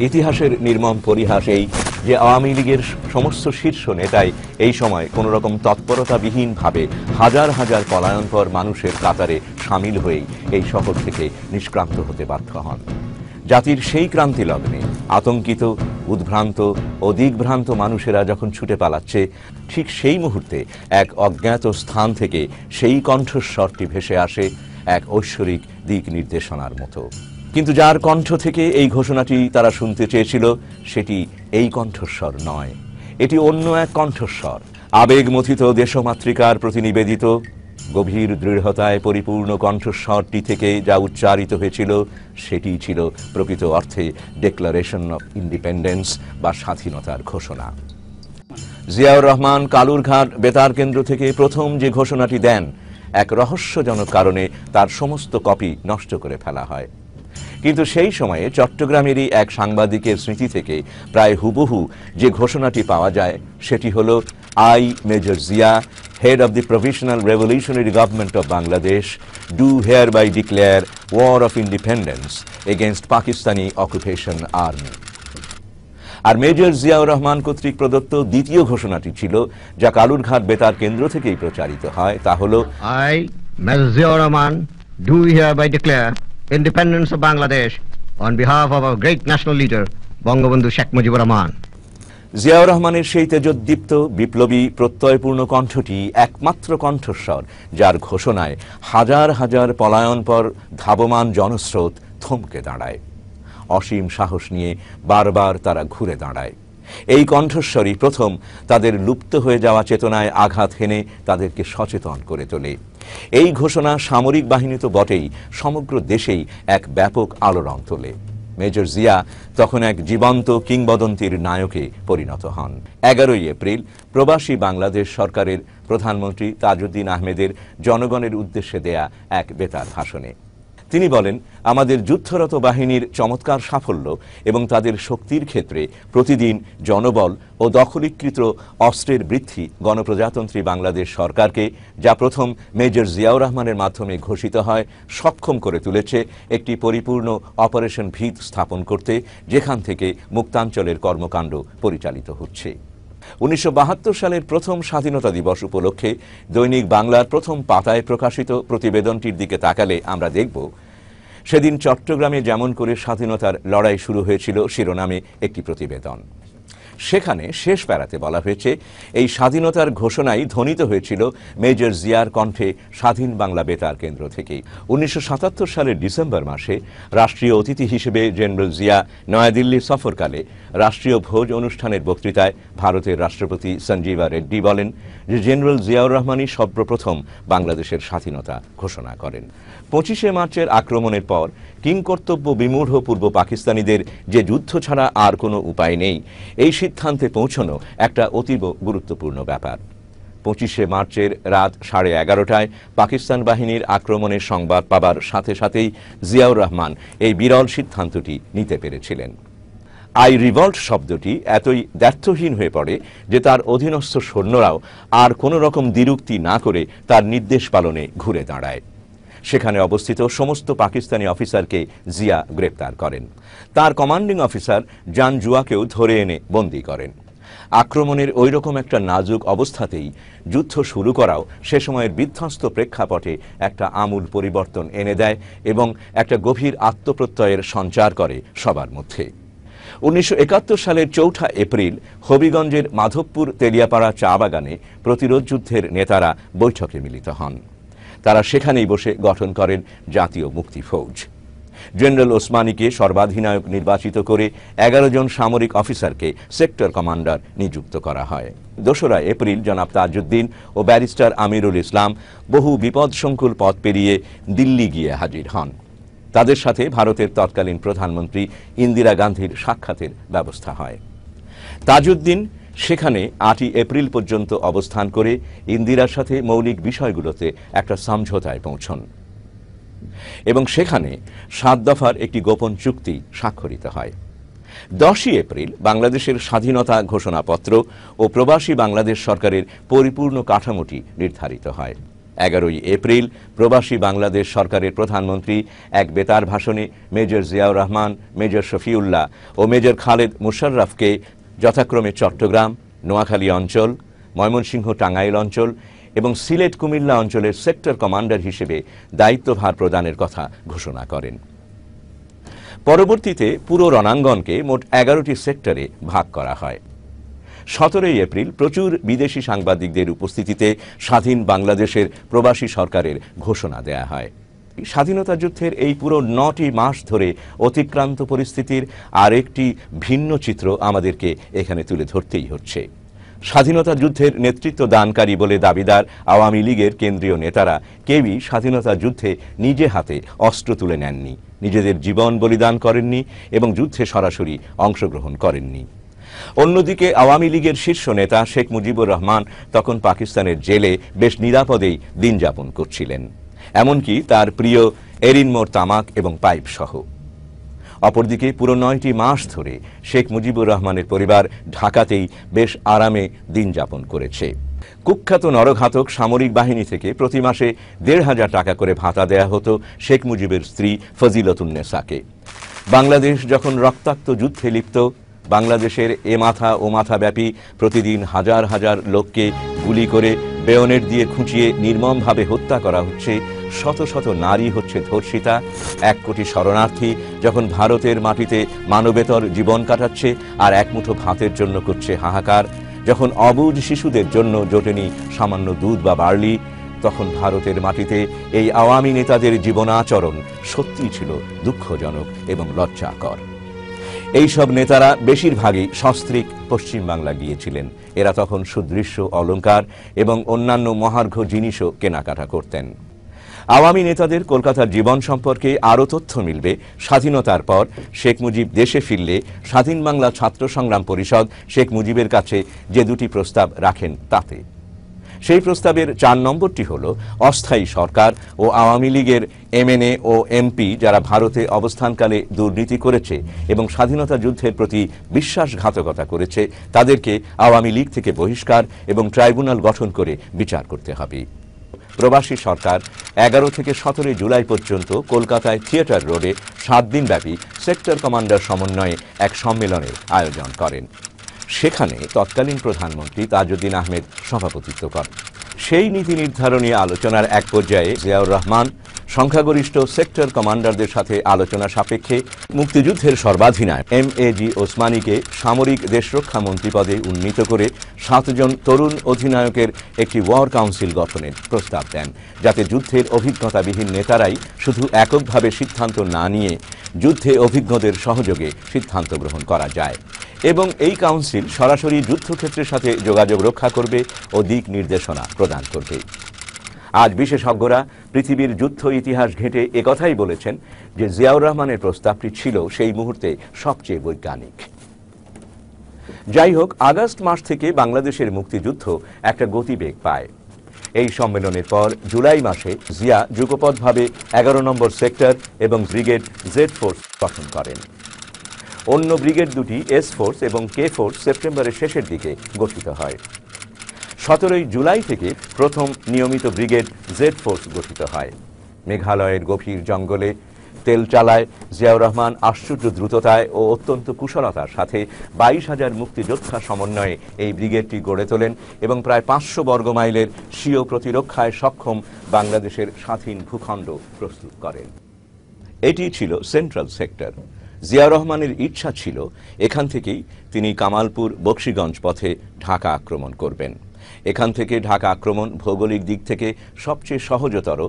[SPEAKER 1] ইতিহাসের নির্মম পরিহাস এই যে আওয়ামী লীগের সমস্ত শীর্ষ নেতাই এই সময় কোনো রকম তৎপরতাবিহীনভাবে হাজার হাজার পলায়নপর মানুষের কাতারে সামিল হয়েই এই শহর থেকে নিষ্ক্রান্ত হতে বাধ্য হন। জাতির সেই ক্রান্তি লগ্নে আতঙ্কিত, উদ্ভ্রান্ত ও দিগ্ভ্রান্ত মানুষেরা যখন ছুটে পালাচ্ছে, ঠিক সেই মুহূর্তে এক অজ্ঞাত স্থান থেকে সেই কণ্ঠস্বরটি ভেসে আসে এক ঐশ্বরিক দিক নির্দেশনার মতো। কিন্তু যার কণ্ঠ থেকে এই ঘোষণাটি তারা শুনতে চেয়েছিল সেটি এই কণ্ঠস্বর নয়, এটি অন্য এক কণ্ঠস্বর। আবেগমথিত দেশমাতৃকার প্রতি নিবেদিত গভীর দৃঢ়তায় পরিপূর্ণ কণ্ঠস্বরটি থেকে যা উচ্চারিত হয়েছিল সেটি ছিল প্রকৃত অর্থে ডিক্লারেশন অফ ইন্ডিপেন্ডেন্স বা স্বাধীনতার ঘোষণা। জিয়াউর রহমান কালুরঘাট বেতার কেন্দ্র থেকে প্রথম যে ঘোষণাটি দেন, এক রহস্যজনক কারণে তার সমস্ত কপি নষ্ট করে ফেলা হয়। কিন্তু সেই সময়ে চট্টগ্রামেরই এক সাংবাদিকের স্মৃতি থেকে প্রায় হুবহু যে ঘোষণাটি পাওয়া যায় সেটি হল, I, Major Zia, head of the Provisional Revolutionary Government of Bangladesh, do hereby declare war of independence against Pakistani occupation army. R major Ziaur Rahman কর্তৃক প্রদত্ত দ্বিতীয় ঘোষণাটি ছিল, যা কালুরঘাট বেতার কেন্দ্র থেকেই প্রচারিত হয়, তা হল,
[SPEAKER 10] I, Major Ziaur Rahman, do hereby declare independence of Bangladesh on behalf of our great national leader, Bangabandhu Sheikh Mujibur Rahman.
[SPEAKER 1] Ziaur রহমানের সেই তেজোদ্দীপ্ত বিপ্লবী প্রত্যয়পূর্ণ কণ্ঠটি একমাত্র কণ্ঠস্বর যার ঘোষণায় হাজার হাজার পলায়নপর ধাবমান জনস্রোত থমকে দাঁড়ায়। অসীম সাহস নিয়ে বারবার তারা ঘুরে দাঁড়ায়। এই কণ্ঠস্বরই প্রথম তাদের লুপ্ত হয়ে যাওয়া চেতনায় আঘাত হেনে তাদেরকে সচেতন করে তোলে। এই ঘোষণা সামরিক বাহিনী তো বটেই, সমগ্র দেশেই এক ব্যাপক আলোড়ন তোলে। মেজর জিয়া তখন এক জীবন্ত কিংবদন্তির নায়কে পরিণত হন। 11ই এপ্রিল প্রবাসী বাংলাদেশ সরকারের প্রধানমন্ত্রী তাজউদ্দিন আহমেদের জনগণের উদ্দেশ্যে দেয়া এক বেতার ভাষণে তিনি বলেন, আমাদের যুদ্ধরত বাহিনীর চমৎকার সাফল্য এবং তাদের শক্তির ক্ষেত্রে প্রতিদিন জনবল ও দখলীকৃত অস্ত্রের বৃদ্ধি গণপ্রজাতন্ত্রী বাংলাদেশ সরকারকে, যা প্রথম মেজর জিয়াউর রহমানের মাধ্যমে ঘোষিত হয়, সক্ষম করে তুলেছে একটি পরিপূর্ণ অপারেশন ভিত স্থাপন করতে, যেখান থেকে মুক্তাঞ্চলের কর্মকাণ্ড পরিচালিত হচ্ছে। 1972 সালের প্রথম স্বাধীনতা দিবস উপলক্ষে দৈনিক বাংলার প্রথম পাতায় প্রকাশিত প্রতিবেদনটির দিকে তাকালে আমরা দেখব, সেদিন চট্টগ্রামে যেমন করে স্বাধীনতার লড়াই শুরু হয়েছিল শিরোনামে একটি প্রতিবেদন। সেখানে শেষ প্যারাতে বলা হয়েছে, এই স্বাধীনতার ঘোষণাই ধ্বনিত হয়েছিল মেজর জিয়ার কণ্ঠে স্বাধীন বাংলা বেতার কেন্দ্র থেকেই। 1977 সালের ডিসেম্বর মাসে রাষ্ট্রীয় অতিথি হিসেবে জেনারেল জিয়া নয়াদিল্লি সফরকালে রাষ্ট্রীয় ভোজ অনুষ্ঠানের বক্তৃতায় ভারতের রাষ্ট্রপতি সঞ্জীবা রেড্ডি বলেন যে জেনারেল জিয়াউর রহমানই সর্বপ্রথম বাংলাদেশের স্বাধীনতা ঘোষণা করেন। 25শে মার্চের আক্রমণের পর কিংকর্তব্য বিমূঢ় পূর্ব পাকিস্তানিদের যে যুদ্ধ ছাড়া আর কোনো উপায় নেই, এই সিদ্ধান্তে পৌঁছানো একটা অতীব গুরুত্বপূর্ণ ব্যাপার। 25শে মার্চের রাত 11:30টায় পাকিস্তান বাহিনীর আক্রমণের সংবাদ পাবার সাথে সাথেই জিয়াউর রহমান এই বিরল সিদ্ধান্তটি নিতে পেরেছিলেন। আই রিভল্ট শব্দটি এতই দ্ব্যর্থহীন হয়ে পড়ে যে তার অধীনস্থ সৈন্যরাও আর কোনো রকম দ্বিরুক্তি না করে তার নির্দেশ পালনে ঘুরে দাঁড়ায়। সেখানে অবস্থিত সমস্ত পাকিস্তানি অফিসারকে জিয়া গ্রেপ্তার করেন। তার কমান্ডিং অফিসার জান জুয়াকেও ধরে এনে বন্দী করেন। আক্রমণের ওই রকম একটা নাজুক অবস্থাতেই যুদ্ধ শুরু করাও সে সময়ের বিধ্বস্ত প্রেক্ষাপটে একটা আমূল পরিবর্তন এনে দেয় এবং একটা গভীর আত্মপ্রত্যয়ের সঞ্চার করে সবার মধ্যে। 1971 সালের 4 এপ্রিল হবিগঞ্জের মাধবপুর তেলিয়াপাড়া চা বাগানে প্রতিরোধ যুদ্ধের নেতারা বৈঠকে মিলিত হন। তারা সেখানেই বসে গঠন করেন জাতীয় মুক্তি ফৌজ। জেনারেল ওসমানীকে সর্বাধিনায়ক নির্বাচিত করে 11 জন সামরিক অফিসারকে সেক্টর কমান্ডার নিযুক্ত করা হয়। 2 এপ্রিল জনাব তাজউদ্দিন ও ব্যারিস্টার আমিরুল ইসলাম বহু বিপদসংকুল পথ পেরিয়ে দিল্লি গিয়ে হাজির হন। তাদের সাথে ভারতের তৎকালীন প্রধানমন্ত্রী ইন্দিরা গান্ধীর সাক্ষাতের ব্যবস্থা হয়। তাজউদ্দিন সেখানে 8 এপ্রিল পর্যন্ত অবস্থান করে ইন্দিরার সাথে মৌলিক বিষয়গুলোতে একটা সমঝোতায় পৌঁছন এবং সেখানে 7 দফার একটি গোপন চুক্তি স্বাক্ষরিত হয়। 10 এপ্রিল বাংলাদেশের স্বাধীনতা ঘোষণাপত্র ও প্রবাসী বাংলাদেশ সরকারের পরিপূর্ণ কাঠামোটি নির্ধারিত হয়। 11 এপ্রিল প্রবাসী বাংলাদেশ সরকারের প্রধানমন্ত্রী এক বেতার ভাষণে মেজর জিয়াউর রহমান, মেজর শফিউল্লাহ ও মেজর খালেদ মুশাররফকে যথাক্রমে চট্টগ্রাম, নোয়াখালী অঞ্চল, ময়মনসিংহ টাঙ্গাইল অঞ্চল এবং সিলেট কুমিল্লা অঞ্চলের সেক্টর কমান্ডার হিসেবে দায়িত্বভার প্রদানের কথা ঘোষণা করেন। পরবর্তীতে পুরো রণাঙ্গনকে মোট 11টি সেক্টরে ভাগ করা হয়। 17 এপ্রিল প্রচুর বিদেশি সাংবাদিকদের উপস্থিতিতে স্বাধীন বাংলাদেশের প্রবাসী সরকারের ঘোষণা দেয়া হয়। স্বাধীনতা যুদ্ধের এই পুরো 9টি মাস ধরে অতিক্রান্ত পরিস্থিতির আরেকটি ভিন্ন চিত্র আমাদেরকে এখানে তুলে ধরতেই হচ্ছে। স্বাধীনতা যুদ্ধের নেতৃত্ব দানকারী বলে দাবিদার আওয়ামী লীগের কেন্দ্রীয় নেতারা কেউই স্বাধীনতা যুদ্ধে নিজে হাতে অস্ত্র তুলে নেননি, নিজেদের জীবন বলিদান করেননি এবং যুদ্ধে সরাসরি অংশগ্রহণ করেননি। অন্যদিকে আওয়ামী লীগের শীর্ষ নেতা শেখ মুজিবুর রহমান তখন পাকিস্তানের জেলে বেশ নিরাপদেই দিন যাপন করছিলেন, এমনকি তার প্রিয় এরিনমোর তামাক এবং পাইপ সহ। অপরদিকে পুরো 9টি মাস ধরে শেখ মুজিবুর রহমানের পরিবার ঢাকাতেই বেশ আরামে দিন যাপন করেছে। কুখ্যাত নরঘাতক সামরিক বাহিনী থেকে প্রতি মাসে 1,500 টাকা করে ভাতা দেয়া হতো শেখ মুজিবের স্ত্রী ফজিলতুন্নেসাকে। বাংলাদেশ যখন রক্তাক্ত যুদ্ধে লিপ্ত, বাংলাদেশের এ মাথা ও মাথা ব্যাপী প্রতিদিন হাজার হাজার লোককে গুলি করে বেয়নেট দিয়ে খুঁচিয়ে নির্মমভাবে হত্যা করা হচ্ছে, শত শত নারী হচ্ছে ধর্ষিতা, 1 কোটি শরণার্থী যখন ভারতের মাটিতে মানবেতর জীবন কাটাচ্ছে আর এক মুঠো ভাতের জন্য করছে হাহাকার, যখন অবুঝ শিশুদের জন্য জোটেনি সামান্য দুধ বা বার্লি, তখন ভারতের মাটিতে এই আওয়ামী নেতাদের জীবনাচরণ সত্যিই ছিল দুঃখজনক এবং লজ্জাকর। এই সব নেতারা বেশিরভাগই সস্ত্রীক পশ্চিমবাংলা গিয়েছিলেন। এরা তখন সুদৃশ্য অলংকার এবং অন্যান্য মহার্ঘ জিনিসও কেনাকাটা করতেন। আওয়ামী নেতাদের কলকাতার জীবন সম্পর্কে আরও তথ্য মিলবে স্বাধীনতার পর শেখ মুজিব দেশে ফিরলে স্বাধীন বাংলা ছাত্র সংগ্রাম পরিষদ শেখ মুজিবের কাছে যে 2টি প্রস্তাব রাখেন তাতে। সেই প্রস্তাবের 4 নম্বরটি হল অস্থায়ী সরকার ও আওয়ামী লীগের এমএনএ ও এমপি যারা ভারতে অবস্থানকালে দুর্নীতি করেছে এবং স্বাধীনতা যুদ্ধের প্রতি বিশ্বাসঘাতকতা করেছে তাদেরকে আওয়ামী লীগ থেকে বহিষ্কার এবং ট্রাইব্যুনাল গঠন করে বিচার করতে হবে। প্রবাসী সরকার 11 থেকে 17 জুলাই পর্যন্ত কলকাতায় থিয়েটার রোডে 7 দিনব্যাপী সেক্টর কমান্ডার সমন্বয়ে এক সম্মেলনের আয়োজন করেন। সেখানে তৎকালীন প্রধানমন্ত্রী তাজউদ্দিন আহমেদ সভাপতিত্ব করেন। সেই নীতি নির্ধারণী আলোচনার এক পর্যায়ে জিয়াউর রহমান সংখ্যাগরিষ্ঠ সেক্টর কমান্ডারদের সাথে আলোচনা সাপেক্ষে মুক্তিযুদ্ধের সর্বাধিনায়ক এমএজি ওসমানীকে সামরিক দেশরক্ষা মন্ত্রী পদে উন্নীত করে 7 জন তরুণ অধিনায়কের একটি ওয়ার কাউন্সিল গঠনের প্রস্তাব দেন, যাতে যুদ্ধের অভিজ্ঞতাবিহীন নেতারাই শুধু এককভাবে সিদ্ধান্ত না নিয়ে যুদ্ধে অভিজ্ঞদের সহযোগে সিদ্ধান্ত গ্রহণ করা যায় এবং এই কাউন্সিল সরাসরি যুদ্ধক্ষেত্রের সাথে যোগাযোগ রক্ষা করবে ও দিক নির্দেশনা প্রদান করবে। আজ বিশেষজ্ঞরা পৃথিবীর যুদ্ধ ইতিহাস ঘেঁটে একথাই বলেছেন যে জিয়াউর রহমানের প্রস্তাবটি ছিল সেই মুহূর্তে সবচেয়ে বৈজ্ঞানিক। যাই হোক, আগস্ট মাস থেকে বাংলাদেশের মুক্তিযুদ্ধ একটা গতিবেগ পায়। এই সম্মেলনের পর জুলাই মাসে জিয়া যুগপৎভাবে 11 নম্বর সেক্টর এবং ব্রিগেড জেড ফোর্স গঠন করেন। অন্য ব্রিগেড দুটি এস ফোর্স এবং কে ফোর্স সেপ্টেম্বরের শেষের দিকে গঠিত হয়। 17 জুলাই থেকে প্রথম নিয়মিত ব্রিগেড জেড ফোর্স গঠিত হয়। মেঘালয়ের গভীর জঙ্গলে তেল চালায় জিয়াউর রহমান আশ্চর্য দ্রুততায় ও অত্যন্ত কুশলতার সাথে 22,000 মুক্তিযোদ্ধা সমন্বয়ে এই ব্রিগেডটি গড়ে তোলেন এবং প্রায় 500 বর্গমাইলের স্বীয় প্রতিরক্ষায় সক্ষম বাংলাদেশের স্বাধীন ভূখণ্ড প্রস্তুত করেন। এটি ছিল সেন্ট্রাল সেক্টর। জিয়াউর রহমানের ইচ্ছা ছিল এখান থেকেই তিনি কামালপুর বক্সিগঞ্জ পথে ঢাকা আক্রমণ করবেন। এখান থেকে ঢাকা আক্রমণ ভৌগোলিক দিক থেকে সবচেয়ে সহজতর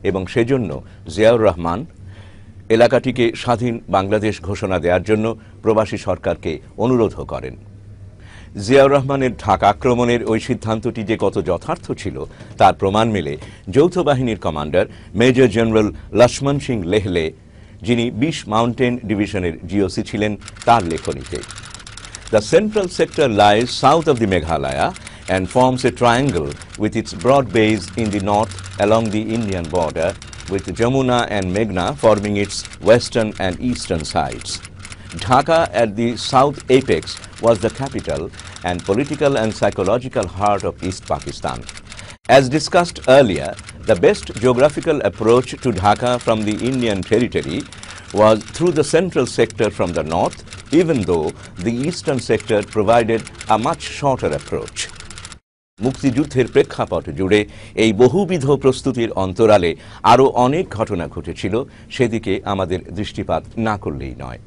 [SPEAKER 1] এবং সেজন্য জিয়াউর রহমান এলাকাটিকে স্বাধীন বাংলাদেশ ঘোষণা দেওয়ার জন্য প্রবাসী সরকারকে অনুরোধও করেন। জিয়াউর রহমানের ঢাকা আক্রমণের ওই সিদ্ধান্তটি যে কত যথার্থ ছিল তার প্রমাণ মেলে যৌথ বাহিনীর commander major general Lakshman Singh Lehl, যিনি 20 মাউন্টেন ডিভিশনের জিওসি ছিলেন, তার লেখনীতে। The central sector lies south of the Meghalaya and forms a triangle with its broad base in the north along the Indian border, with Jamuna and Meghna forming its western and eastern sides. Dhaka at the south apex was the capital and political and psychological heart of East Pakistan. As discussed earlier, the best geographical approach to Dhaka from the Indian territory was through the central sector from the north, even though the eastern sector provided a much shorter approach. মুক্তিযুদ্ধের প্রেক্ষাপট জুড়ে এই বহুবিধ প্রস্তুতির অন্তরালে আরও অনেক ঘটনা ঘটেছিল, সেদিকে আমাদের দৃষ্টিপাত না করলেই নয়।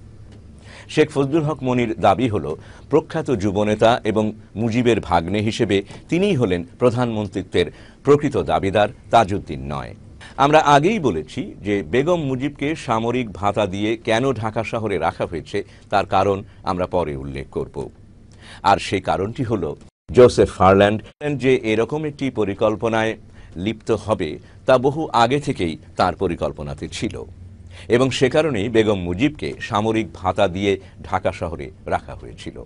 [SPEAKER 1] শেখ ফজলুল হক মনির দাবি হল প্রখ্যাত যুবনেতা এবং মুজিবের ভাগ্নে হিসেবে তিনিই হলেন প্রধানমন্ত্রীত্বের প্রকৃত দাবিদার, তাজউদ্দিন নয়। আমরা আগেই বলেছি যে বেগম মুজিবকে সামরিক ভাতা দিয়ে কেন ঢাকা শহরে রাখা হয়েছে তার কারণ আমরা পরে উল্লেখ করব। আর সেই কারণটি হল জোসেফ ফারল্যান্ড যে এরকম একটি পরিকল্পনায় লিপ্ত হবে তা বহু আগে থেকেই তার পরিকল্পনাতে ছিল এবং সে কারণেই বেগম মুজিবকে সামরিক ভাতা দিয়ে ঢাকা শহরে রাখা হয়েছিল।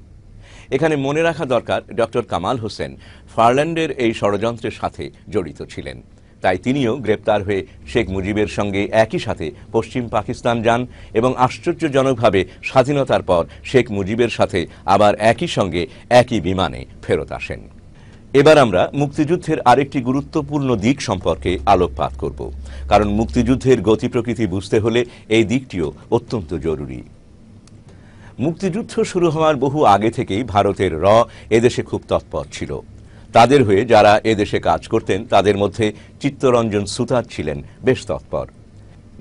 [SPEAKER 1] এখানে মনে রাখা দরকার ডক্টর কামাল হোসেন ফারল্যান্ডের এই ষড়যন্ত্রের সাথে জড়িত ছিলেন, তাই তিনিও গ্রেপ্তার হয়ে শেখ মুজিবের সঙ্গে একই সাথে পশ্চিম পাকিস্তান যান এবং আশ্চর্যজনকভাবে স্বাধীনতার পর শেখ মুজিবের সাথে আবার একই সঙ্গে একই বিমানে ফেরত আসেন। এবার আমরা মুক্তিযুদ্ধের আরেকটি গুরুত্বপূর্ণ দিক সম্পর্কে আলোকপাত করব, কারণ মুক্তিযুদ্ধের গতি প্রকৃতি বুঝতে হলে এই দিকটিও অত্যন্ত জরুরি। মুক্তিযুদ্ধ শুরু হওয়ার বহু আগে থেকেই ভারতের র এদেশে খুব তৎপর ছিল। তাদের হয়ে যারা এদেশে কাজ করতেন তাদের মধ্যে চিত্তরঞ্জন সুতার ছিলেন বেশ তৎপর।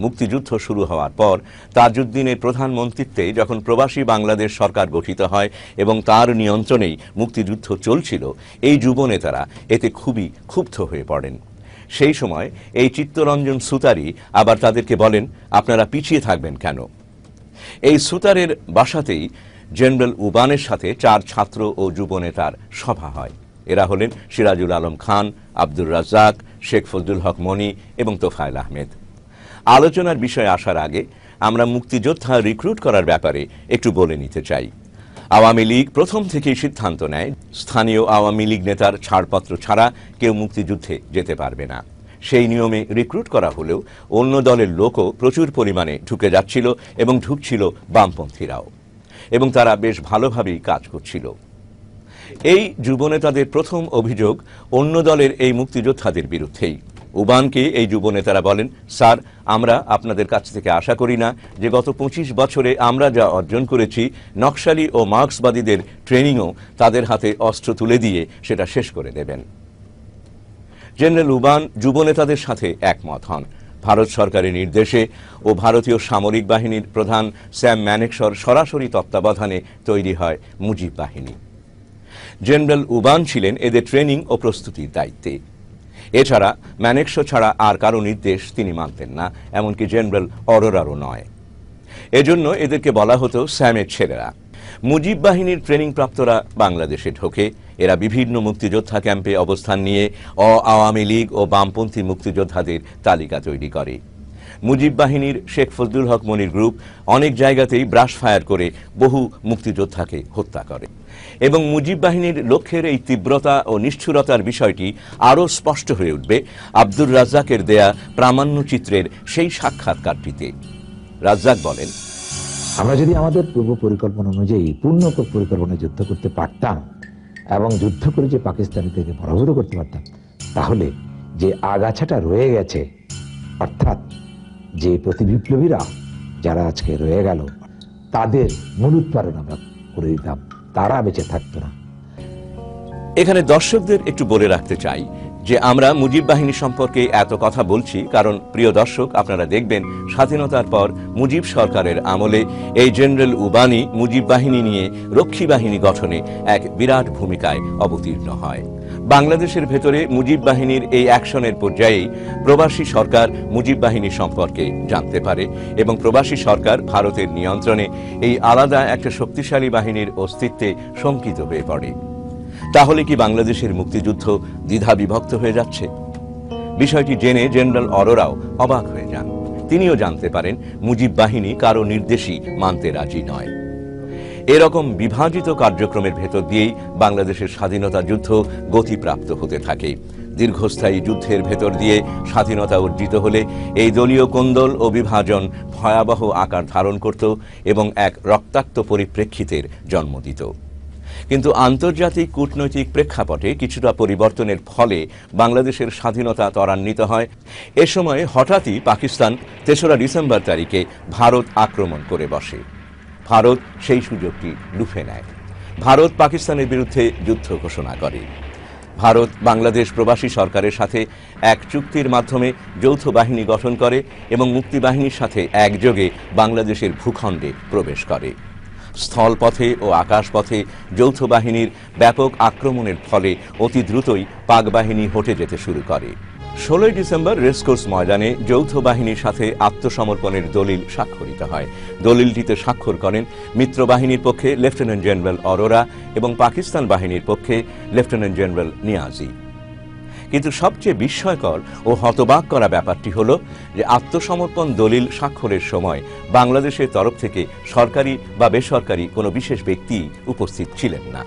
[SPEAKER 1] মুক্তিযুদ্ধ শুরু হওয়ার পর তাজউদ্দিনের প্রধানমন্ত্রীত্বে যখন প্রবাসী বাংলাদেশ সরকার গঠিত হয় এবং তার নিয়ন্ত্রণেই মুক্তিযুদ্ধ চলছিল, এই যুবনেতারা এতে খুবই ক্ষুব্ধ হয়ে পড়েন। সেই সময় এই চিত্তরঞ্জন সুতারই আবার তাদেরকে বলেন, আপনারা পিছিয়ে থাকবেন কেন? এই সুতারের বাসাতেই জেনারেল উবানের সাথে 4 ছাত্র ও যুবনেতার সভা হয়। এরা হলেন সিরাজুল আলম খান, আব্দুর রাজ্জাক, শেখ ফজলুল হক মনি এবং তোফায়েল আহমেদ। আলোচনার বিষয়ে আসার আগে আমরা মুক্তিযোদ্ধা রিক্রুট করার ব্যাপারে একটু বলে নিতে চাই। আওয়ামী লীগ প্রথম থেকেই সিদ্ধান্ত নেয় স্থানীয় আওয়ামী লীগ নেতার ছাড়পত্র ছাড়া কেউ মুক্তিযুদ্ধে যেতে পারবে না। সেই নিয়মে রিক্রুট করা হলেও অন্য দলের লোকও প্রচুর পরিমাণে ঢুকে যাচ্ছিল এবং ঢুকছিল বামপন্থীরাও, এবং তারা বেশ ভালোভাবেই কাজ করছিল। এই যুবনেতাদের প্রথম অভিযোগ অন্য দলের এই মুক্তিযোদ্ধাদের বিরুদ্ধেই। উবানকে এই যুবনেতারা বলেন, স্যার, আমরা আপনাদের কাছ থেকে আশা করি না যে গত 25 বছরে আমরা যা অর্জন করেছি নকশালি ও মার্ক্সবাদীদের ট্রেনিংও তাদের হাতে অস্ত্র তুলে দিয়ে সেটা শেষ করে দেবেন। জেনারেল উবান যুবনেতাদের সাথে একমত হন। ভারত সরকারের নির্দেশে ও ভারতীয় সামরিক বাহিনীর প্রধান স্যাম ম্যানেকশর সরাসরি তত্ত্বাবধানে তৈরি হয় মুজিব বাহিনী। জেনারেল উবান ছিলেন এদের ট্রেনিং ও প্রস্তুতির দায়িত্বে। এছাড়া ম্যানেকশ ছাড়া আর কারো নির্দেশ তিনি মানতেন না, এমনকি জেনারেল অরোরারও নয়। এজন্য এদেরকে বলা হতো স্যামের ছেলেরা। মুজিব বাহিনীর ট্রেনিং প্রাপ্তরা বাংলাদেশে ঢোকে। এরা বিভিন্ন মুক্তিযোদ্ধা ক্যাম্পে অবস্থান নিয়ে আওয়ামী লীগ ও বামপন্থী মুক্তিযোদ্ধাদের তালিকা তৈরি করে। মুজিব বাহিনীর শেখ ফজলুল হক মনির গ্রুপ অনেক জায়গাতেই ব্রাশ ফায়ার করে বহু মুক্তিযোদ্ধাকে হত্যা করে, এবং মুজিব বাহিনীর লক্ষ্যের এই তীব্রতা ও নিষ্ঠুরতার বিষয়টি আরও স্পষ্ট হয়ে উঠবে আব্দুর রাজ্জাকের দেয়া প্রামাণ্যচিত্রের সেই সাক্ষাৎকারটিতে। রাজ্জাক বলেন,
[SPEAKER 2] আমরা যদি আমাদের পূর্ব পরিকল্পনা অনুযায়ী পূর্ণ পরিকল্পনা যুদ্ধ করতে পারতাম এবং যুদ্ধ করে যে পাকিস্তানি থেকে পরাভূত করতে পারতাম, তাহলে যে আগাছাটা রয়ে গেছে, অর্থাৎ যে প্রতিবিপ্লবীরা যারা আজকে রয়ে গেল, তাদের মূল উৎপাদন আমরা করে দিতাম, তারা বেঁচে থাকতো না।
[SPEAKER 1] এখানে দর্শকদের একটু বলে রাখতে চাই যে আমরা মুজিব বাহিনী সম্পর্কে এত কথা বলছি কারণ, প্রিয় দর্শক, আপনারা দেখবেন স্বাধীনতার পর মুজিব সরকারের আমলে এই জেনারেল উবানি মুজিব বাহিনী নিয়ে রক্ষী বাহিনী গঠনে এক বিরাট ভূমিকায় অবতীর্ণ হয়। বাংলাদেশের ভেতরে মুজিব বাহিনীর এই অ্যাকশনের পর্যায়েই প্রবাসী সরকার মুজিব বাহিনী সম্পর্কে জানতে পারে এবং প্রবাসী সরকার ভারতের নিয়ন্ত্রণে এই আলাদা একটা শক্তিশালী বাহিনীর অস্তিত্বে শঙ্কিত হয়ে পড়ে। তাহলে কি বাংলাদেশের মুক্তিযুদ্ধ দ্বিধা বিভক্ত হয়ে যাচ্ছে? বিষয়টি জেনে জেনারেল অরোরাও অবাক হয়ে যান। তিনিও জানতে পারেন মুজিব বাহিনী কারো নির্দেশই মানতে রাজি নয়। এরকম বিভাজিত কার্যক্রমের ভেতর দিয়েই বাংলাদেশের স্বাধীনতা যুদ্ধ গতিপ্রাপ্ত হতে থাকে। দীর্ঘস্থায়ী যুদ্ধের ভেতর দিয়ে স্বাধীনতা অর্জিত হলে এই দলীয় কোন্দল ও বিভাজন ভয়াবহ আকার ধারণ করত এবং এক রক্তাক্ত পরিপ্রেক্ষিতের জন্ম দিত। কিন্তু আন্তর্জাতিক কূটনৈতিক প্রেক্ষাপটে কিছুটা পরিবর্তনের ফলে বাংলাদেশের স্বাধীনতা ত্বরান্বিত হয়। এ সময় হঠাৎই পাকিস্তান ৩রা ডিসেম্বর তারিখে ভারত আক্রমণ করে বসে। ভারত সেই সুযোগটি লুফে নেয়। ভারত পাকিস্তানের বিরুদ্ধে যুদ্ধ ঘোষণা করে। ভারত বাংলাদেশ প্রবাসী সরকারের সাথে এক চুক্তির মাধ্যমে যৌথ বাহিনী গঠন করে এবং মুক্তিবাহিনীর সাথে একযোগে বাংলাদেশের ভূখণ্ডে প্রবেশ করে। স্থলপথে ও আকাশপথে যৌথ বাহিনীর ব্যাপক আক্রমণের ফলে অতি দ্রুতই পাক বাহিনী হটে যেতে শুরু করে। 16 ডিসেম্বর রেসকোর্স ময়দানে যৌথ বাহিনীর সাথে আত্মসমর্পণের দলিল স্বাক্ষরিত হয়। দলিলটিতে স্বাক্ষর করেন মিত্র বাহিনীর পক্ষে লেফটেন্যান্ট জেনারেল অরোরা এবং পাকিস্তান বাহিনীর পক্ষে লেফটেন্যান্ট জেনারেল নিয়াজি। কিন্তু সবচেয়ে বিস্ময়কর ও হতবাক করা ব্যাপারটি হলো যে আত্মসমর্পণ দলিল স্বাক্ষরের সময় বাংলাদেশের তরফ থেকে সরকারি বা বেসরকারি কোনো বিশেষ ব্যক্তি উপস্থিত ছিলেন না।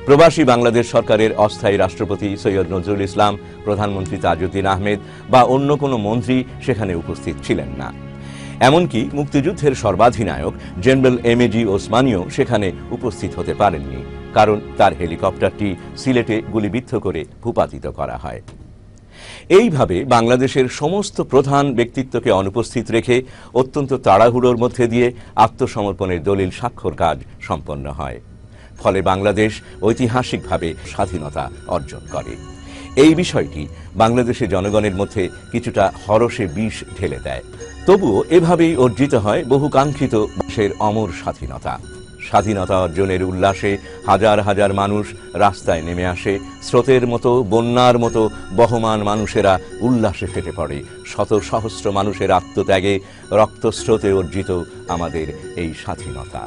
[SPEAKER 1] প্রবাসী বাংলাদেশ সরকারের অস্থায়ী রাষ্ট্রপতি সৈয়দ নজরুল ইসলাম, প্রধানমন্ত্রী তাজউদ্দিন আহমেদ বা অন্য কোনো মন্ত্রী সেখানে উপস্থিত ছিলেন না। এমনকি মুক্তিযুদ্ধের সর্বাধিনায়ক জেনারেল এমএজি ওসমানীও সেখানে উপস্থিত হতে পারেননি, কারণ তার হেলিকপ্টারটি সিলেটে গুলিবিদ্ধ করে ভূপাতিত করা হয়। এইভাবে বাংলাদেশের সমস্ত প্রধান ব্যক্তিত্বকে অনুপস্থিত রেখে অত্যন্ত তাড়াহুড়োর মধ্যে দিয়ে আত্মসমর্পণের দলিল স্বাক্ষর কাজ সম্পন্ন হয়। ফলে বাংলাদেশ ঐতিহাসিকভাবে স্বাধীনতা অর্জন করে। এই বিষয়টি বাংলাদেশের জনগণের মধ্যে কিছুটা হরষে বিষ ঢেলে দেয়। তবুও এভাবেই অর্জিত হয় বহুকাঙ্ক্ষিত দেশের অমর স্বাধীনতা। স্বাধীনতা অর্জনের উল্লাসে হাজার হাজার মানুষ রাস্তায় নেমে আসে। স্রোতের মতো, বন্যার মতো বহমান মানুষেরা উল্লাসে ফেটে পড়ে। শত সহস্র মানুষের আত্মত্যাগে রক্তস্রোতে অর্জিত আমাদের এই স্বাধীনতা।